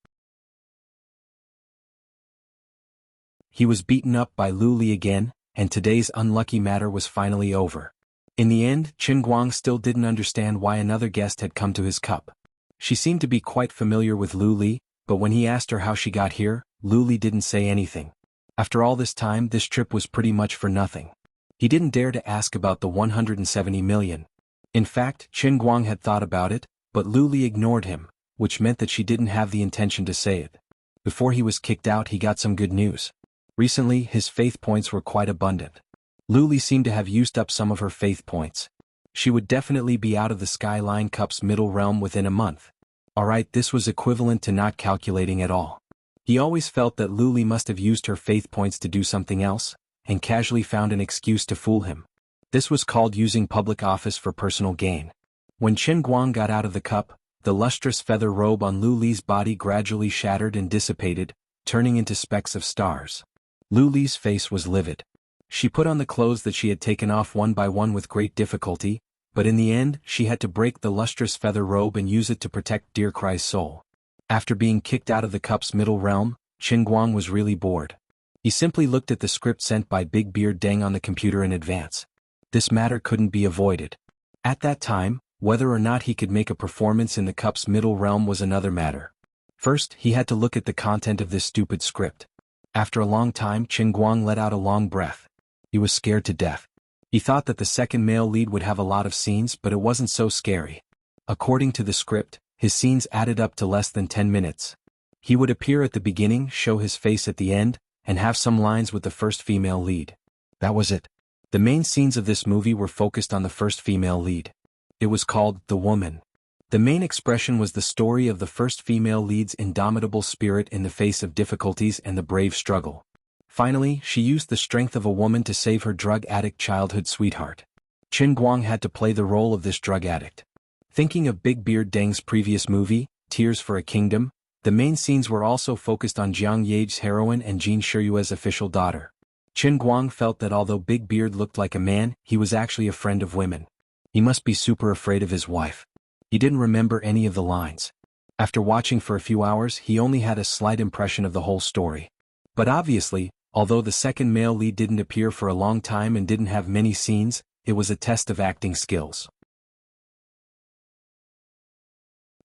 He was beaten up by Liuli again, and today's unlucky matter was finally over. In the end, Qin Guang still didn't understand why another guest had come to his cup. She seemed to be quite familiar with Liuli, but when he asked her how she got here, Liuli didn't say anything. After all this time, this trip was pretty much for nothing. He didn't dare to ask about the 170 million. In fact, Qin Guang had thought about it, but Liuli ignored him, which meant that she didn't have the intention to say it. Before he was kicked out, he got some good news. Recently, his faith points were quite abundant. Liuli seemed to have used up some of her faith points. She would definitely be out of the Skyline Cup's middle realm within a month. Alright, this was equivalent to not calculating at all. He always felt that Liuli must have used her faith points to do something else, and casually found an excuse to fool him. This was called using public office for personal gain. When Qin Guang got out of the cup, the lustrous feather robe on Liuli's body gradually shattered and dissipated, turning into specks of stars. Liuli's face was livid. She put on the clothes that she had taken off one by one with great difficulty, but in the end she had to break the lustrous feather robe and use it to protect Dear Cry's soul. After being kicked out of the cup's middle realm, Qin Guang was really bored. He simply looked at the script sent by Big Beard Deng on the computer in advance. This matter couldn't be avoided. At that time, Whether or not he could make a performance in the cup's middle realm was another matter. First, he had to look at the content of this stupid script. After a long time, Qin Guang let out a long breath. He was scared to death. He thought that the second male lead would have a lot of scenes, but it wasn't so scary. According to the script, his scenes added up to less than 10 minutes. He would appear at the beginning, show his face at the end, and have some lines with the first female lead. That was it. The main scenes of this movie were focused on the first female lead. It was called The Woman. The main expression was the story of the first female lead's indomitable spirit in the face of difficulties and the brave struggle. Finally, she used the strength of a woman to save her drug addict childhood sweetheart. Qin Guang had to play the role of this drug addict. Thinking of Big Beard Deng's previous movie, Tears for a Kingdom, the main scenes were also focused on Jiang Ye's heroine and Jin Shiyue's official daughter. Qin Guang felt that although Big Beard looked like a man, he was actually a friend of women. He must be super afraid of his wife. He didn't remember any of the lines. After watching for a few hours, he only had a slight impression of the whole story. But obviously, although the second male lead didn't appear for a long time and didn't have many scenes, it was a test of acting skills.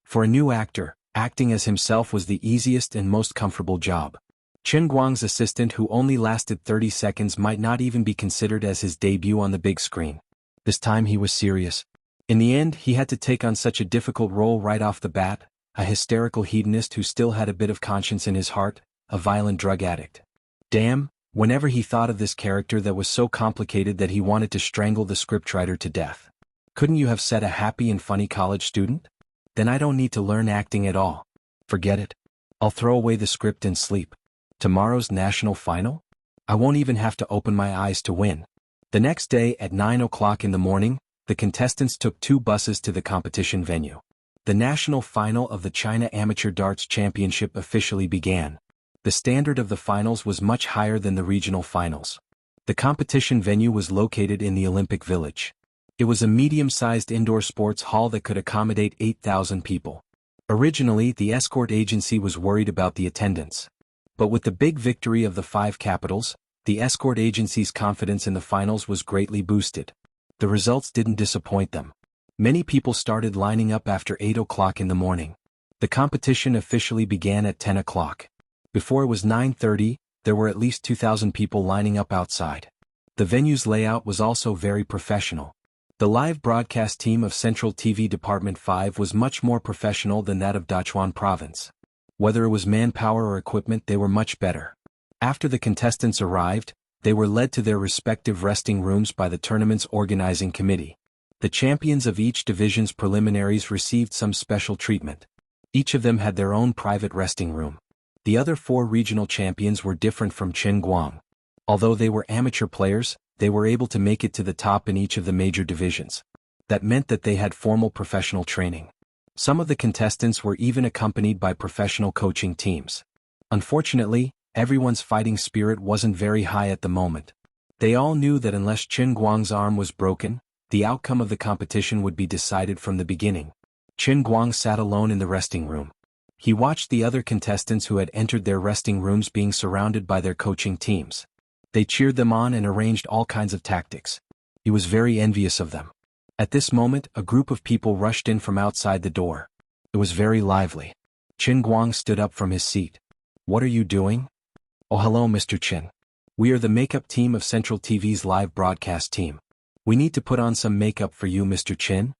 For a new actor, acting as himself was the easiest and most comfortable job. Qin Guang's assistant, who only lasted 30 seconds, might not even be considered as his debut on the big screen. This time he was serious. In the end, he had to take on such a difficult role right off the bat, a hysterical hedonist who still had a bit of conscience in his heart, a violent drug addict. Damn, whenever he thought of this character that was so complicated that he wanted to strangle the scriptwriter to death. Couldn't you have said a happy and funny college student? Then I don't need to learn acting at all. Forget it. I'll throw away the script and sleep. Tomorrow's national final? I won't even have to open my eyes to win. The next day at 9 o'clock in the morning, the contestants took 2 buses to the competition venue. The national final of the China Amateur Darts Championship officially began. The standard of the finals was much higher than the regional finals. The competition venue was located in the Olympic Village. It was a medium-sized indoor sports hall that could accommodate 8,000 people. Originally, the escort agency was worried about the attendance. But with the big victory of the 5 capitals, the escort agency's confidence in the finals was greatly boosted. The results didn't disappoint them. Many people started lining up after 8 o'clock in the morning. The competition officially began at 10 o'clock. Before it was 9:30, there were at least 2,000 people lining up outside. The venue's layout was also very professional. The live broadcast team of Central TV Department 5 was much more professional than that of Dachuan Province. Whether it was manpower or equipment, they were much better. After the contestants arrived, they were led to their respective resting rooms by the tournament's organizing committee. The champions of each division's preliminaries received some special treatment. Each of them had their own private resting room. The other 4 regional champions were different from Qin Guang. Although they were amateur players, they were able to make it to the top in each of the major divisions. That meant that they had formal professional training. Some of the contestants were even accompanied by professional coaching teams. Unfortunately, everyone's fighting spirit wasn't very high at the moment. They all knew that unless Qin Guang's arm was broken, the outcome of the competition would be decided from the beginning. Qin Guang sat alone in the resting room. He watched the other contestants who had entered their resting rooms being surrounded by their coaching teams. They cheered them on and arranged all kinds of tactics. He was very envious of them. At this moment, a group of people rushed in from outside the door. It was very lively. Qin Guang stood up from his seat. "What are you doing?" "Oh, hello, Mr. Qin. We are the makeup team of Central TV's live broadcast team. We need to put on some makeup for you, Mr. Qin."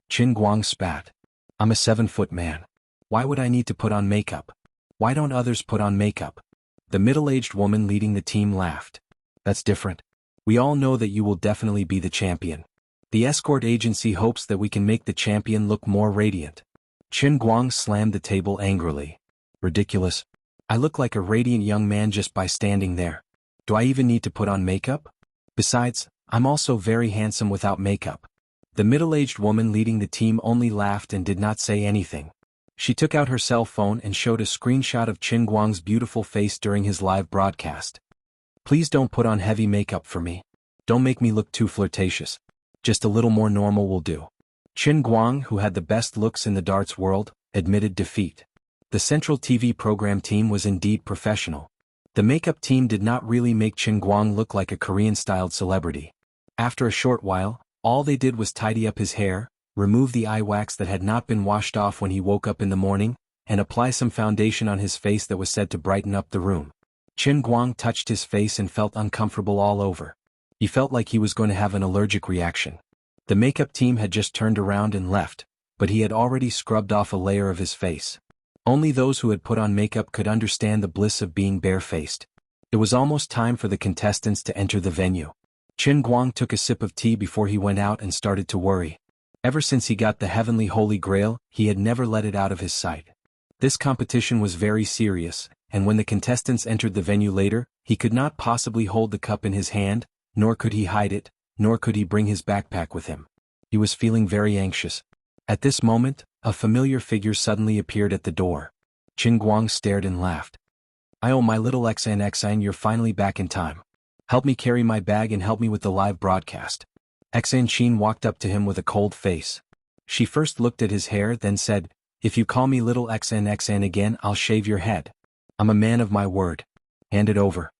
Qin Guang spat. "I'm a 7-foot man. Why would I need to put on makeup? Why don't others put on makeup?" The middle-aged woman leading the team laughed. "That's different. We all know that you will definitely be the champion. The escort agency hopes that we can make the champion look more radiant." Qin Guang slammed the table angrily. "Ridiculous. I look like a radiant young man just by standing there. Do I even need to put on makeup? Besides, I'm also very handsome without makeup." The middle-aged woman leading the team only laughed and did not say anything. She took out her cell phone and showed a screenshot of Qin Guang's beautiful face during his live broadcast. "Please don't put on heavy makeup for me. Don't make me look too flirtatious. Just a little more normal will do." Qin Guang, who had the best looks in the darts world, admitted defeat. The Central TV program team was indeed professional. The makeup team did not really make Qin Guang look like a Korean-styled celebrity. After a short while, All they did was tidy up his hair, remove the eye wax that had not been washed off when he woke up in the morning, and apply some foundation on his face that was said to brighten up the room. Qin Guang touched his face and felt uncomfortable all over. He felt like he was going to have an allergic reaction. The makeup team had just turned around and left, but he had already scrubbed off a layer of his face. Only those who had put on makeup could understand the bliss of being barefaced. It was almost time for the contestants to enter the venue. Qin Guang took a sip of tea before he went out and started to worry. Ever since he got the heavenly holy grail, he had never let it out of his sight. This competition was very serious, and when the contestants entered the venue later, he could not possibly hold the cup in his hand, nor could he hide it, nor could he bring his backpack with him. He was feeling very anxious. At this moment, a familiar figure suddenly appeared at the door. Qin Guang stared and laughed. "Oh, my little Xan, you're finally back in time. Help me carry my bag and help me with the live broadcast." Xan Qin walked up to him with a cold face. She first looked at his hair, then said, "If you call me little Xan again, I'll shave your head. I'm a man of my word. Hand it over."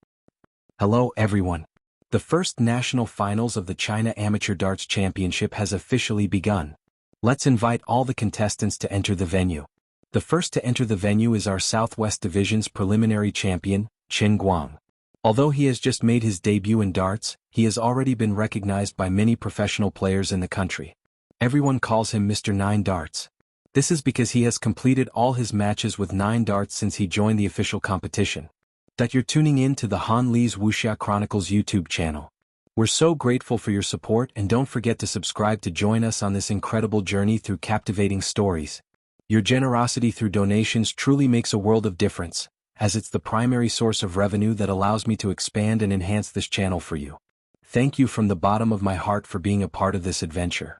Hello everyone. The first national finals of the China Amateur Darts Championship has officially begun. Let's invite all the contestants to enter the venue. The first to enter the venue is our Southwest Division's preliminary champion, Qin Guang. Although he has just made his debut in darts, he has already been recognized by many professional players in the country. Everyone calls him Mr. 9 Darts. This is because he has completed all his matches with 9 darts since he joined the official competition. That you're tuning in to the Han Li's Wuxia Chronicles YouTube channel. We're so grateful for your support, and don't forget to subscribe to join us on this incredible journey through captivating stories. Your generosity through donations truly makes a world of difference, as it's the primary source of revenue that allows me to expand and enhance this channel for you. Thank you from the bottom of my heart for being a part of this adventure.